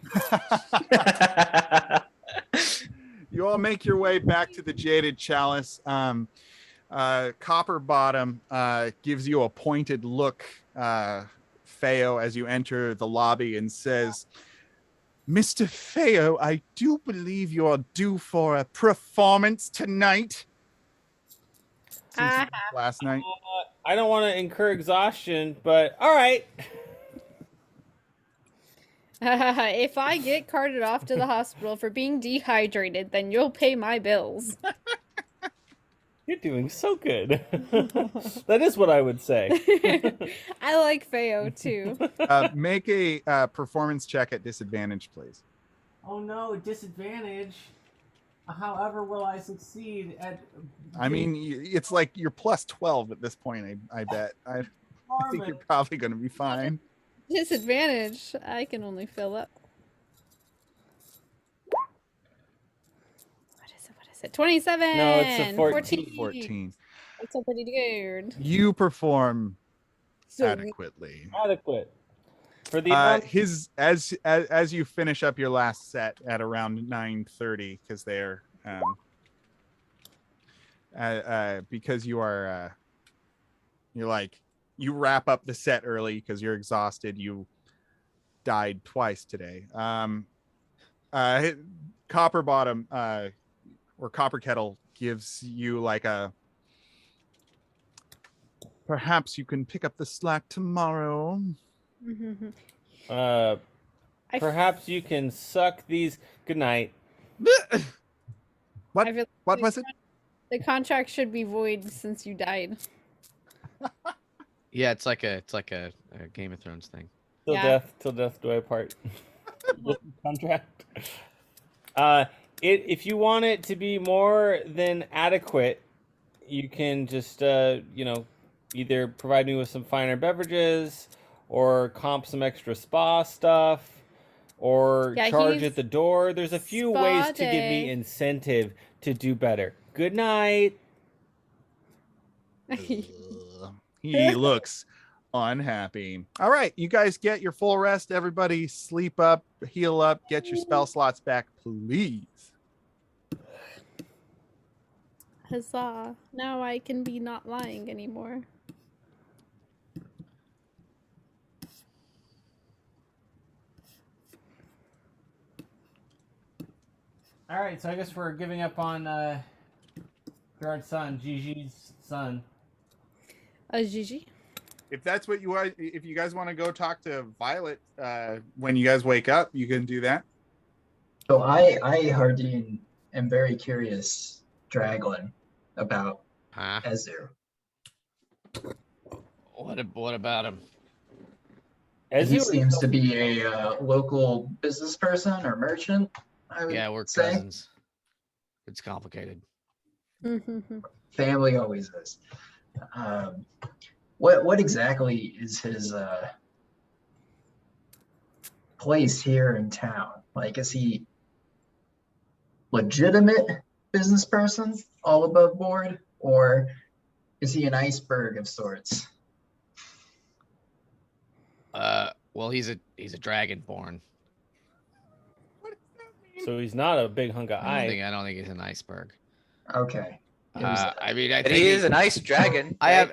You all make your way back to the Jaded Chalice. Copper Bottom gives you a pointed look, Feo, as you enter the lobby and says, Mr. Feo, I do believe you're due for a performance tonight. Since you left last night. I don't want to incur exhaustion, but all right. If I get carted off to the hospital for being dehydrated, then you'll pay my bills. You're doing so good. That is what I would say. I like Feo too. Make a performance check at disadvantage, please. Oh no, disadvantage. However, will I succeed at? I mean, it's like you're plus 12 at this point. I bet. I think you're probably going to be fine. Disadvantage. I can only fill up. What is it? 27. No, it's a 14. 14. That's so pretty good. You perform So adequately. Adequate. For the as you finish up your last set at around 9:30, because they're because you are you're like you wrap up the set early because you're exhausted. You died twice today. Copper Bottom or Copper Kettle gives you like a perhaps you can pick up the slack tomorrow. Perhaps you can suck these. Good night. What was it? The contract should be void since you died. Yeah, it's like a Game of Thrones thing. Till death do I part. Contract. If you want it to be more than adequate, you can just either provide me with some finer beverages, or comp some extra spa stuff, or charge at the door. There's a few ways to give me incentive to do better. Good night. He looks unhappy. All right, you guys get your full rest. Everybody sleep up, heal up, get your spell slots back, please. Huzzah. Now I can be not lying anymore. All right, so I guess we're giving up on Gerard's son, Gigi's son. Gigi? If that's what you are, if you guys want to go talk to Violet when you guys wake up, you can do that. So I Hardin, am very curious, Draglin, about Ezu. What about him? He seems to be a local business person or merchant. Yeah, we're cousins. It's complicated. Family always is. What exactly is his place here in town? Like, is he legitimate business person, all above board, or is he an iceberg of sorts? Well, he's a dragonborn. So he's not a big hunk of ice. I don't think he's an iceberg. Okay. I mean, I But think he is an ice dragon. I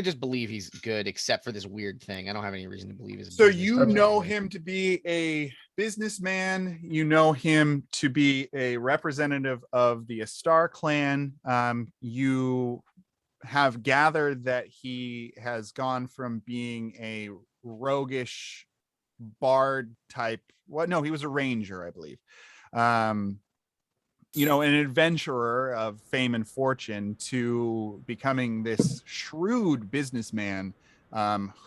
just believe he's good, except for this weird thing. I don't have any reason to believe he's. So you know him to be a businessman. You know him to be a representative of the Astar clan. You have gathered that he has gone from being a roguish bard type. No, he was a ranger, I believe. An adventurer of fame and fortune to becoming this shrewd businessman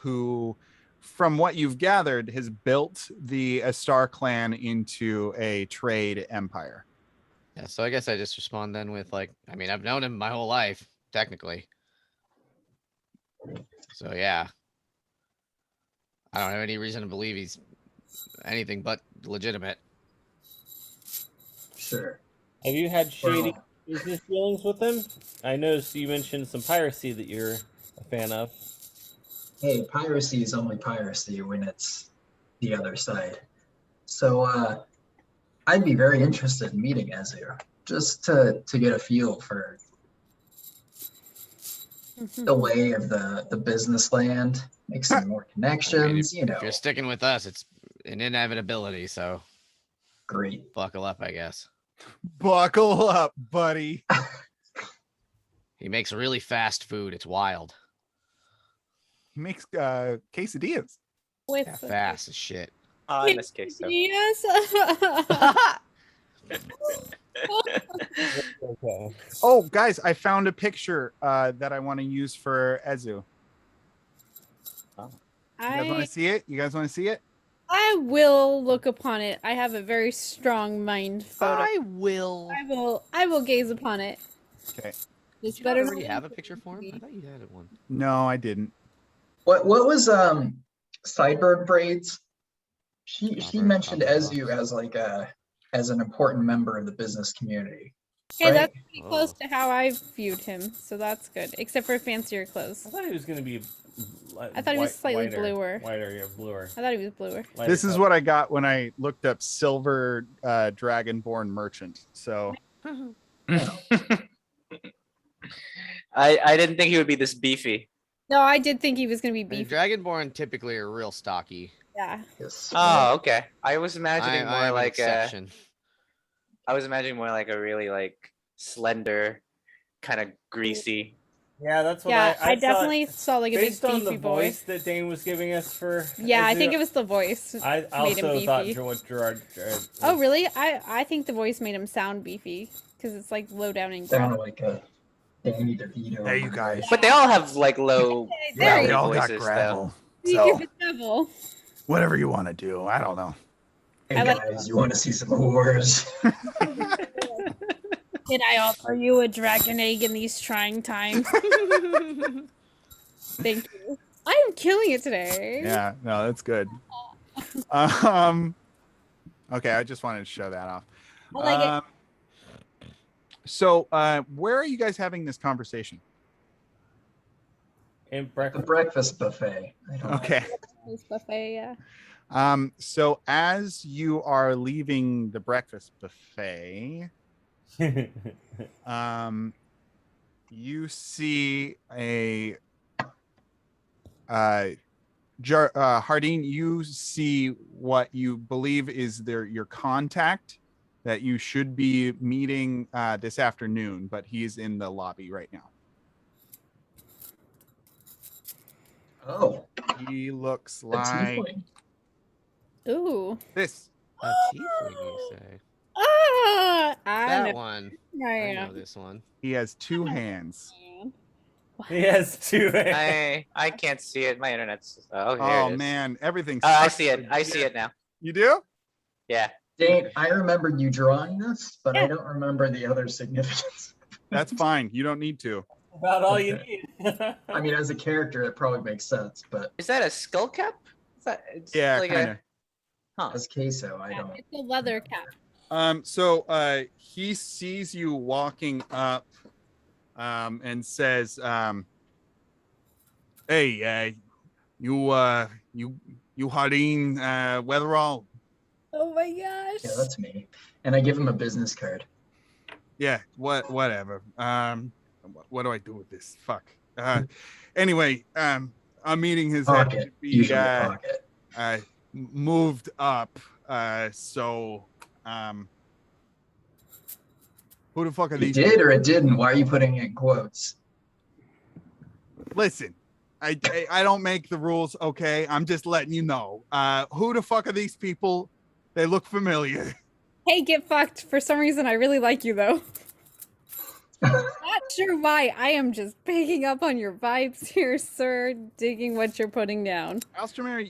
who, from what you've gathered, has built the Astar clan into a trade empire. Yeah, so I guess I just respond then with like, I mean, I've known him my whole life, technically. So yeah. I don't have any reason to believe he's anything but legitimate. Sure. Have you had shady business dealings with him? I noticed you mentioned some piracy that you're a fan of. Hey, piracy is only piracy when it's the other side. So I'd be very interested in meeting Ezu, just to get a feel for the way of the business land, make some more connections, I mean, if you're sticking with us, it's an inevitability, so Great. Buckle up, I guess. Buckle up, buddy. He makes really fast food. It's wild. He makes quesadillas. With Yeah, fast as shit. Oh, in this case, so. Yes. Okay. Oh, guys, I found a picture that I want to use for Ezu. You guys want to see it? You guys want to see it? I will look upon it. I have a very strong mind photo. I will. I will gaze upon it. Okay. It's Did you better not already not have a picture for him? I thought you had one. No, I didn't. What was Sideburn braids? She Robert, mentioned Robert Ezu Fox. as like as an important member of the business community. Hey, right? that's pretty close to how I viewed him, so that's good. Except for fancier clothes. I thought he was going to be. I thought he was slightly whiter, bluer. Whiter, yeah, bluer. I thought he was bluer. Lighter This is color. what I got when I looked up silver dragonborn merchant. So I didn't think he would be this beefy. No, I did think he was gonna be I mean, beefy. Dragonborn typically are real stocky. Yeah. Yes. Oh, okay. I was imagining I more am an like a. exception. I was imagining more like a really like slender, kind of greasy. Yeah, that's what Yeah, I thought. definitely saw like a big Based on the beefy boy. voice that Dane was giving us for. Yeah, I Ezu, think it was the voice. I made him also thought beefy. what Gerard. Oh, really? I think the voice made him sound beefy because it's like low down and Sounded gruff. like a Danny DeVito. Hey, you guys. But they all have like low There growly you they all got voices, gravel. You So give it devil. whatever you want to do, I don't know. Hey I like- guys, you want to see some whores? Did I offer you a dragon egg in these trying times? Thank you. I am killing it today. Yeah, no, that's good. Okay, I just wanted to show that off. I like So, where are you guys having this conversation? In The breakfast. breakfast buffet. I don't Okay. This buffet, yeah. So as you are leaving the breakfast buffet, you see a Hardin, you see what you believe is your contact that you should be meeting this afternoon, but he's in the lobby right now. Oh, He looks a like tiefling. Ooh. this. A tiefling, you say? Ah! I That know. one. I I know. know this one. He has two hands. He has two hands. I can't see it. My internet's. Oh, here Oh it is. man, everything's. Oh, I fucked see it. with I you. see it now. You do? Yeah. Dane, I remembered you drawing this, but I Yeah. don't remember the other significance. That's fine. You don't need to. About all you Okay. need. I mean, as a character, it probably makes sense, but Is that a skull cap? Is that, it's Yeah, like kind of. Huh. as queso, I don't. It's a leather cap. So he sees you walking up and says, hey, you Hardin Weatherall? Oh my gosh. Yeah, that's me. And I give him a business card. Yeah, whatever. What do I do with this? Fuck. Anyway, I'm meeting his head Pocket, to be usually pocket. moved up. So who the fuck are It these? did or it didn't? Why are you putting it in quotes? listen, I don't make the rules, okay? I'm just letting you know. Who the fuck are these people? They look familiar. Hey, get fucked. For some reason, I really like you, though. Not sure why. I am just picking up on your vibes here, sir. Digging what you're putting down. Alstromer,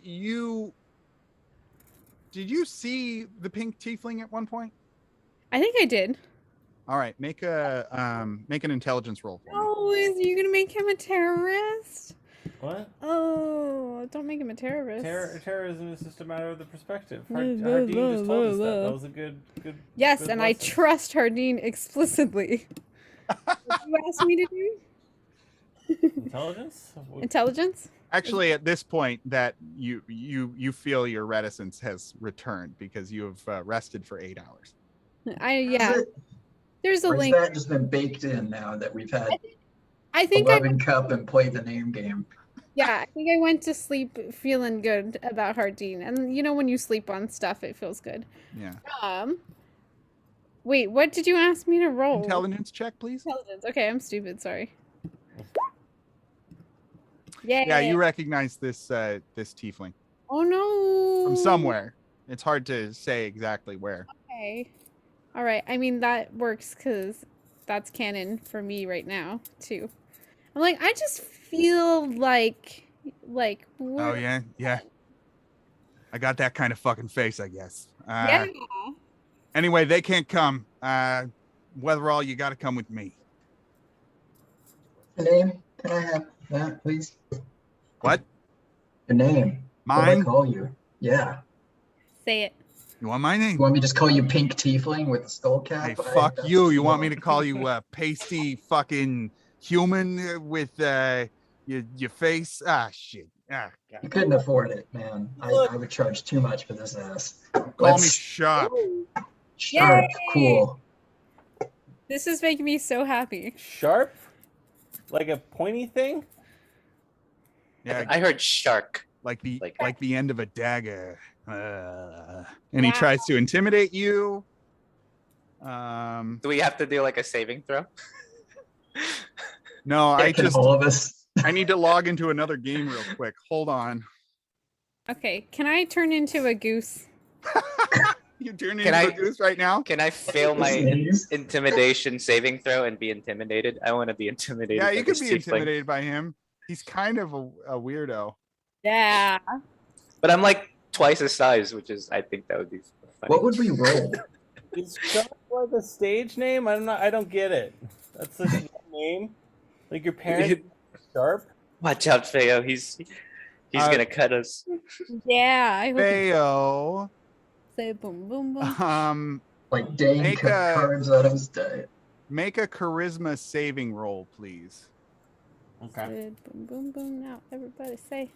did you see the pink tiefling at one point? I think I did. All right, make an intelligence roll for me. Oh, is you gonna make him a terrorist? What? Oh, don't make him a terrorist. Terrorism is just a matter of the perspective. Hardeen just told us that. That was a good. Yes, good and lesson. I trust Hardeen explicitly. What you asked me to do? Intelligence. Intelligence? Actually, at this point, that you feel your reticence has returned because you have rested for 8 hours. There's a Or has link. that just been baked in now that we've had I think 11 cup and play the name game? I think I went to sleep feeling good about Hardeen. And you know when you sleep on stuff, it feels good. Yeah. Wait, what did you ask me to roll? Intelligence check, please. Intelligence. Okay, I'm stupid, sorry. Yay. Yeah, you recognize this tiefling Oh no. from somewhere. It's hard to say exactly where. Okay. All right. I mean that works because that's canon for me right now too. I'm like, I just feel like Oh yeah. I got that kind of fucking face, I guess. yeah. Anyway, they can't come. Weatherall, you got to come with me. The name? Can I have that, please? What? The name. What do I Mine? call you? Yeah. Say it. You want my name? You want me to just call you Pink Tiefling with the skull cap? Hey, fuck you. You want me to call you pasty fucking human with your face? Ah, shit. Ah, God. You couldn't afford it, man. I would charge too much for this ass. Call me Sharp. Sharp. Cool. This is making me so happy. Sharp? Like a pointy thing? Yeah, I heard shark. like the end of a dagger. And he tries to intimidate you. Do we have to do like a saving throw? No, All of us. I need to log into another game real quick. Hold on. Okay, can I turn into a goose? You turn into a goose right now? Can I fail my intimidation saving throw and be intimidated? I want to be intimidated. Yeah, you by could this be tiefling. intimidated by him. He's kind of a weirdo. Yeah. But I'm like twice his size, which is I think that would be funny. What would we roll? Is Sharp like a stage name? I don't get it. That's such a name. Like your parents Sharp? Watch out, Feo. He's gonna cut us. Yeah, I hope Feo. say boom boom boom. Like Dane cut cards out of his diet. Make a charisma saving roll, please. Okay. Say boom boom boom. Now everybody say.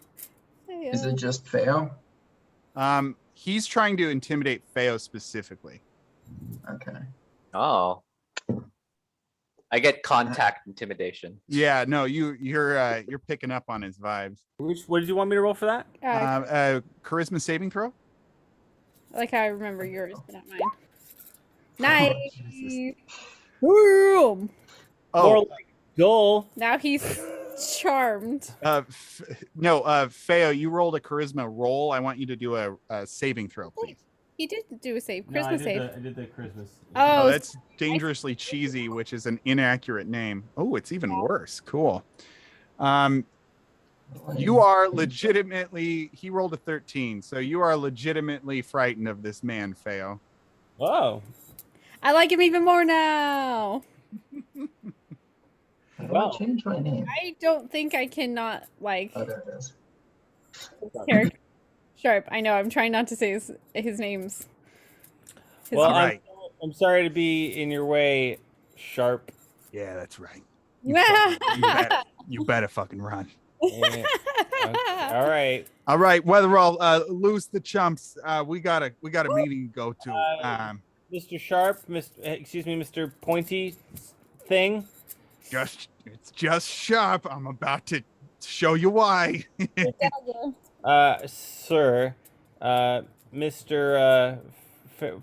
Is it just fail? He's trying to intimidate Feo specifically. Okay. Oh. I get contact intimidation. Yeah, no, you're picking up on his vibes. What did you want me to roll for that? Charisma saving throw? Like how I remember yours, but not mine. Nice. Boom. More like dull. Now he's charmed. Feo, you rolled a charisma roll. I want you to do a saving throw, please. He did do a save. No, Christmas save. I did the Christmas. Oh, that's dangerously cheesy, which is an inaccurate name. Oh, it's even worse. Cool. You are legitimately, he rolled a 13, so you are legitimately frightened of this man, Feo. Oh. I like him even more now. How do I change my name? I don't think I cannot like Oh, there it is. character. Sharp. I know. I'm trying not to say his names. Well, I'm sorry to be in your way, Sharp. Yeah, that's right. You better fucking run. Yeah. Okay. All All right. right, Weatherall, lose the chumps. We got a meeting to go to. Mr. Sharp, Mr. Pointy thing. It's just Sharp. I'm about to show you why. Sir, Mr.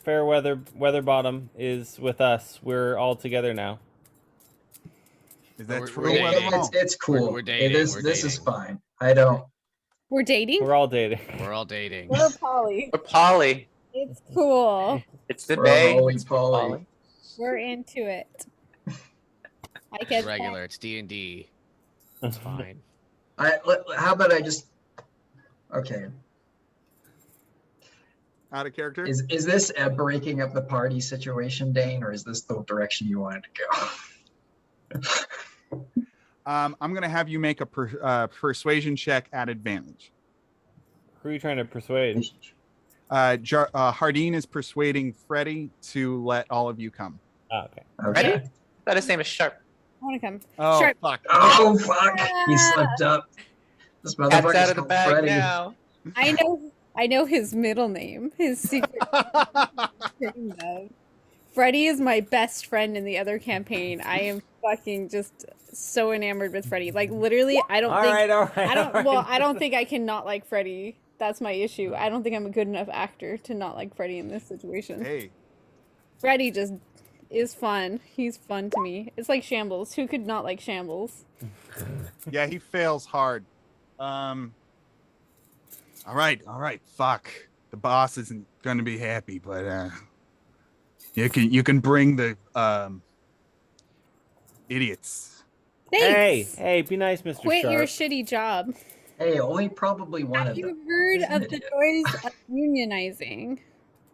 Fairweather Weatherbottom is with us. We're all together now. Is that We're true? Or the wrong? It's cool. We're dating. This We're is dating. fine. I don't. We're dating. We're all dating. We're all dating. We're poly. We're Polly. It's cool. It's the We're day. holy It's poly. We're into it. I It's guess regular. It's D&D. It's fine. How about I just? Okay. Out of character. Is this a breaking up the party situation, Dane, or is this the direction you wanted to go? I'm gonna have you make a persuasion check at advantage. Who are you trying to persuade? Hardeen is persuading Freddie to let all of you come. Oh, okay. Ready? That his name is Sharp. I want to come. Oh Sure. fuck! Oh fuck! He slipped up. This Cat's motherfucker's out of the called bag Freddy. now. I know his middle name. His secret name, though. Freddie is my best friend in the other campaign. I am fucking just so enamored with Freddie. Like literally, I don't think I don't think I can not like Freddie. That's my issue. I don't think I'm a good enough actor to not like Freddie in this situation. Hey, Freddie just is fun. He's fun to me. It's like Shambles. Who could not like Shambles? yeah, he fails hard. All right. Fuck. The boss isn't gonna be happy, but you can bring the idiots. Thanks. Hey, be nice, Mr. Quit Sharp. your shitty job. Hey, only probably one Have of you them. heard Isn't of it the it? joys of unionizing?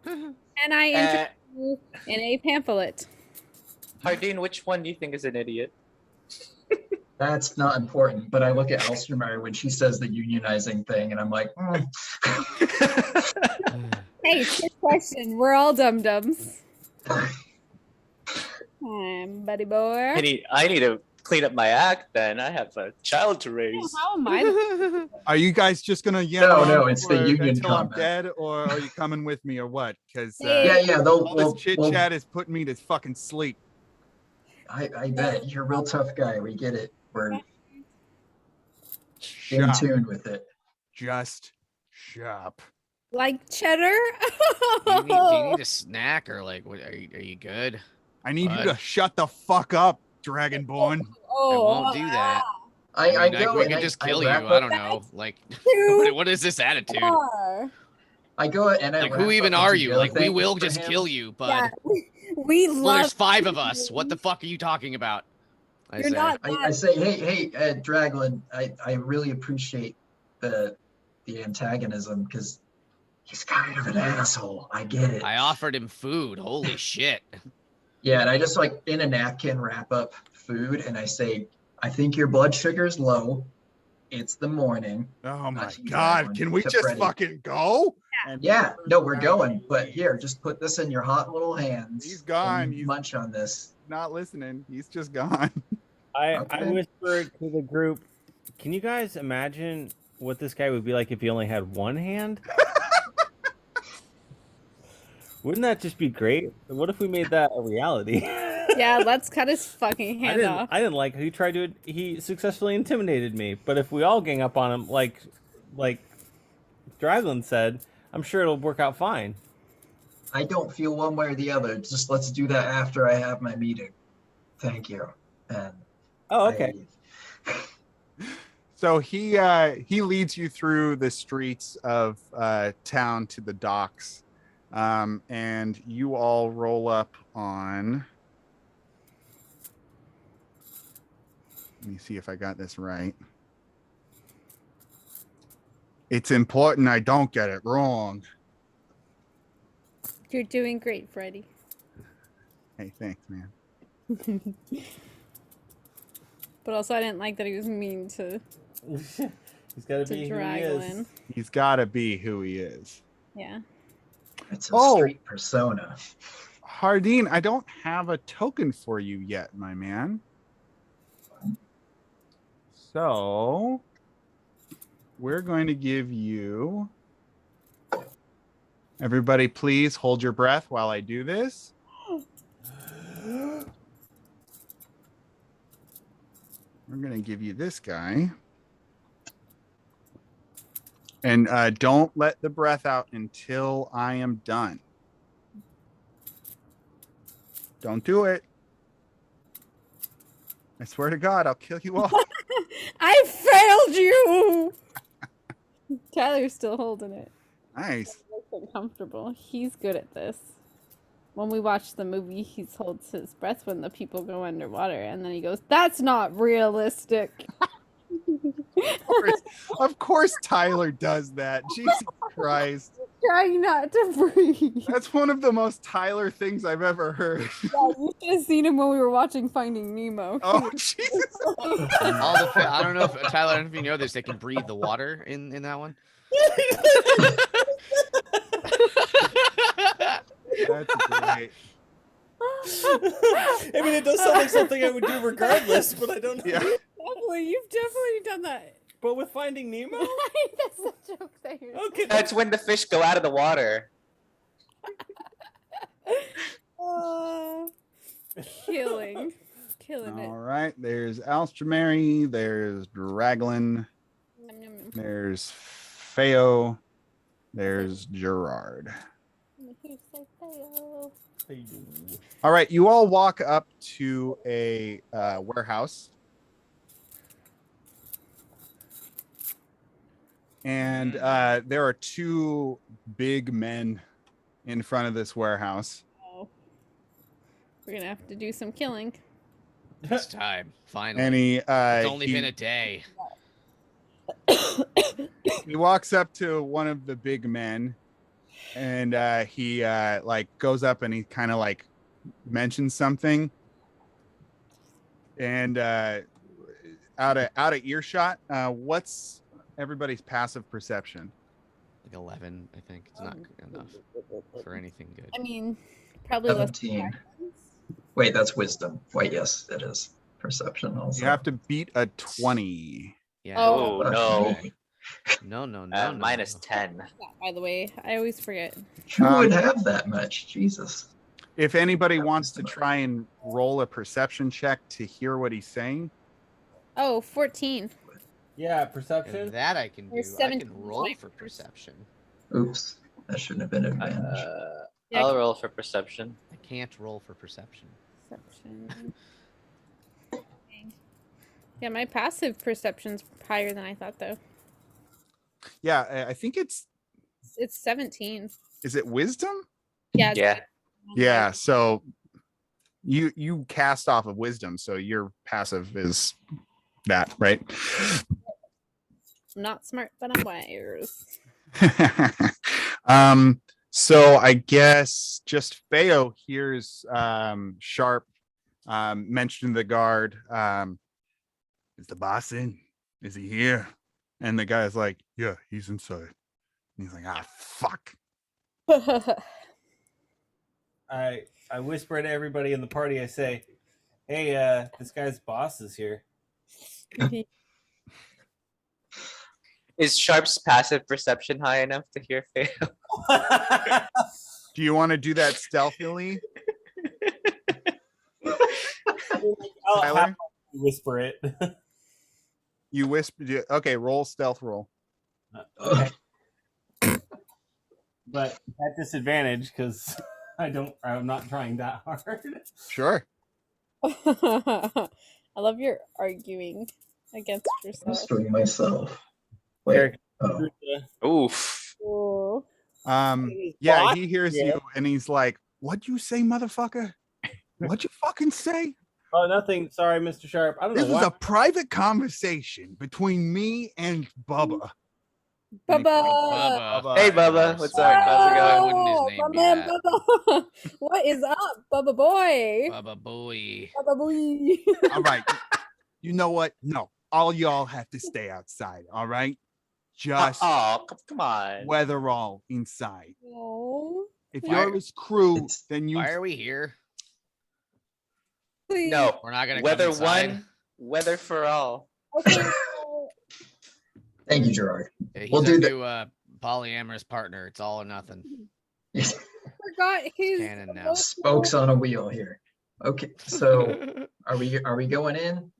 And I interviewed you in a pamphlet. Hardeen, which one do you think is an idiot? That's not important. But I look at Elstermeyer when she says the unionizing thing, and I'm like, Hey, good question. We're all dum-dums. Buddy boy. I need to clean up my act then. I have a child to raise. How am I? Are you guys just gonna yell? No, it's the union until I'm comment. dead, or are you coming with me, or what? Because yeah, all this chit chat is putting me to fucking sleep. I bet you're a real tough guy. We get it. We're in Shop. tune with it. Just shop. Like cheddar? Do you need a snack or like? What, are you good? I need Bud? you to shut the fuck up, Dragonborn. I won't do that. I mean, go we and could just kill you. wrap I up- don't know. Like, Too what is this attitude? far. I go and I Like, wrap who even up are into you? the Like, we thing will for just him. kill you, bud. Yeah, we Well, love there's 5 of us. What the fuck are you talking about? I You're say. not I say, hey, Draglin, I really appreciate the antagonism because he's kind of an asshole. I get it. I offered him food. Holy shit. Yeah, and I just like in a napkin wrap up food and I say, I think your blood sugar is low. It's the morning. Oh my Not you, god, Dragon, can we to just Freddy. fucking go? And Yeah, no, we're going. But here, just put this in your hot little hands. He's gone. and you He's- munch on this. not listening. He's just gone. I Okay. whispered to the group, can you guys imagine what this guy would be like if he only had one hand? Wouldn't that just be great? What if we made that a reality? Yeah, let's cut his fucking hand off. I didn't like he tried to he successfully intimidated me. But if we all gang up on him like Draglin said, I'm sure it'll work out fine. I don't feel one way or the other. Just let's do that after I have my meeting. Thank you. And Oh, okay. So he leads you through the streets of town to the docks, and you all roll up on. Let me see if I got this right. It's important I don't get it wrong. You're doing great, Freddie. Hey, thanks, man. But also, I didn't like that he was mean to He's got to be who he is. Draglin. He's got to be who he is. Yeah. it's a Oh. street persona. Hardeen, I don't have a token for you yet, my man. So we're going to give you. Everybody, please hold your breath while I do this. We're going to give you this guy. And don't let the breath out until I am done. Don't do it. I swear to God, I'll kill you all. I failed you. Tyler's still holding it. Nice. He looks uncomfortable. He's good at this. When we watch the movie, he holds his breath when the people go underwater, and then he goes, "That's not realistic." Of course Tyler does that. Jesus Christ. Trying not to breathe. That's one of the most Tyler things I've ever heard. Yeah, you should have seen him when we were watching Finding Nemo. Oh, Jesus. I don't know if Tyler, I don't know if you know this, they can breathe the water in that one. That's great. I mean, it does sound like something I would do regardless, but I don't know. Yeah. You've definitely done that. But with Finding Nemo? That's the joke that you're Okay. That's when the fish go out of the water. Killing it. All right. There's Alstramary. There's Draglin. Yum, yum, yum. There's Feo. There's Gerard. Here's the fail. All right. You all walk up to a warehouse. And there are two big men in front of this warehouse. Oh. We're gonna have to do some killing. It's time, finally. And It's only been a day. he walks up to one of the big men, and he like goes up and he kind of like mentions something, and out of earshot. What's everybody's passive perception? Like 11, I think. It's not enough for anything good. I mean, probably less. 17. Wait, that's wisdom. Wait, yes, it is perception also. You have to beat a 20. Yeah. Oh, no. No. Minus 10. By the way, I always forget. Who would have that much? Jesus. If anybody wants to try and roll a perception check to hear what he's saying. Oh, 14. Yeah, And perception. that I can do. There's I can 17 roll points. for perception. Oops. That shouldn't have been an advantage. Yeah, I'll roll for perception. I can't roll for perception. Perception. Yeah, my passive perception's higher than I thought, though. Yeah, I think it's 17. is it wisdom? Yeah. Yeah. Yeah, so you cast off of wisdom, so your passive is that, right? I'm not smart, but I'm wise. So I guess just Feo hears Sharp mention the guard. Is the boss in? Is he here? And the guy's like, yeah, he's inside. And he's like, ah, fuck. I whisper to everybody in the party. I say, "Hey, this guy's boss is here." Is Sharp's passive perception high enough to hear fail? Do you want to do that stealthily? I'll Tyler? have to whisper it. You whisper. Okay, roll stealth roll. Okay. But at disadvantage because I'm not trying that hard. Sure. I love your arguing against I'm yourself. screwing myself. Wait. Oh. Oof. Ooh. Yeah, he hears you and he's like, what'd you say, motherfucker? What'd you fucking say? Oh, nothing. Sorry, Mr. Sharp. I don't This know was why. a private conversation between me and Bubba. Bubba. Hey, Bubba. What's up? How's it Why going? wouldn't his name my be man, that? Bubba. What is up, Bubba boy? Bubba boy. Bubba boy. All right. You know what? No, all y'all have to stay outside. All right. Just Oh, come on. weather all inside. No. If Why- you're his crew, It's- then you Why are we here? Please. No. We're not gonna Weather come inside? one, weather for all. Okay, so- Thank you, Gerard. He's We'll our do the- new polyamorous partner. It's all or nothing. forgot his Canon now. Spokes on a wheel here. Okay, so are we going in?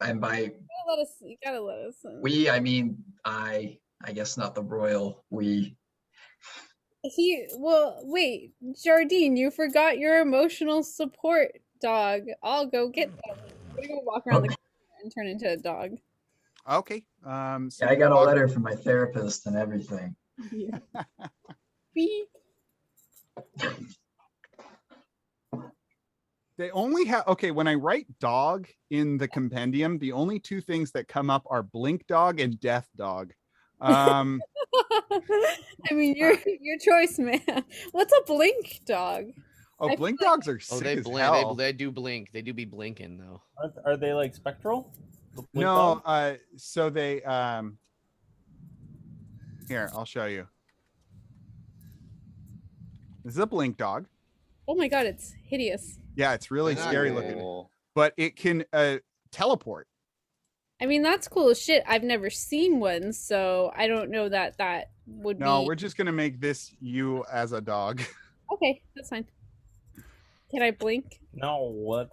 And by You gotta let us in. we, I mean I guess not the royal we. Wait, Jardine, you forgot your emotional support dog. I'll go get them. gonna go walk around the corner and turn into a dog. Okay. So Yeah, I got a letter from my therapist and everything. Yeah. Beep. They only have, okay, when I write dog in the compendium, the only two things that come up are blink dog and death dog. I mean, your choice, man. What's a blink dog? Oh, I blink feel like- dogs are Oh, sick they as blink. hell. They do blink. They do be blinking though. Are they like spectral? The blink No, dog? so they here, I'll show you. This is a blink dog. Oh my god, it's hideous. Yeah, it's really They're not scary good. looking, but it can teleport. I mean, that's cool as shit. I've never seen one, so I don't know that would No, be. we're just gonna make this you as a dog. Okay, that's fine. Can I blink? No, what?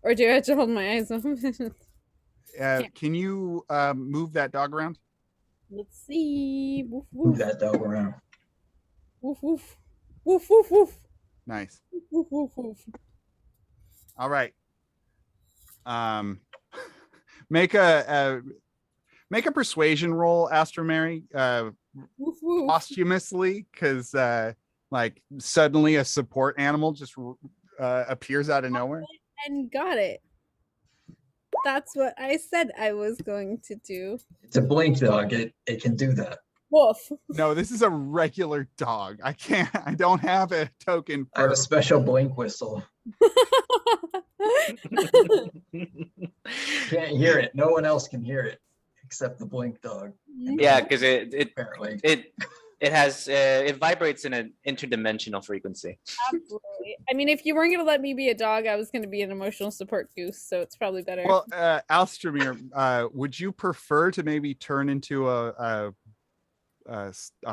Or do I have to hold my eyes open? Can you move that dog around? Let's see. Woof, Move woof. that dog around. Woof, woof. Woof, woof, woof. Nice. Woof, woof, woof. All right. Make a persuasion roll, Astro Mary, Woof, woof. posthumously, because like suddenly a support animal just appears out of nowhere. And got it. That's what I said I was going to do. It's a blink dog. It can do that. Woof. No, this is a regular dog. I don't have a token I have for a special blink whistle. Can't hear it. No one else can hear it except the blink dog. Yeah, because it Apparently. it has it vibrates in an interdimensional frequency. Absolutely. I mean, if you weren't going to let me be a dog, I was going to be an emotional support goose, so it's probably better. Well, Alstramir, would you prefer to maybe turn into a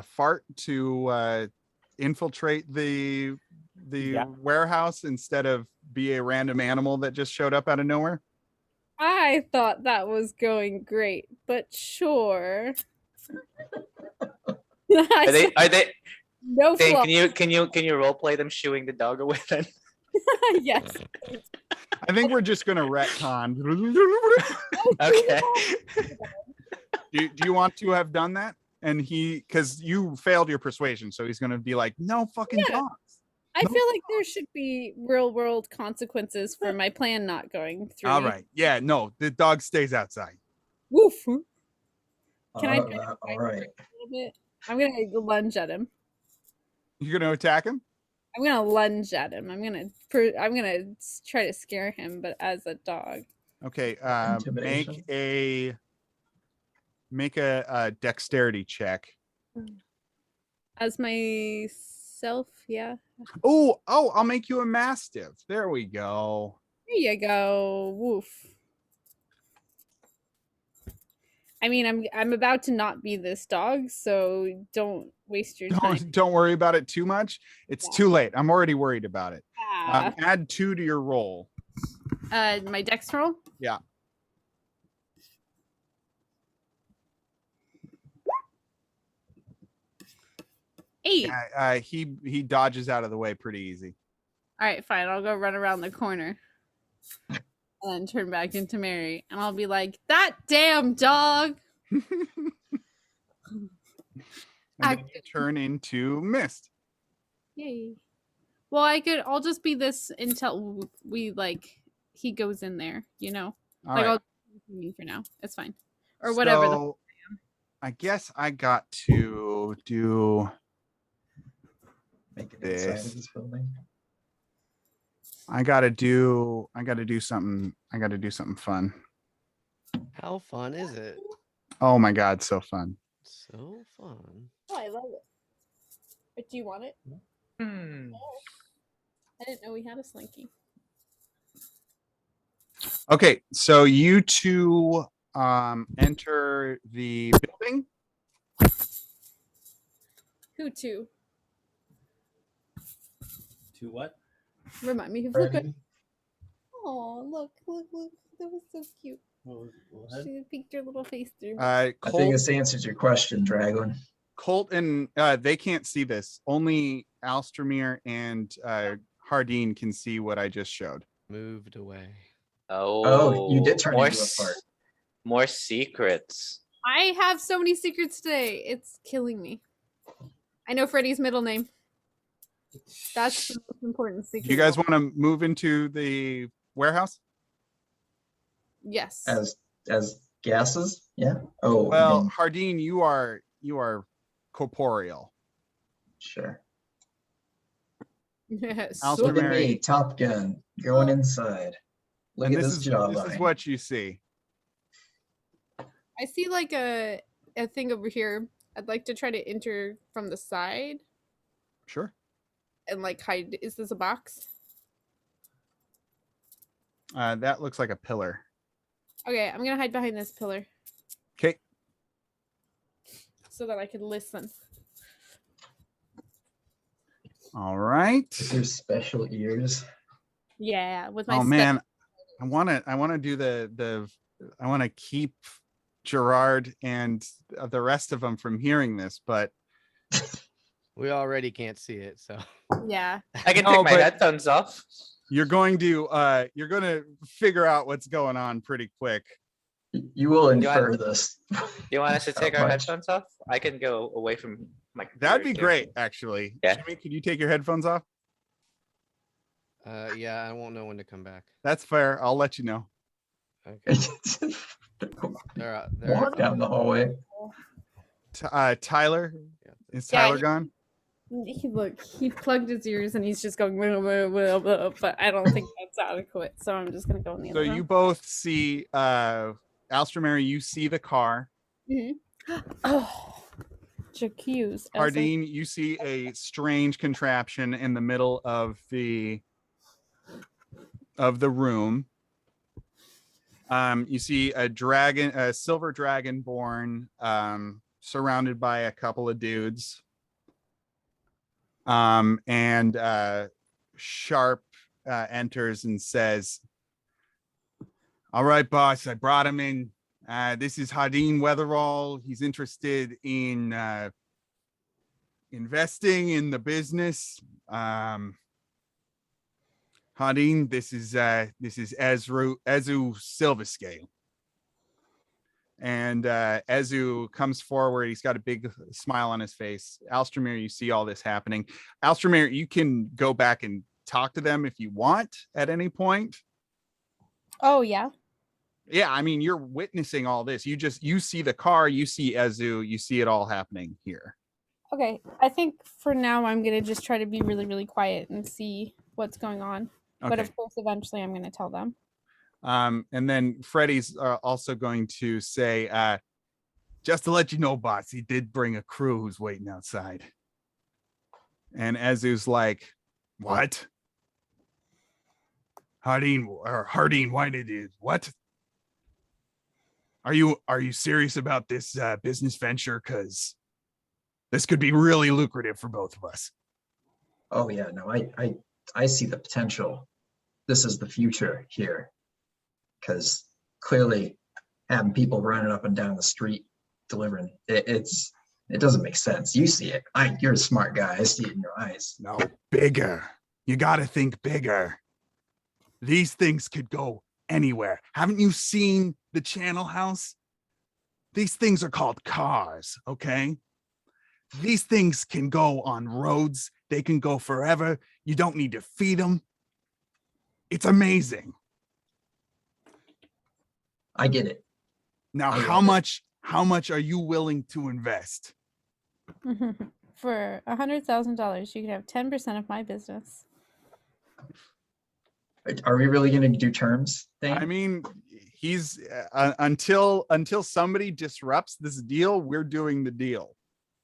fart to infiltrate the warehouse instead of be a random animal that just showed up out of nowhere? I thought that was going great, but sure. Are they no Dane, flaw. can you role play them shooing the dog away then? Yes. I think we're just gonna retcon. Okay. Do you want to have done that? And because you failed your persuasion, so he's gonna be like, no fucking dogs. I feel like there should be real world consequences for my plan not going through. All right. Yeah, no, the dog stays outside. Woof. Can I all right. a little bit? I'm gonna lunge at him. You're gonna attack him? I'm gonna lunge at him. I'm gonna try to scare him, but as a dog. Okay. Intimidation. Make a dexterity check. As myself, yeah. Oh, I'll make you a mastiff. There we go. There you go. Woof. I mean, I'm about to not be this dog, so don't waste your time. Don't worry about it too much. It's too late. I'm already worried about it. Ah. Add 2 to your roll. My dex roll? Yeah. Eight. He dodges out of the way pretty easy. All right, fine. I'll go run around the corner and then turn back into Mary, and I'll be like, "That damn dog!" And then you turn into Mist. Yay! Well, I'll just be this until he goes in there. You know, All like right. I'll do for now. It's fine, or whatever. So, I guess I got to do Make it inside this. of this building. I gotta do something fun. How fun is it? Oh my god, so fun. So fun. Oh, I love it. But do you want it? I didn't know we had a slinky. Okay, so you two enter the building. Who to? To what? Remind me of Ready? Oh, look. That was so cute. What? She peeked her little face through. I think Colt, this answers your question, Dragon. Colt and they can't see this. Only Alstramir and Hardeen can see what I just showed. Moved away. Oh, you did turn more into a fart. More secrets. I have so many secrets today. It's killing me. I know Freddy's middle name. That's the most important secret. Do you guys want to move into the warehouse? Yes. As gases? Yeah. Oh, Well, then Hardeen, you are corporeal. sure. Also, Look at Mary- me, Top Gun, going inside. Look And at this this jawline. is what you see. I see like a thing over here. I'd like to try to enter from the side Sure. and like hide. Is this a box? That looks like a pillar. Okay, I'm gonna hide behind this pillar Okay. so that I can listen. All right. Your special ears. Yeah, with my Oh man, I want to do I want to keep Gerard and the rest of them from hearing this, but We already can't see it, so. Yeah. I can No, take my but- headphones off. you're going to figure out what's going on pretty quick. You will You want- infer this. You want us to How take our much? headphones off? I can go away from my. That'd be computer, too. great, actually. Yeah. Jimmy, could you take your headphones off? Yeah, I won't know when to come back. That's fair. I'll let you know. Okay. They're Walk down the hallway. Tyler, Yeah. is Yeah, Tyler he- gone? He plugged his ears and he's just going, blah, blah, blah, blah, but I don't think that's adequate. So I'm just gonna go in the So other you room. both see Alstramary, you see the car. Oh, Jacques. Hardeen, you see a strange contraption in the middle of the room. You see a silver dragonborn, surrounded by a couple of dudes. And Sharp enters and says, "All right, boss, I brought him in. This is Hardeen Weatherall. He's interested in investing in the business. Hardeen, this is Ezu Silverscale." And Ezu comes forward. He's got a big smile on his face. Alstramir, you see all this happening. Alstramir, you can go back and talk to them if you want at any point. Oh yeah. Yeah, I mean, you're witnessing all this. You see the car, you see Ezu, you see it all happening here. Okay. I think for now I'm gonna just try to be really, really quiet and see what's going on. Okay. But of course, eventually I'm gonna tell them. And then Freddy's also going to say, just to let you know, boss, he did bring a crew who's waiting outside. And Ezu's like, what? Hardeen, why did you, what? Are you serious about this business venture? Because this could be really lucrative for both of us. Oh yeah, no, I see the potential. This is the future here. Because clearly having people running up and down the street delivering, it doesn't make sense. You see it. You're a smart guy. I see it in your eyes. No, bigger. You got to think bigger. These things could go anywhere. Haven't you seen the Channel House? These things are called cars, okay? These things can go on roads. They can go forever. You don't need to feed them. It's amazing. I get it. Now, I how love it. much are you willing to invest? For $100,000, you can have 10% of my business. Are we really going to do terms thing? I mean, he's until somebody disrupts this deal, we're doing the deal.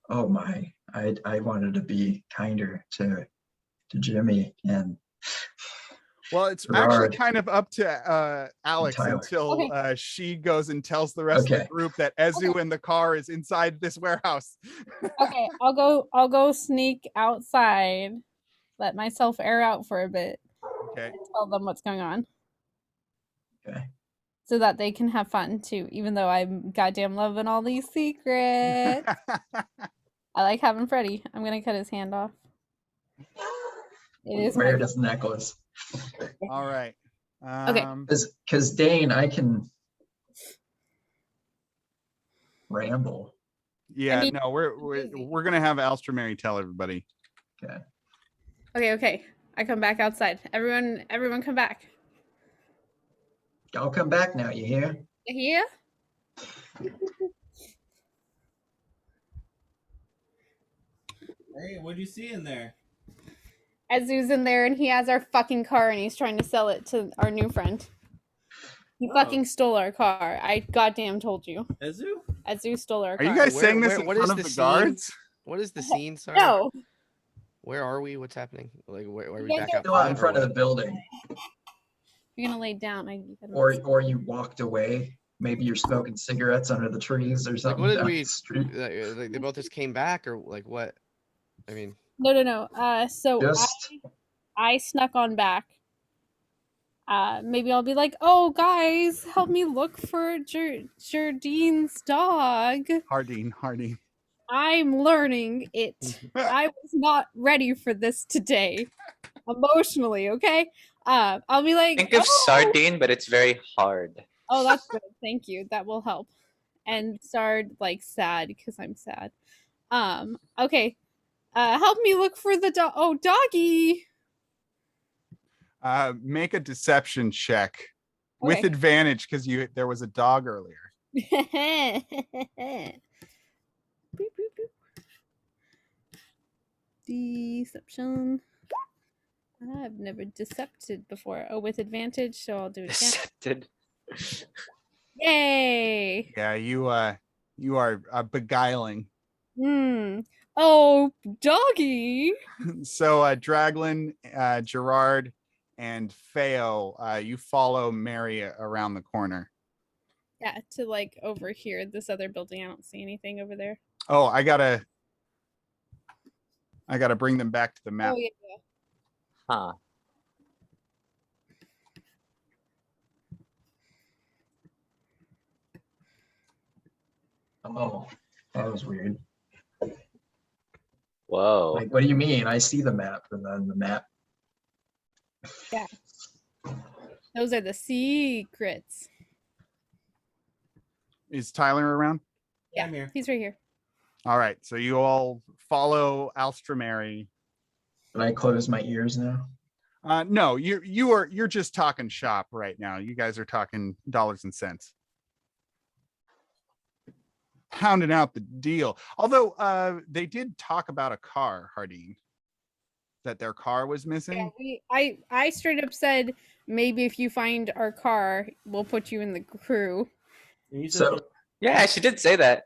Oh my, I wanted to be kinder to Jimmy and Well, it's Gerard actually kind of up to Alex Tyler. until she goes and tells the rest of Okay. the group that Ezu and the car is inside this warehouse. Okay, I'll go sneak outside, let myself air out for a bit, Okay. and tell them what's going on. Okay. So that they can have fun too, even though I'm goddamn loving all these secrets. I like having Freddy. I'm gonna cut his hand off. It is wear my it as a necklace. All right. Okay. Because Dane, I can ramble. Yeah, I mean, no, we're gonna have Alstramary tell everybody. Okay. Okay. I come back outside. Everyone come back. I'll come back now, you hear? Yeah? Hey, what'd you see in there? Ezu's in there and he has our fucking car and he's trying to sell it to our new friend. He fucking stole our car. I goddamn told you. Ezu? Ezu stole our Are car. you guys saying this in what front is of the the scene? guards? What is the scene? Sorry. No. Where are we? What's happening? Like, where are we You guys back are out Still out in front? front of the building. You're gonna lay down. Or you walked away. Maybe you're smoking cigarettes under the trees or Like, something what did down we? the street. Like, they both just came back, or like what? I mean, No. So Just I snuck on back. Maybe I'll be like, oh guys, help me look for Jardine's dog. Harding. I'm learning it. I was not ready for this today. Emotionally, okay? I'll be like, Think of oh, sardine, but it's very hard. oh, that's good. Thank you. That will help. And Sard like sad because I'm sad. Okay. Help me look for the dog. Oh, doggy. Make a deception check with Okay. advantage because there was a dog earlier. Boop, boop, boop. Deception. I've never decepted before. Oh, with advantage, so I'll do it again. Decepted. Yay! Yeah, you are beguiling. Oh, doggy. So Draglin, Gerard, and Feo, you follow Mary around the corner. Yeah, to like over here, this other building. I don't see anything over there. Oh, I gotta bring them back to the map. Oh yeah. Huh. oh, that was weird. Whoa. Like, what do you mean? I see the map, and then the map. Yeah. Those are the secrets. Is Tyler around? Yeah, I'm here. he's right here. All right, so you all follow Alstramary. Can I close my ears now? No, you're just talking shop right now. You guys are talking dollars and cents. Pounding out the deal. Although they did talk about a car, Hardin, that their car was missing. Yeah, I straight up said maybe if you find our car, we'll put you in the crew. So yeah, she did say that.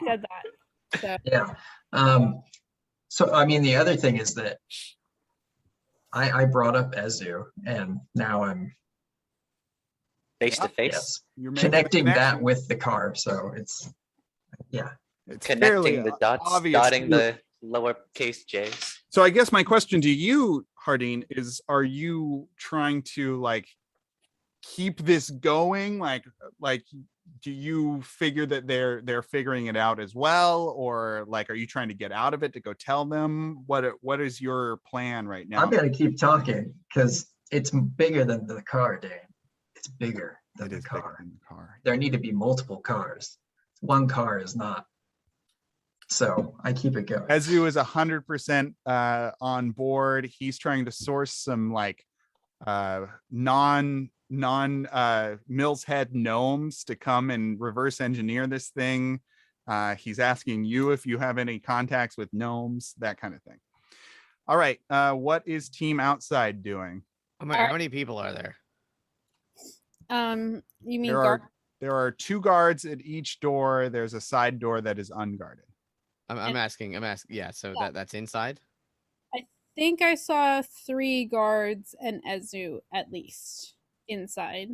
I said that. So. Yeah. So I mean, the other thing is that I brought up Ezu, and now I'm Face to face. yes, You're making connecting that connection. with the car. So it's It's Connecting fairly the dots, obvious. dotting the lowercase j's. So I guess my question to you, Hardin, is: are you trying to like keep this going? Like, do you figure that they're figuring it out as well, or like, are you trying to get out of it to go tell them? What is your plan right now? I'm gonna keep talking because it's bigger than the car, Dane. It's bigger than the car. Bigger than the car. There need to be multiple cars. One car is not. So I keep it going. Ezu is 100% on board. He's trying to source some like non Mill's Head gnomes to come and reverse engineer this thing. He's asking you if you have any contacts with gnomes, that kind of thing. All right. What is Team Outside doing? how many people are there? You mean There are 2 guards at each door. There's a side door that is unguarded. I'm asking. Yeah. So that's inside. I think I saw 3 guards and Ezu at least inside.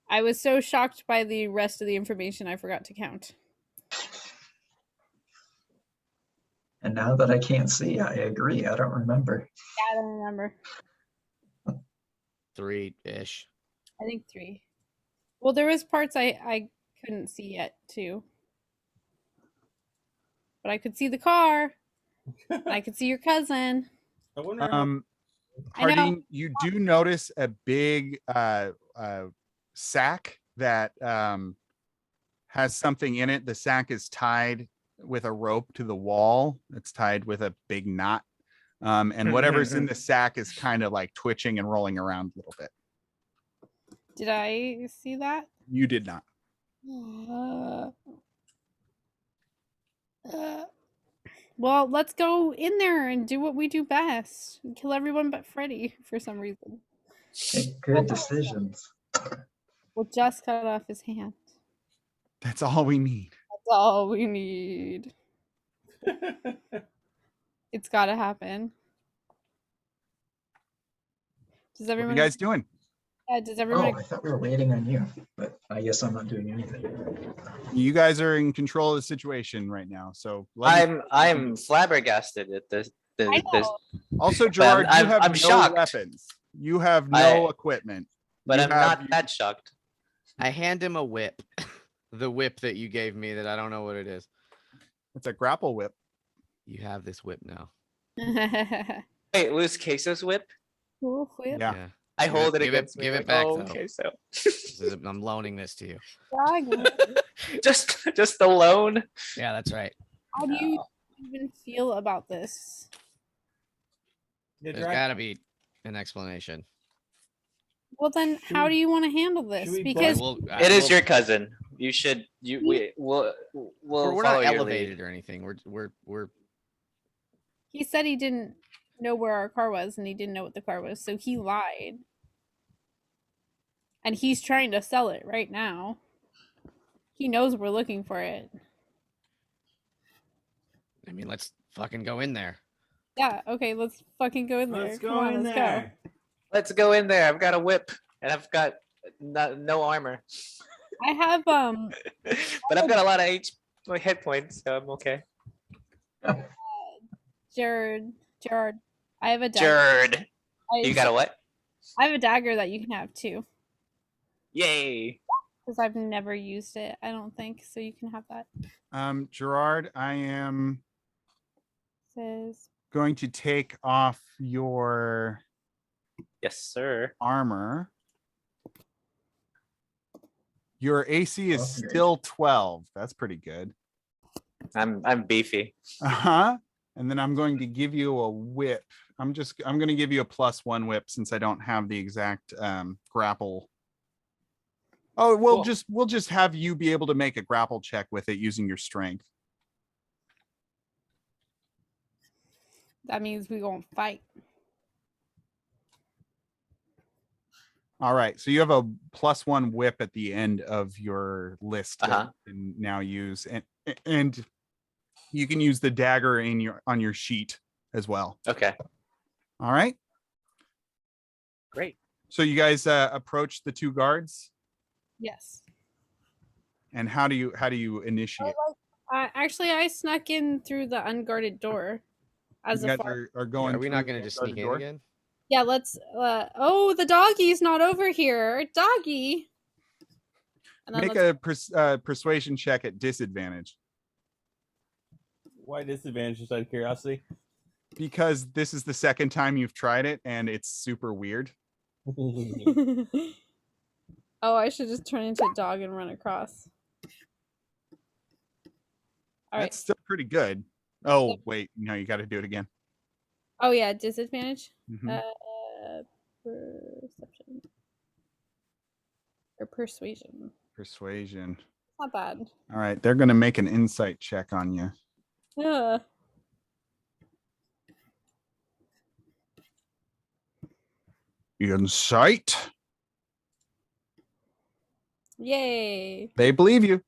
I was so shocked by the rest of the information I forgot to count. And now that I can't see, I agree. I don't remember. Yeah, I don't remember. 3-ish. I think 3. Well, there was parts I couldn't see yet too. But I could see the car. I could see your cousin. I wonder how Harding, you do notice a big sack that has something in it. The sack is tied with a rope to the wall. It's tied with a big knot. And whatever's in the sack is kind of like twitching and rolling around a little bit. Did I see that? You did not. Well, let's go in there and do what we do best. Kill everyone but Freddy for some reason. Make good decisions. We'll just cut off his hand. That's all we need. That's all we need. It's gotta happen. Does everyone? What are you guys doing? Does everyone? Oh, I thought we were waiting on you, but I guess I'm not doing anything. You guys are in control of the situation right now. So I'm flabbergasted at this. Also, Gerard, you have I'm no shocked. weapons. You have no equipment. But You I'm have- not that shocked. I hand him a whip. The whip that you gave me that I don't know what it is. It's a grapple whip. You have this whip now. Wait, Luis Queso's whip? Cool whip. Yeah. I hold it Give it- against me. give it like, back, oh, though. Queso. I'm loaning this to you. just alone. Yeah, that's right. How do you even feel about this? There's got to be an explanation. Well, then, how do you want to handle this? Because It is your cousin. You should. We'll we're follow not your elevated lead. or anything. We're he said he didn't know where our car was and he didn't know what the car was, so he lied. And he's trying to sell it right now. He knows we're looking for it. I mean, let's fucking go in there. Yeah, okay, let's fucking go in there. Let's Come go on, in let's there. Let's go in there. I've got a whip and I've got no armor, I have but I've got a lot of hit points, so I'm okay. Jared, I have a dagger. Jared, you got a what? I have a dagger that you can have too. Yay! Because I've never used it, I don't think. So you can have that. Gerard, I am Says going to take off your Yes, sir. armor. Your AC is Oh, great. still 12. That's pretty good. I'm beefy. Uh-huh. And then I'm going to give you a whip. I'm going to give you a +1 whip since I don't have the exact grapple. Oh, we'll just have you be able to make a grapple check with it using your strength. that means we won't fight. All right. So you have a +1 whip at the end of your list that Uh-huh. you can now use. And you can use the dagger on your sheet as well. Okay, All right. great. So you guys approach the two guards, Yes. and how do you initiate? Actually, I snuck in through the unguarded door. As You a guys far- are going. Are we not through going to the just sneak unguarded in door? again? Yeah, let's. Oh, the doggy's not over here. Doggy. And then Make let's- a persuasion check at disadvantage Why disadvantage, just out of curiosity? because this is the second time you've tried it and it's super weird. oh, I should just turn into a dog and run across. All right. That's still pretty good. Oh wait, no, you got to do it again. Oh yeah, disadvantage. Mhm. Perception or persuasion. Persuasion. Not bad. All right, they're gonna make an insight check on you. Yeah. Insight. Yay. They believe you.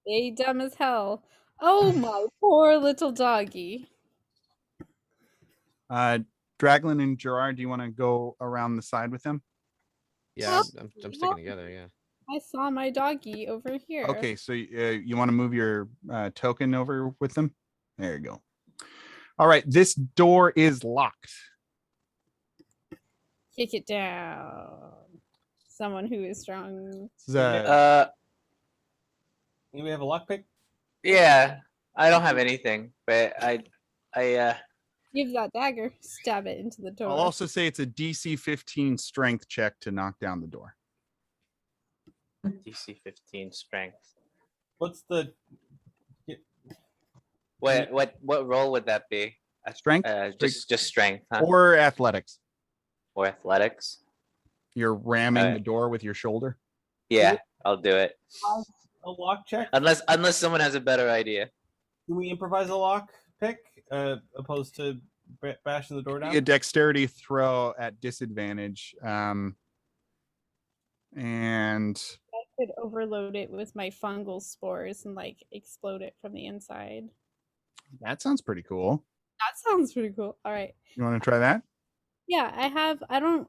They dumb as hell. Oh my poor little doggy. Draglin and Gerard, do you want to go around the side with them? Yeah, Oh, I'm sticking together. Yeah. I saw my doggy over here. Okay, so you want to move your token over with them? There you go. All right, this door is locked. Kick it down. Someone who is strong. This is, Anybody have a lockpick? Yeah, I don't have anything, but I Give that dagger. Stab it into the door. I'll also say it's a DC 15 strength check to knock down the door. DC 15 strength. What's the? What role would that be? Strength? Just strength, huh? Or athletics. Or athletics. You're ramming the door with your shoulder. Yeah, I'll do it. A lock check. Unless someone has a better idea. Can we improvise a lock pick opposed to bashing the door down? A dexterity throw at disadvantage. And I could overload it with my fungal spores and like explode it from the inside. that sounds pretty cool. That sounds pretty cool. All right. You want to try that? Yeah,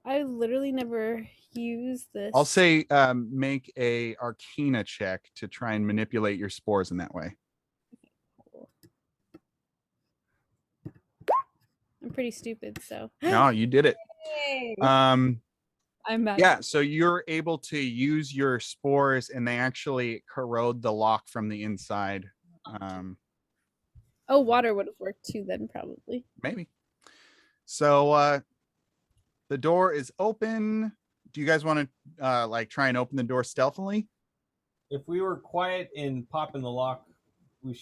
I literally never use this. I'll say make a Arcana check to try and manipulate your spores in that way. I'm pretty stupid, so. No, you did it. Yay. I'm mad. Yeah, so you're able to use your spores and they actually corrode the lock from the inside. Oh, water would have worked too then, probably. Maybe. So the door is open. Do you guys want to like try and open the door stealthily? If we were quiet in popping the lock, I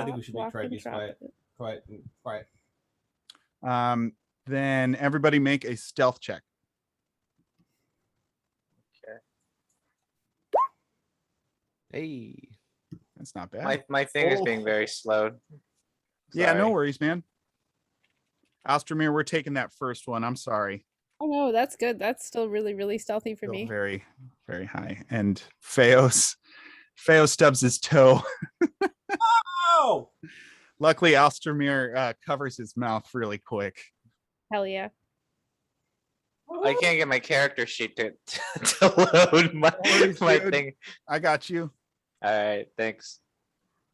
think we should be trying to be quiet. Then everybody make a stealth check. Hey. That's not bad. My thing is being very slow. Yeah, no Sorry. worries, man. Alstramir, we're taking that first one. I'm sorry. Oh no, that's good. That's still really, really stealthy for Still me. very, very high. And Feo stubs his toe. Oh! Luckily, Alstramir covers his mouth really quick. Hell yeah. I can't get my character sheet to load my worries, dude. thing. I got you. All right, thanks.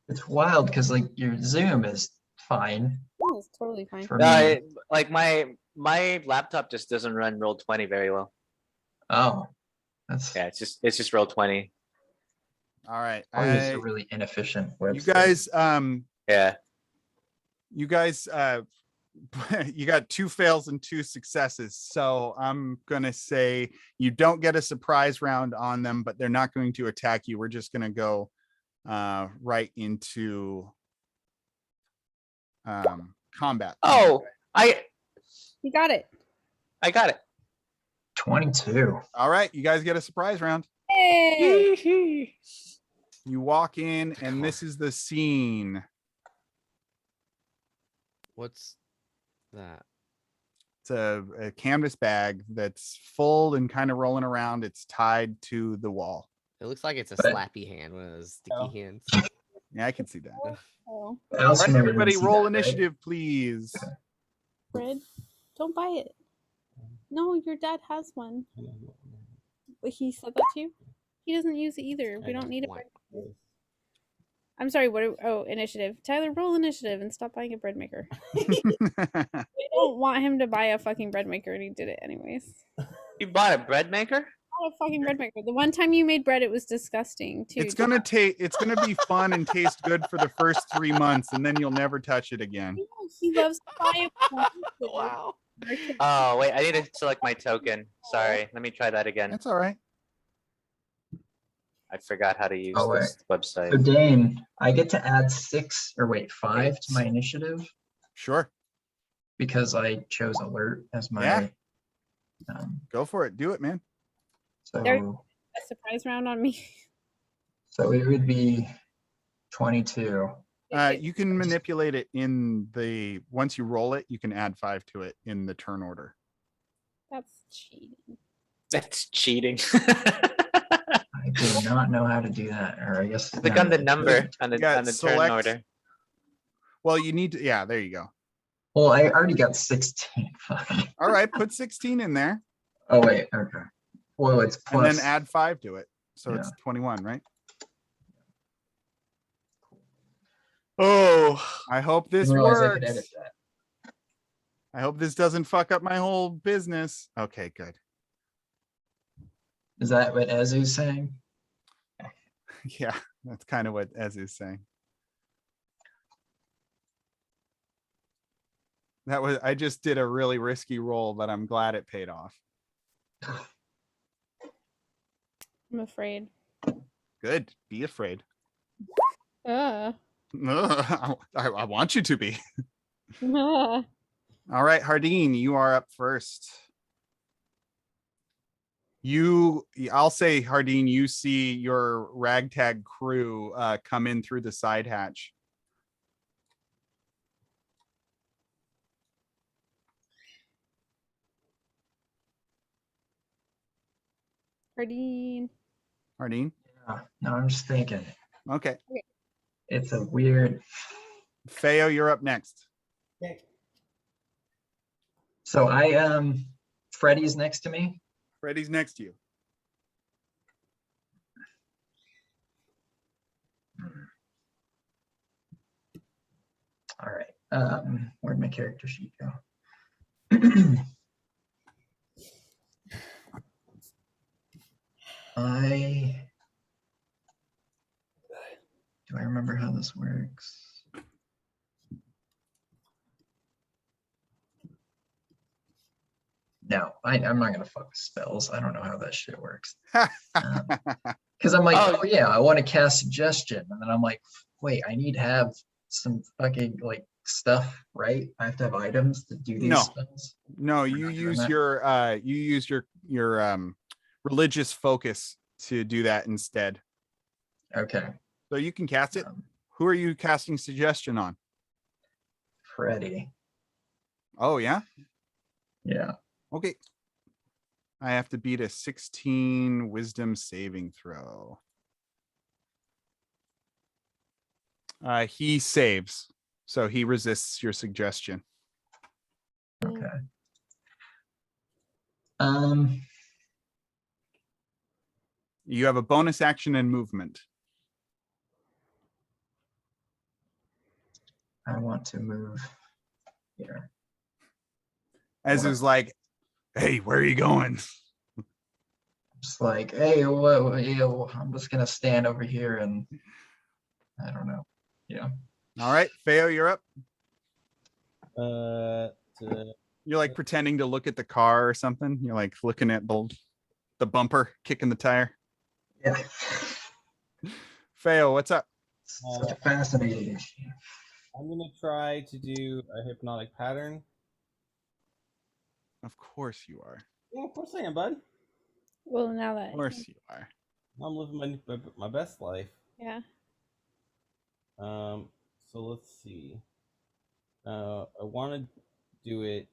It's wild because like your Zoom is fine Oh, it's totally fine. for me. Like my laptop just doesn't run Roll20 very well. Oh, that's Yeah, it's just Roll20. All right. probably just a really inefficient website. You guys, Yeah. you guys, you got 2 fails and 2 successes. So I'm gonna say you don't get a surprise round on them, but they're not going to attack you. We're just gonna go right into combat. Oh, You got it. I got it. 22. All right, you guys get a surprise round. Hey! You walk in, and this is the scene. What's that? It's a canvas bag that's full and kind of rolling around. It's tied to the wall. It looks like it's a But- slappy hand, one of those sticky hands. Yeah, I can see that. Oh, I All also right, never everybody, did see roll that, right? initiative, please. Fred, don't buy it. No, your dad has one. But he said that to you? He doesn't use it either. We don't need it. Why? I'm sorry, initiative. Tyler, roll initiative and stop buying a bread maker. I don't want him to buy a fucking bread maker, and he did it anyways. You bought a bread maker? Not a fucking bread maker. The one time you made bread, it was disgusting too. It's gonna be fun and taste good for the first 3 months, and then you'll never touch it again. He loves to buy a Wow. Oh wait, I need to select my token. Sorry, let me try that again. That's all right. I forgot how to use Oh, this So website. Dane, I get to add 5 to my initiative Sure, because I chose alert as my Yeah. Go for it. Do it, man. So a surprise round on me. so it would be 22. You can manipulate it once you roll it, you can add 5 to it in the turn order. That's cheating. That's cheating. I do not know how to do that, or I guess Click no, on the I number could. on the Yeah, turn select- order. Well, you need to, yeah, there you go. Well, I already got 16. Fine. All right, put 16 in there, Oh wait, okay. Well, it's and plus. then add 5 to it. So Yeah. it's 21, right? Oh, I hope this Didn't realize I could works. edit that. I hope this doesn't fuck up my whole business. Okay, good. Is that what Ezu's saying? Yeah, that's kind of what Ez is saying. I just did a really risky roll, but I'm glad it paid off. I'm afraid. Good. Be afraid. Uh. I want you to be. All right, Hardeen, you are up first. I'll say, Hardeen, you see your ragtag crew come in through the side hatch. Hardeen. Hardeen? Yeah, no, I'm just thinking. Okay. It's a weird. Feo, you're up next. Okay. So Freddy's next to me. Freddy's next to you. All right. Where'd my character sheet go? Do I remember how this works? No, I'm not gonna fuck with spells. I don't know how that shit works. Because I'm like, oh yeah, I want to cast suggestion, and then I'm like, wait, I need to have some fucking like stuff, right? I have to have items to do these spells. No, you use your religious focus to do that instead. Okay. So you can cast it. Who are you casting suggestion on? Freddy. Oh yeah? Yeah. Okay. I have to beat a 16 wisdom saving throw. He saves, so he resists your suggestion. Okay. You have a bonus action and movement. I want to move here. As is like, hey, where are you going? Just like, hey, I'm just gonna stand over here and I don't know. Yeah. All right, Feo, you're up. You're like pretending to look at the car or something. You're like looking at the bumper, kicking the tire. Yeah. Feo, what's up? Such a fascinating issue. I'm gonna try to do a hypnotic pattern. Of course you are. Yeah, of course I am, bud. Well, now that. Of course you are. I'm living my best life. Yeah. So let's see. I want to do it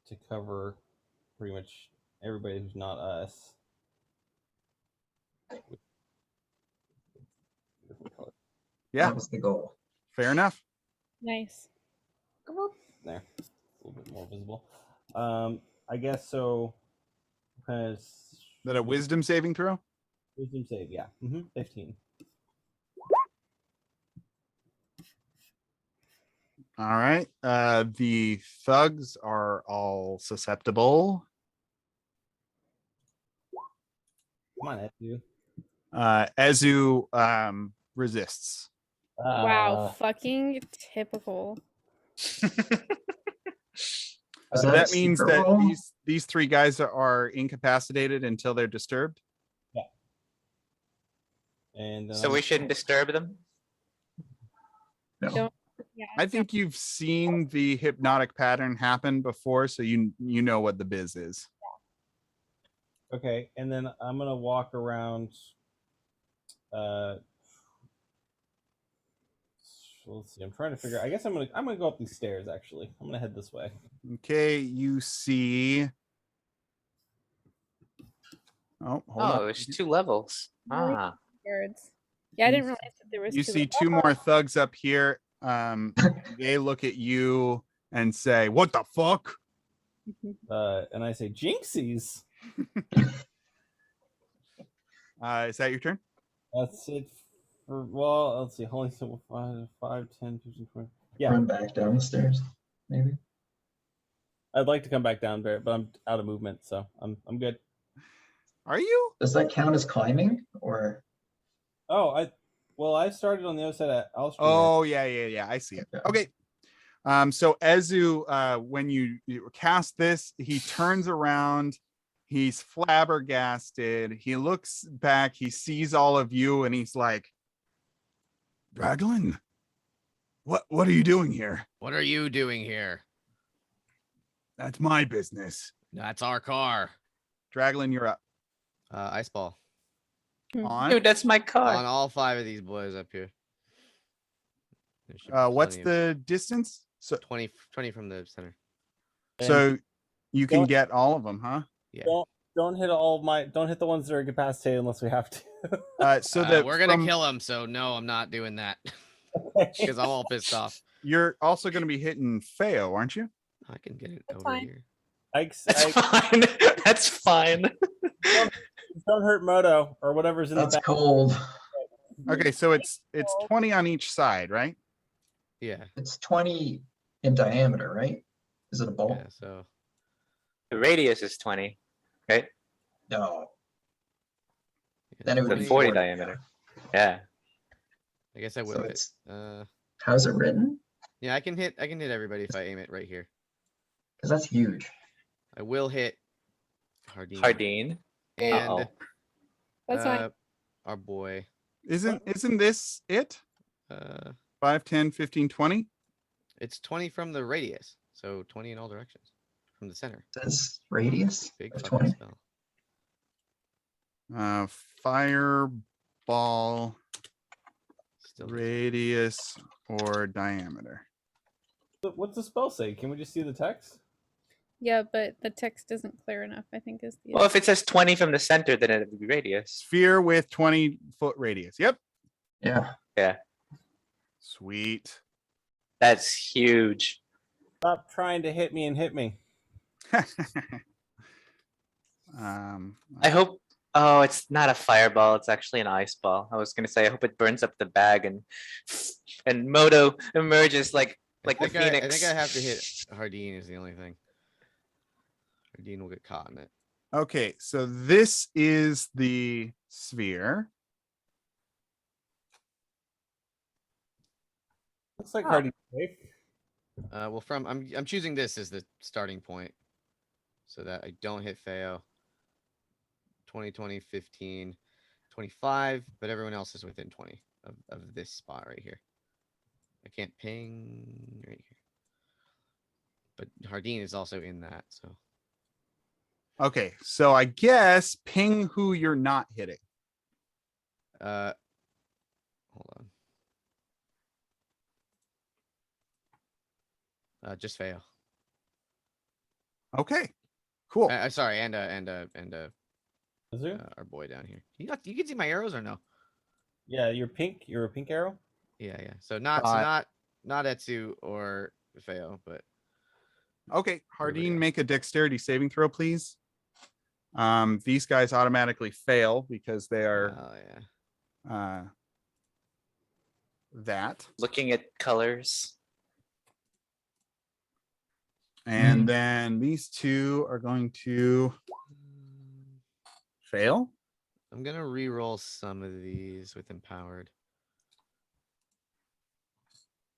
to cover pretty much everybody who's not us. Yeah, that was the goal. Fair enough. Nice. There, a little bit more visible. I guess so. Is that a wisdom saving throw? Wisdom save, yeah. 15. All right. The thugs are all susceptible. Come on, Ezu. Ezu resists. Wow, fucking typical. So that means that these three guys are incapacitated until they're disturbed. Yeah. And so we shouldn't disturb them. No. Yeah, I think you've seen the hypnotic pattern happen before, so you know what the biz is. Okay, and then I'm gonna walk around. Let's see. I'm trying to figure. I guess I'm gonna go up these stairs. Actually, I'm gonna head this way. Okay, you see. Oh, hold on. There's 2 levels. Ah. Birds. Yeah, I didn't realize that there was. You see 2 more thugs up here. They look at you and say, "What the fuck?" And I say, "Jinxies." Is that your turn? That's it. Well, let's see. Holy symbol 5, 10, 15, 20. Yeah. Run back down the stairs, maybe. I'd like to come back down, but I'm out of movement, so I'm good. Are you? Does that count as climbing or? Oh, I started on the other side of Alstrom. Oh yeah. I see it. Okay. So Ezu, when you cast this, he turns around. He's flabbergasted. He looks back. He sees all of you, and he's like, "Draglin, what are you doing here?" What are you doing here? That's my business. That's our car. Draglin, you're up. Ice ball On. Dude, that's my car. on all 5 of these boys up here. There should be What's plenty the distance? So of 20 from the center. so you can Don't- get all of them, huh? Yeah. Don't hit don't hit the ones that are incapacitated unless we have to. So that We're gonna kill him, so no, I'm not doing that because I'm all pissed off. You're also going to be hitting Feo, aren't you? I can get it over fine. here. That's fine. That's fine. Don't hurt Moto or whatever's in That's the back. cold. Okay, so it's 20 on each side, right? Yeah. It's 20 in diameter, right? Is it a bolt? Yeah. So The radius is 20, right? No. yeah, Then it would The be 40 40 diameter. Yeah. I guess I So will hit. it's how's it written? Yeah, I can hit everybody if I aim it right here. Because that's huge. I will hit Hardin. Hardin. And Uh-oh. That's fine. our boy. Isn't this it? Uh 5, 10, 15, 20? it's 20 from the radius. So 20 in all directions. From the center. Says radius Big of fucking 20. spell. Fireball, Still radius, or diameter. What's the spell say? Can we just see the text? Yeah, but the text isn't clear enough, I think is the Well, if it says 20 from the center, then it would be radius. Sphere with 20-foot radius. Yep. Yeah. Yeah. Sweet. That's huge. Stop trying to hit me and hit me. I hope. Oh, it's not a fireball. It's actually an ice ball. I was gonna say I hope it burns up the bag and Moto emerges like the phoenix. I think I have to hit Hardin is the only thing. Hardin will get caught in it. Okay, so this is the sphere. Looks like Hardy safe. Well, I'm choosing this as the starting point, so that I don't hit Feo. 20, 20, 15, 25, but everyone else is within 20 of this spot right here. I can't ping right here. But Hardin is also in that, so. Okay, so I guess ping who you're not hitting. Hold on. Just Feo. Okay, cool. Sorry, and Is there? our boy down here. You can see my arrows or no? Yeah, you're pink. You're a pink arrow. Yeah. So not Etsu or Feo, but Okay, Everybody Hardin, else. make a dexterity saving throw, please. These guys automatically fail because they are oh yeah. that. Looking at colors. And then these two are going to fail. I'm gonna re-roll some of these with empowered.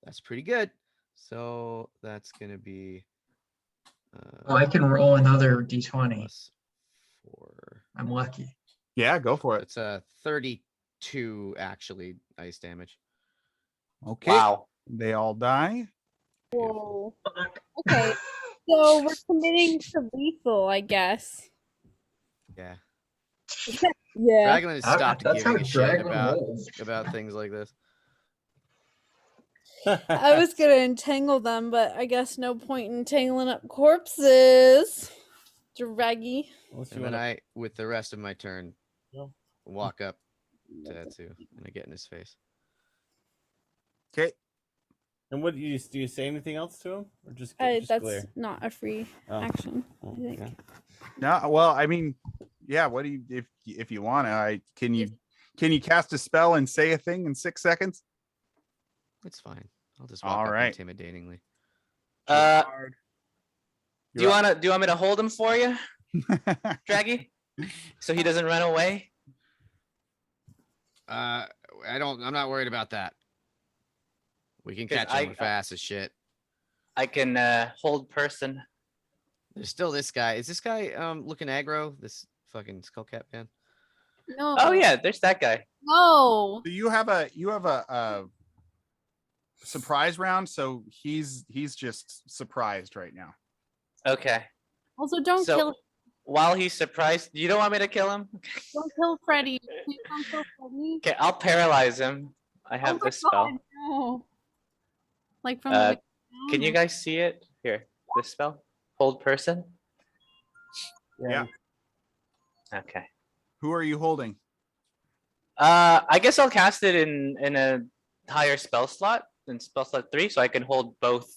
That's pretty good. So that's gonna be. Oh, I can roll another d20. +4. I'm lucky. Yeah, go for it. It's a 32 actually ice damage. Okay. Wow. They all die. Whoa. Okay. So we're committing to lethal, I guess. Yeah. Yeah. Draglin has How- stopped that's how giving a shit Draglin rolls. about things like this. I was gonna entangle them, but I guess no point in tangling up corpses. Draggy. Unless you And then wanna- I, with the rest of my turn, No. walk up to Etsu and I get in his face. Okay. And what do you say anything else to him, or just That's glare? not a free Oh. action. Oh, I think. okay. No, well, I mean, yeah. What do you if you want to? Can you cast a spell and say a thing in 6 seconds? It's fine. I'll just walk All up right. intimidatingly. Do you You're up. want me to hold him for you, Draggy? So he doesn't run away? I'm not worried about that. We can 'Cause catch him fast as shit. I can hold person. There's still this guy. Is this guy looking aggro? This fucking skullcap man. No. Oh yeah, there's that guy. No. So you have a surprise round, so he's just surprised right now. Okay. Also, don't So kill him. while he's surprised, you don't want me to kill him? Don't kill Freddy. Please don't kill Freddy. Okay, I'll paralyze him. I have Oh my this spell. God, no. Like from Uh, the Can you guys see it? Here, this spell. Hold person. Yeah. Okay. Who are you holding? I guess I'll cast it in a higher spell slot, in spell slot 3, so I can hold both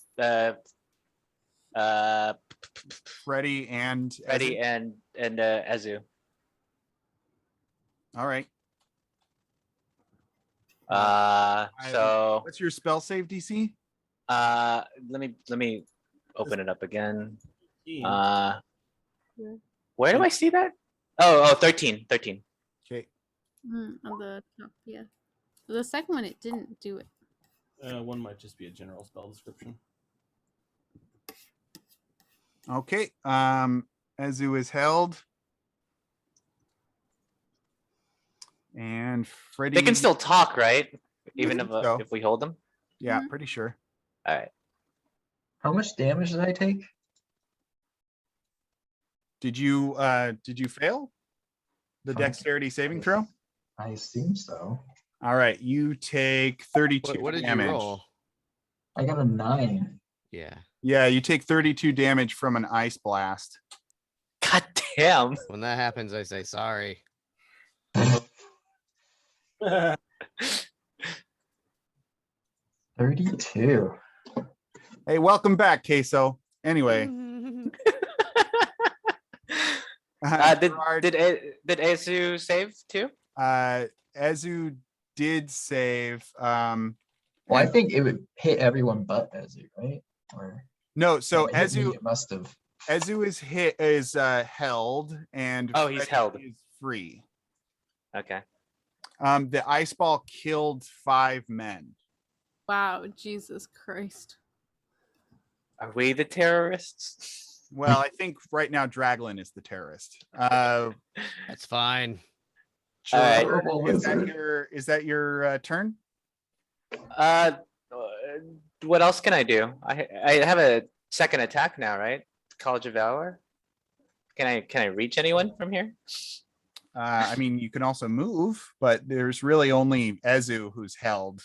Freddy and Freddy Ezu? and Ezu. All right. So What's your spell save DC? let me open it up again. 15. Where do I see that? Oh, 13. Okay. on the top, yeah. The second one, it didn't do it. One might just be a general spell description. Okay. Ezu is held. And Freddy. They can still talk, right? Even think so. if we hold them. Yeah, Mhm. pretty sure. All right. How much damage did I take? Did you fail the Oh, dexterity saving throw? I assume so. All right, you take 32 What did damage. you roll? I got a 9. Yeah. Yeah, you take 32 damage from an ice blast. God damn. When that happens, I say sorry. 32. Hey, welcome back, Queso. Anyway, Did Ezu save too? Ezu did save. Well, I think it would hit everyone but Ezu, right? Or No, so it hit me, Ezu it must have. Ezu is held and Oh, he's Freddy held. is free. Okay. The ice ball killed 5 men. Wow, Jesus Christ. Are we the terrorists? Well, I think right now Draglin is the terrorist. That's fine. All right. Horrible Is that wizard. your turn? What else can I do? I have a second attack now, right? College of Valor. Can I reach anyone from here? I mean, you can also move, but there's really only Ezu who's held.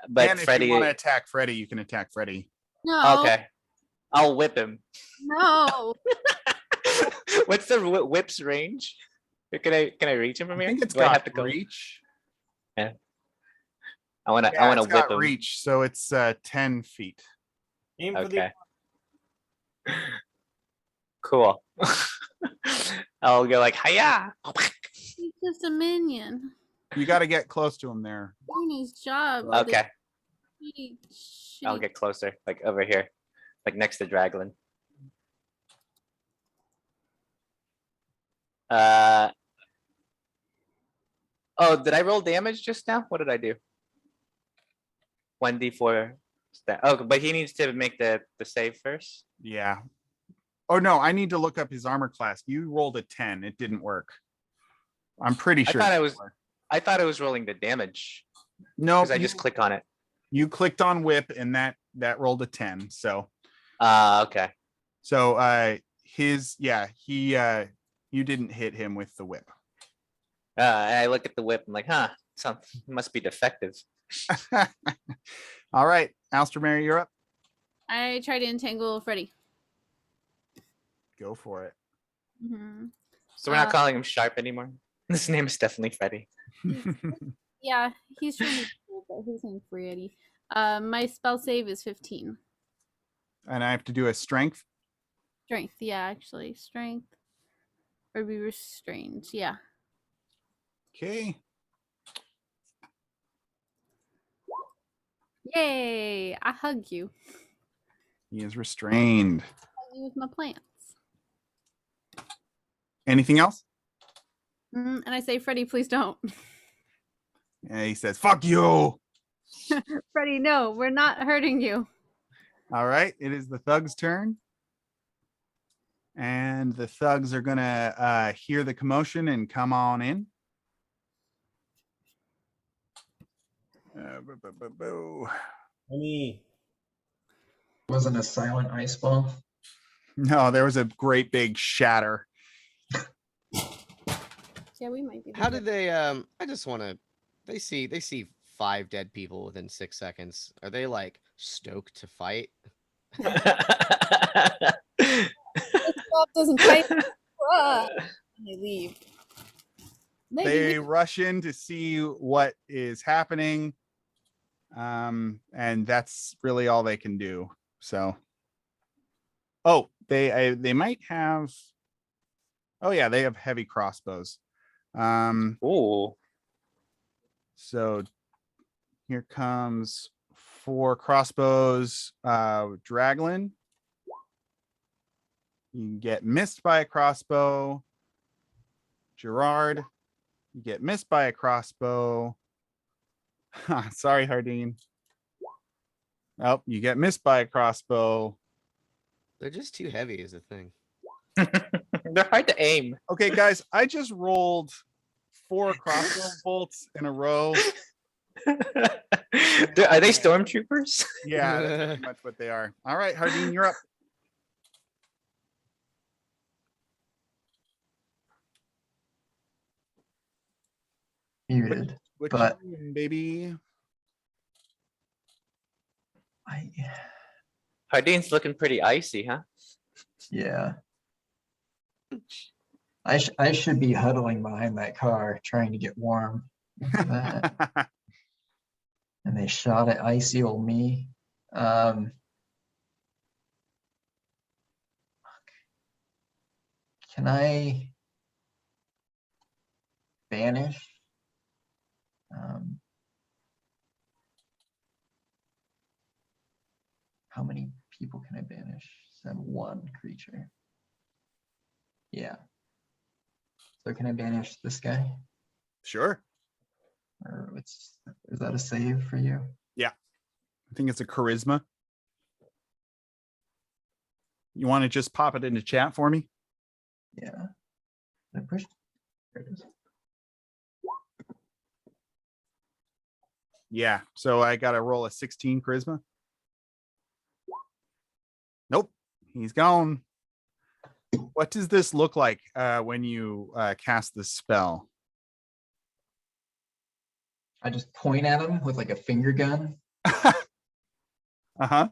But and if Freddy. you want to attack Freddy, you can attack Freddy. No. Okay. I'll whip him. No. What's the whip's range? Can I reach him from I here? think it's Do I got have to go? reach. I wanna It's whip got him. reach, so it's 10 feet. Aim for the Okay. Cool. I'll go like hiya. He's just a minion. You got to get close to him there. Doing his job. Okay. Shitty, I'll shitty- get closer, like over here, like next to Draglin. Oh, did I roll damage just now? What did I do? 1d4. Oh, but he needs to make the save first. Yeah. Oh no, I need to look up his armor class. You rolled a 10. It didn't work. I'm pretty sure. I thought I was rolling the damage No, because I just click on it. you clicked on whip and that rolled a 10. So Okay. so you didn't hit him with the whip. And I look at the whip. I'm like, huh, must be defective. All right, Alstermary, you're up. I try to entangle Freddy. Go for it. Mm-hmm. So we're not calling him Sharp anymore. His name is definitely Freddy. Yeah, he's trying to be cool, but his name's Freddy. My spell save is 15. And I have to do a strength. Strength, yeah, actually. Strength. Or be restrained, yeah. Okay. Yay! I hug you. He is restrained. Hug you with my plants. Anything else? And I say, Freddy, please don't. And he says, "Fuck you." Freddy, no, we're not hurting you. All right, it is the thugs' turn. And the thugs are gonna hear the commotion and come on in. Boo. Me. Wasn't a silent ice ball. No, there was a great big shatter. Yeah, we might be. How did they? I just want to. They see 5 dead people within 6 seconds. Are they like stoked to fight? Bob doesn't fight. And they leave. Maybe They rush in to see what is happening. And that's really all they can do. So, oh, they might have. Oh yeah, they have heavy crossbows. Ooh. So here comes 4 crossbows. Draglin. You get missed by a crossbow. Gerard, you get missed by a crossbow. Sorry, Hardeen. Oh, you get missed by a crossbow. They're just too heavy, is the thing. They're hard to aim. Okay, guys, I just rolled 4 crossbow bolts in a row. Are they stormtroopers? Yeah, that's pretty much what they are. All right, Hardeen, you're up. Muted. What But- you doing, baby? Hardeen's looking pretty icy, huh? Yeah. I should be huddling behind that car trying to get warm. Look at that. And they shot at icy old me. Can I banish? How many people can I banish? Send 1 creature. Yeah. So can I banish this guy? Sure. Or is that a save for you? I think it's a charisma. You want to just pop it into chat for me? Yeah. I pushed. There it is. Yeah. So I got to roll a 16 charisma. Nope. He's gone. What does this look like when you cast the spell? I just point at him with like a finger gun. Uh-huh.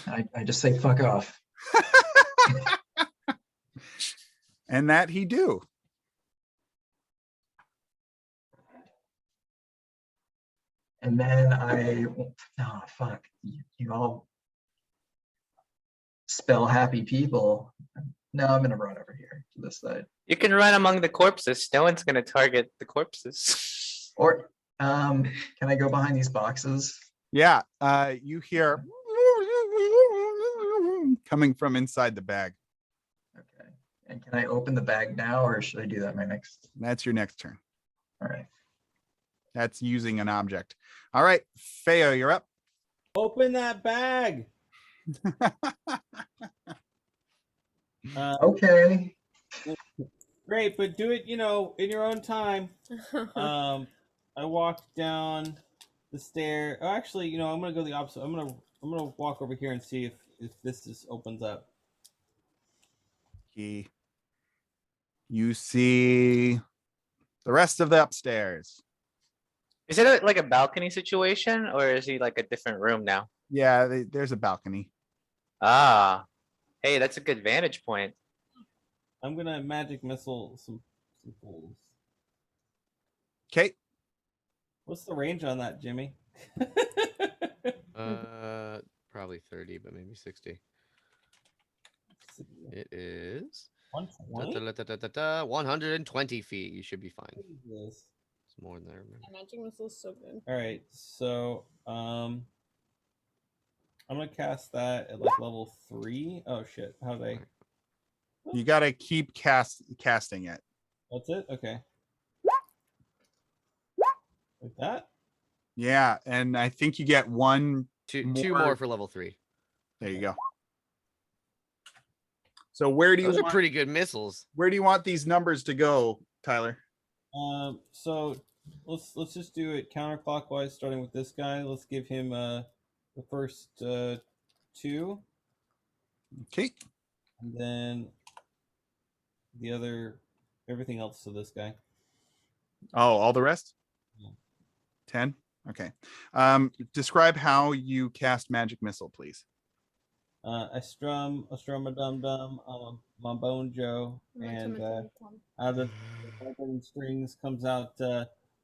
I just say fuck off. And that he do. And then fuck. You all spell happy people. No, I'm gonna run over here to this side. You can run among the corpses. No one's gonna target the corpses. Or can I go behind these boxes? Yeah. You hear coming from inside the bag. Okay. And can I open the bag now, or should I do that my next? That's your next turn. All right. That's using an object. All right, Feo, you're up. Open that bag. Okay. Great, but do it, in your own time. I walked down the stair. Oh, actually, I'm gonna go the opposite. I'm gonna walk over here and see if this just opens up. You see the rest of the upstairs. Is it like a balcony situation, or is he like a different room now? Yeah, there's a balcony. Ah, hey, that's a good vantage point. I'm gonna magic missile some fools. Okay. What's the range on that, Jimmy? Probably 30, but maybe 60. It is 120? 120 feet. You should be fine. Jesus. It's more than I remember. Magic missile is so good. All right, so I'm gonna cast that at like level 3. Oh shit! How they? You got to keep casting it. That's it. Okay. Like that. Yeah, and I think you get two Two more for level 3. There you go. So where do you Those are want, pretty good missiles. where do you want these numbers to go, Tyler? So let's just do it counterclockwise, starting with this guy. Let's give him the first 2, Okay. and then the other, everything else to this guy. Oh, all the rest? Yeah. 10? Okay. Describe how you cast magic missile, please. I strum a dum dum, my bone Joe, and out of the strings comes out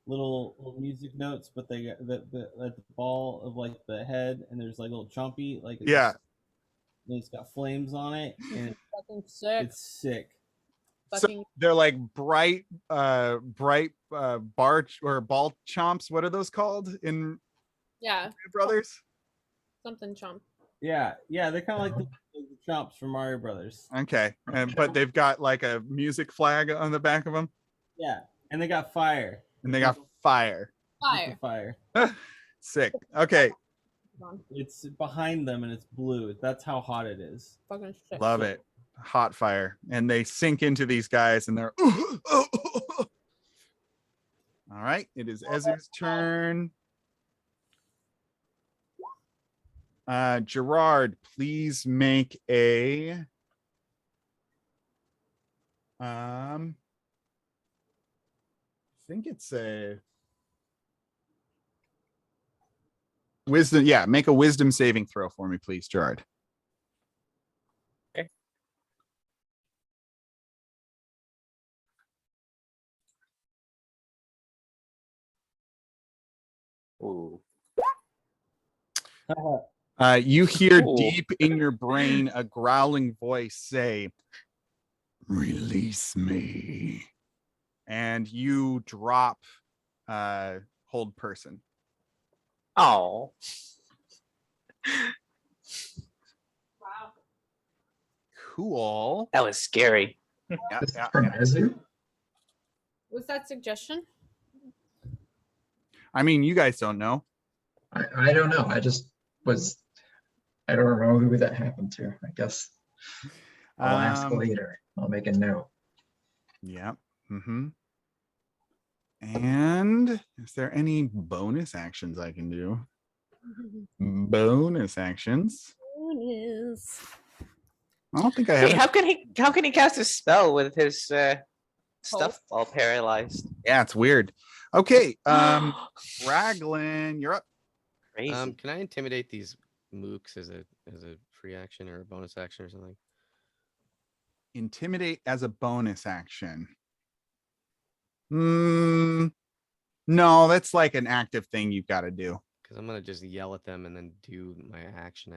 little music notes, but they at the ball of like the head, and there's like little chompy, like Yeah. It's got flames on it, and Fucking sick. it's sick. So Fucking they're like bright bar or ball chomps. What are those called in yeah, Brothers? something chomp. Yeah, they're kind of like the chomps from Mario Brothers. Okay. But they've got like a music flag on the back of them. Yeah, and they got fire. And they got fire. Fire. Sick. Okay. It's behind them and it's blue. That's how hot it is. Fucking shit. Love it. Hot fire. And they sink into these guys and they're all right. It is Ezra's turn. Gerard, please make a I think it's a wisdom. Yeah, make a wisdom saving throw for me, please, Gerard. Okay. Ooh. You hear Ooh. deep in your brain a growling voice say, "Release me," and you drop hold person. Oh. Wow. Cool. That was scary. Yeah, This is yeah, from yeah. Ezu? Was that suggestion? I mean, you guys don't know. I don't know. I just was. I don't know who that happened to. I guess I'll ask later. I'll make a note. Yeah. Mm-hmm. And is there any bonus actions I can do? Bonus actions. Bonus. I don't think I Hey, have. how can he cast a spell with his stuff all paralyzed? Yeah, it's weird. Okay. Raglan, you're up. Crazy. Can I intimidate these mooks as a free action or a bonus action or something? Intimidate as a bonus action. No, that's like an active thing you've got to do. Because I'm gonna just yell at them and then do my action.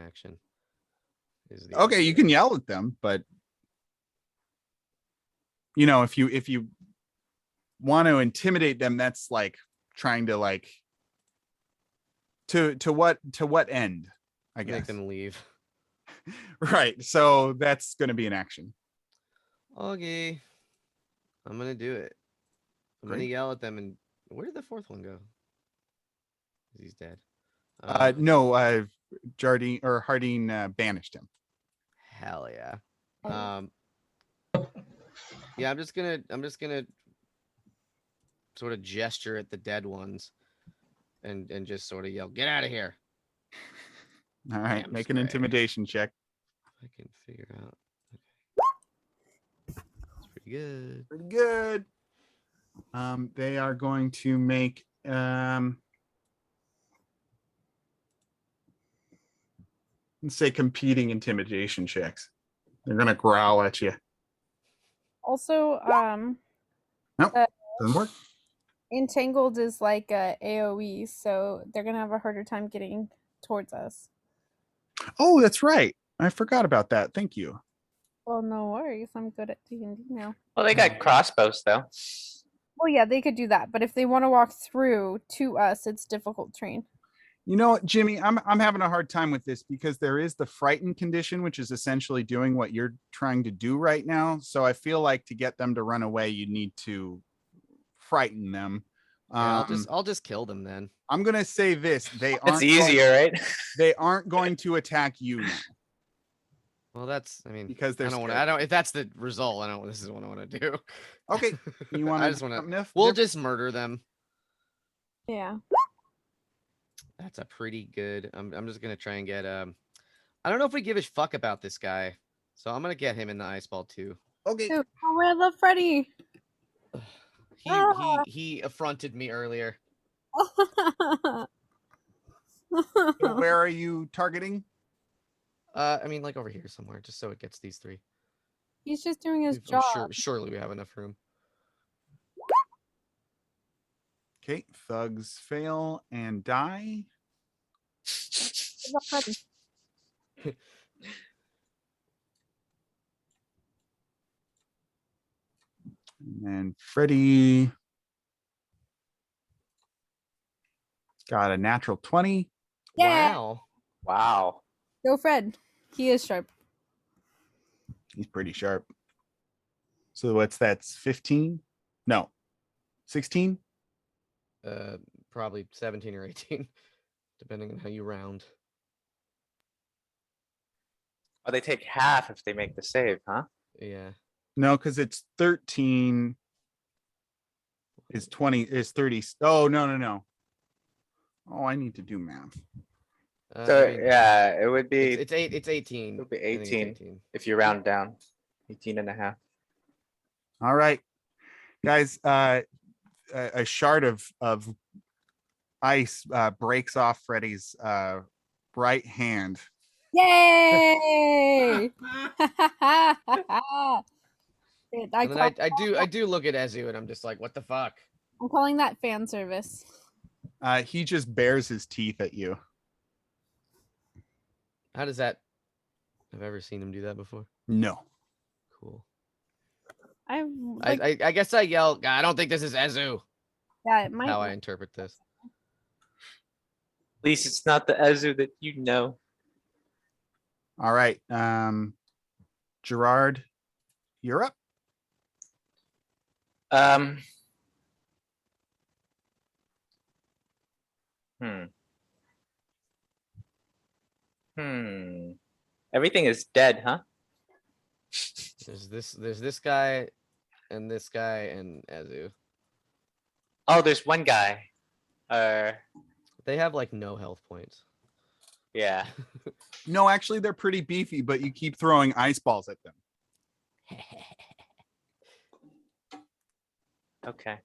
Is the Okay, you idea. can yell at them, but you know, if you want to intimidate them, that's like trying to like to what end, I guess. Make them leave. Right. So that's going to be an action. Okay, I'm gonna do it. I'm gonna Great. yell at them. And where did the fourth one go? He's dead. No, Jardine or Hardine banished him. Hell yeah. Yeah, I'm just gonna sort of gesture at the dead ones and just sort of yell, "Get out of here." All right, Damn make an spray. intimidation check. I can figure out. Okay. It's pretty good. Pretty good. They are going to make let's say competing intimidation checks. They're gonna growl at you. Also, Nope, doesn't work. Entangled is like a AoE, so they're gonna have a harder time getting towards us. Oh, that's right. I forgot about that. Thank you. Well, no worries. I'm good at D&D now. Well, they got crossbows though. Well, yeah, they could do that, but if they want to walk through to us, it's difficult terrain. You know what, Jimmy, I'm having a hard time with this because there is the frightened condition, which is essentially doing what you're trying to do right now. So I feel like to get them to run away, you need to frighten them. Yeah, I'll just kill them then. I'm gonna say this: they It's aren't. easier, right? They aren't going to attack you now. Well, that's. I mean, because they're I don't want. scared. I don't. If that's the result, I don't. This is what I want to do. Okay, you want I to just want something to. if We'll different? just murder them. Yeah. That's a pretty good. I'm just gonna try and get. I don't know if we give a fuck about this guy, so I'm gonna get him in the ice ball too. Okay. Oh, I love Freddy. He affronted me earlier. So where are you targeting? I mean, like over here somewhere, just so it gets these three. He's just doing his I'm job. surely we have enough room. Okay, thugs fail and die. I love Freddy. And Freddy got a natural 20. Yeah. Wow. Wow. Go Fred. He is sharp. He's pretty sharp. So what's that? 15? No, 16? Probably 17 or 18, depending on how you round. Oh, they take half if they make the save, huh? Yeah. No, because it's 13 is 20 is 30. Oh, no. Oh, I need to do math. So I mean, yeah, it would be it's 18. it would be I think it's 18 if you round down. 18 and a half. All right, guys. A shard of ice breaks off Freddy's right hand. Yay! And then I do look at Ezu and I'm just like, what the fuck? I'm calling that fan service. He just bares his teeth at you. How does that? I've ever seen him do that before. No. Cool. I guess I yell. I don't think this is Ezu. Yeah, it might. How I interpret this. At least it's not the Ezu that you know. All right. Gerard, you're up. Everything is dead, huh? There's this guy, and Ezu. Oh, there's one guy. They have like no health points. Yeah. No, actually, they're pretty beefy, but you keep throwing ice balls at them. Okay.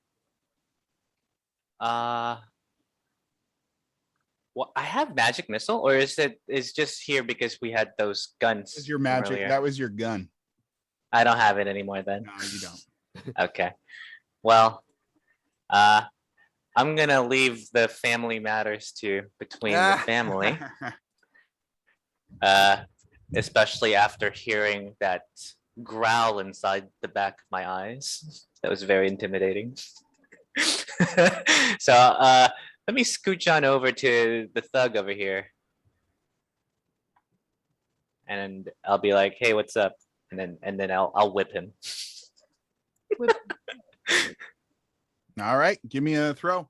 Well, I have magic missile, or is just here because we had those guns? That was your magic. earlier? That was your gun. I don't have it anymore then. No, you don't. Okay. Well, I'm gonna leave the family matters to between the family. Especially after hearing that growl inside the back of my eyes. That was very intimidating. So let me scooch on over to the thug over here. And I'll be like, hey, what's up? And then I'll whip him. All right, give me a throw.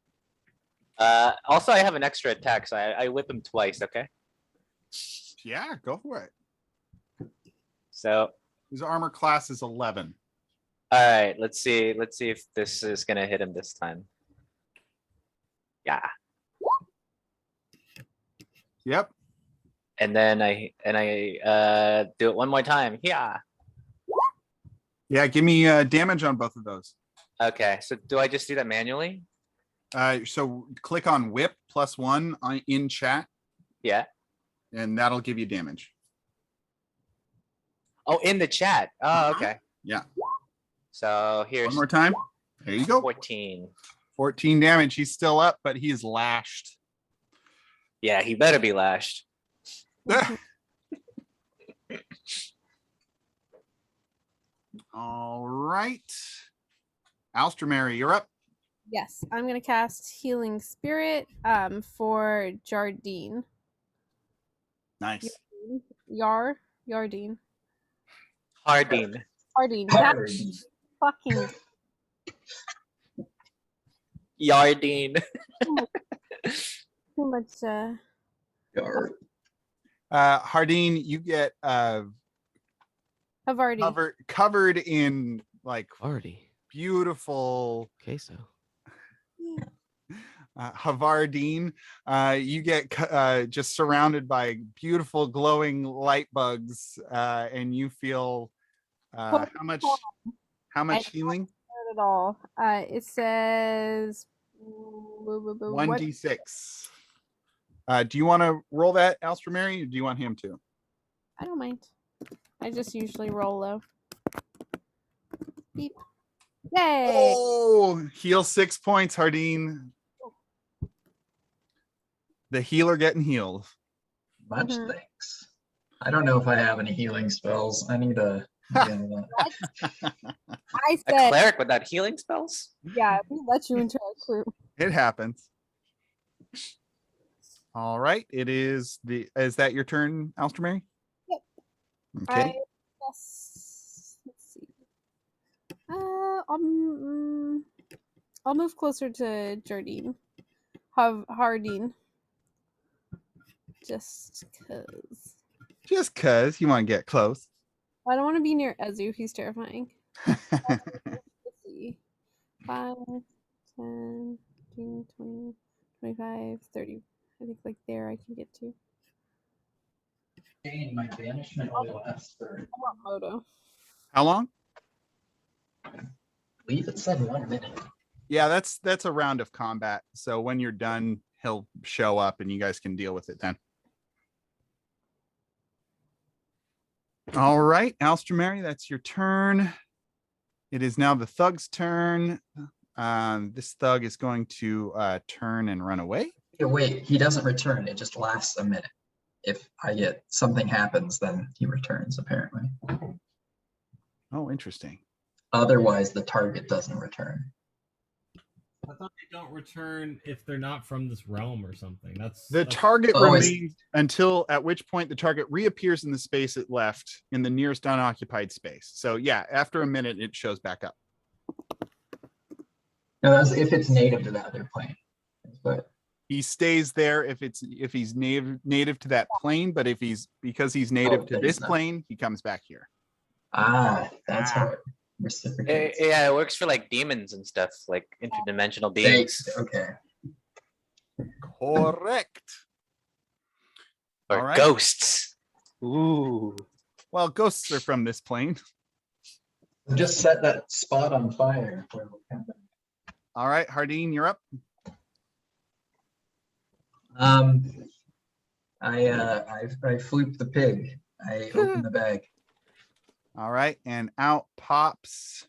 Also, I have an extra attack, so I whip him twice, okay? Yeah, go for it. So his armor class is 11. all right, let's see if this is gonna hit him this time. Yeah. Yep. And then I do it one more time. Yeah. Yeah, give me damage on both of those. Okay, so do I just do that manually? So click on whip +1 in chat. Yeah. And that'll give you damage. Oh, in the chat. Oh, okay. Yeah. So here's one more time. There you go. 14. 14 damage. He's still up, but he is lashed. Yeah, he better be lashed. All right. Alstramary, you're up. Yes, I'm gonna cast Healing Spirit for Jardine. Nice. Yardine. Harding. Harding. That's fucking Yardine. too much. Yard. Hardeen, you get Havarti. Covered in like Already. beautiful Queso. Havardine. You get just surrounded by beautiful glowing light bugs, and you feel how much healing? Not at all. It says 1d6. Do you want to roll that, Alstramary, or do you want him to? I don't mind. I just usually roll low. Beep. Yay! Oh, heal 6 points, Hardine. The healer getting healed. Much thanks. I don't know if I have any healing spells. I need a. I A said, cleric without healing spells? yeah, we let you into our crew. It happens. All right. Is that your turn, Alstramary? Yep. Okay. Let's see. I'll move closer to Jardine. Hardine. Just cause. Just cause you want to get close. I don't want to be near Ezu. He's terrifying. Let's see. 5, 10, 15, 20, 25, 30. I think like there I can get to. My banishment only lasts for. I want Moto. How long? I believe it said 1 minute. Yeah, that's a round of combat. So when you're done, he'll show up and you guys can deal with it then. All right, Alstramary, that's your turn. It is now the thug's turn. This thug is going to turn and run away. Yeah, wait, he doesn't return. It just lasts a minute. If I get something happens, then he returns, apparently. Oh, interesting. Otherwise, the target doesn't return. I thought they don't return if they're not from this realm or something. That's target Oh, remains until at which point the target reappears in the space it left in the nearest unoccupied space. So yeah, after a minute, it shows back up. No, that's if it's native to the other plane. But He stays there if he's native to that plane, but because he's native to this plane, he comes back here. That's how it reciprocates. Yeah, it works for like demons and stuff, like interdimensional beings. Okay. Correct. Or All right. ghosts. Ooh. Well, ghosts are from this plane. Just set that spot on fire. All right, Hardine, you're up. I floop the pig. I open the bag. All right, and out pops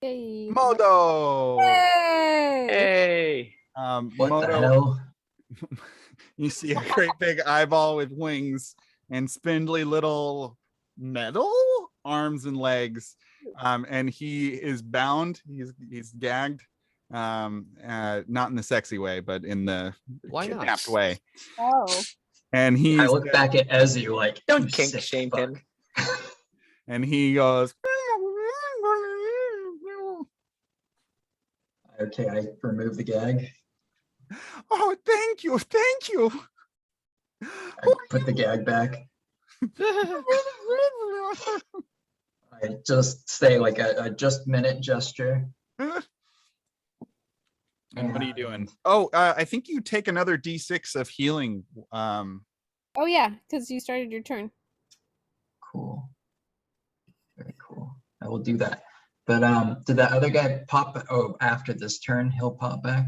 Yay. Modo. Yay! Hey. What Modo, the hell? you see a great big eyeball with wings and spindly little metal arms and legs, and he is bound. He's gagged, not in the sexy way, but in the kidnapped way. Oh. And I look back at Ezu like, Don't "You kink sick shame fuck." him. and he goes. Okay, I remove the gag. Oh, thank you. I put the gag back. I just say like a just minute gesture. And what are you doing? Oh, I think you take another D6 of healing. Oh yeah, because you started your turn. Cool. Very cool. I will do that. But did that other guy pop? Oh, after this turn, he'll pop back.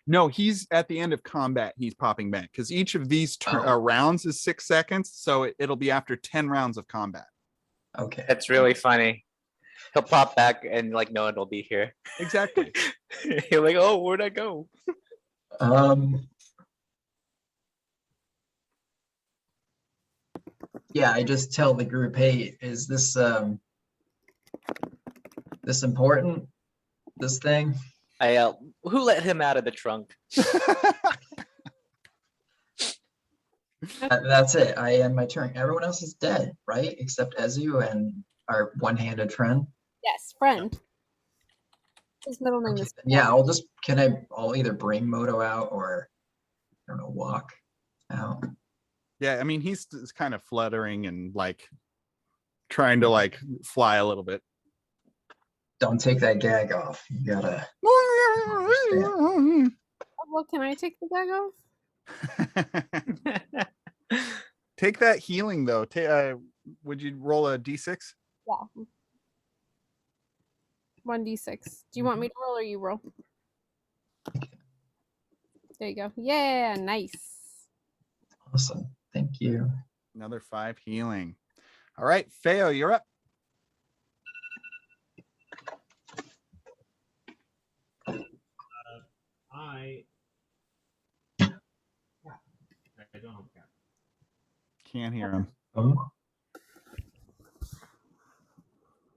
No, he's at the end of combat. He's popping back because each of these rounds is 6 seconds. So it'll be after 10 rounds of combat. Okay. That's really funny. He'll pop back and like no one will be here. Exactly. You're like, oh, where'd I go? Yeah, I just tell the group, hey, is this this important? This thing? Who let him out of the trunk? That's it. I end my turn. Everyone else is dead, right? Except Ezu and our one-handed friend. Yes, friend. His middle name is. Yeah, I'll either bring Moto out or I don't know, walk out. Yeah, I mean, he's kind of fluttering and like trying to like fly a little bit. Don't take that gag off. You gotta. Oh, well, can I take the gag off? Take that healing though. Would you roll a d6? Yeah. 1d6. Do you want me to roll or you roll? There you go. Yeah, nice. Awesome. Thank you. Another 5 healing. All right, Feo, you're up. I don't have a cat. Can't hear him. Oh,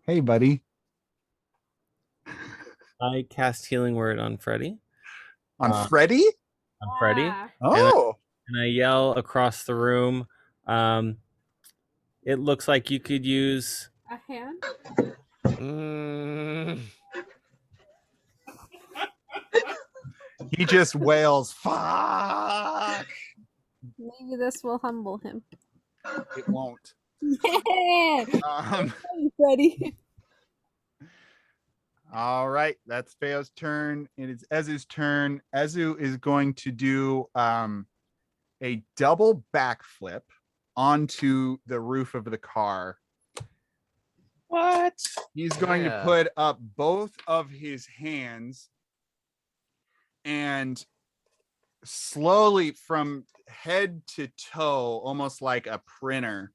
Hey, buddy. I cast Healing Word on Freddy. On Freddy? On Freddy. Ah. Oh. And I yell across the room. It looks like you could use A hand? He just wails, fuck. Maybe this will humble him. It won't. Yeah. Freddy. All right, that's Feo's turn. It is Ezu's turn. Ezu is going to do a double backflip onto the roof of the car. What? He's going to put up both of his hands and slowly from head to toe, almost like a printer,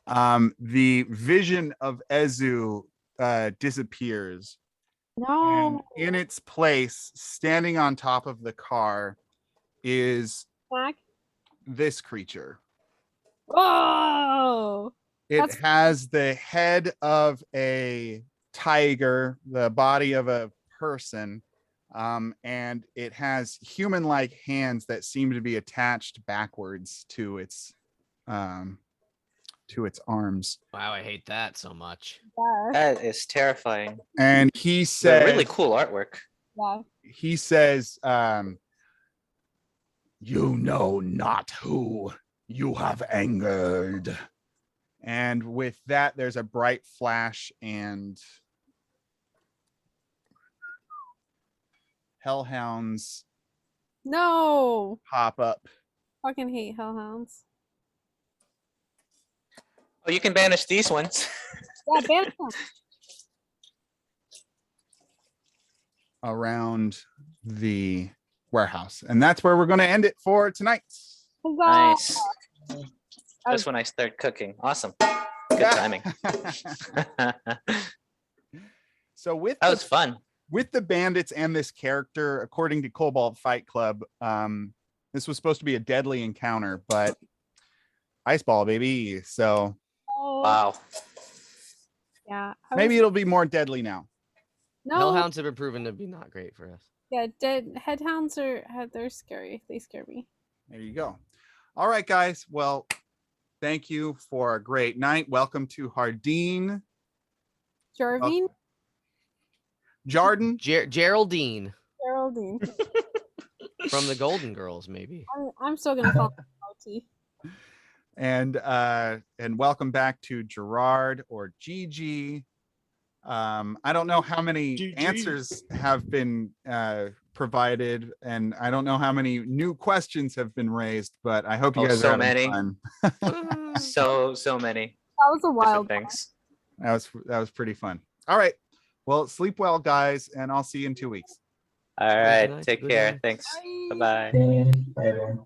the vision of Ezu disappears. No. And in its place, standing on top of the car, is Back. this creature. Oh. It has the head of a tiger, the body of a person, and it has human-like hands that seem to be attached backwards to its arms. Wow, I hate that so much. Yeah. That is terrifying. And he But says, really cool artwork. Yeah. he says, you know not who you have angered. And with that, there's a bright flash and hellhounds No. pop up. Fucking hate hellhounds. Oh, you can banish these ones. Yeah, banish them. Around the warehouse. And that's where we're going to end it for tonight. Huzzah. Nice. That's when I start cooking. Awesome. Good timing. So with That was fun. With the bandits and this character, according to Cobalt Fight Club, this was supposed to be a deadly encounter, but ice ball, baby. So Wow. Yeah. maybe it'll be more deadly now. No. Hellhounds have been proven to be not great for us. Yeah, headhounds they're scary. They scare me. There you go. All right, guys. Well, thank you for a great night. Welcome to Hardeen. Jarvine? Jarden? Geraldine. Geraldine. From the Golden Girls, maybe. I'm still gonna call her Marty. And welcome back to Gerard or Gigi. I don't know how many answers have been provided, and I don't know how many new questions have been raised, but I hope you guys are having fun. so many. That was a wild things. That was pretty fun. All right. Well, sleep well, guys, and I'll see you in 2 weeks. All right. Take care. Thanks. Bye-bye. Bye, everyone.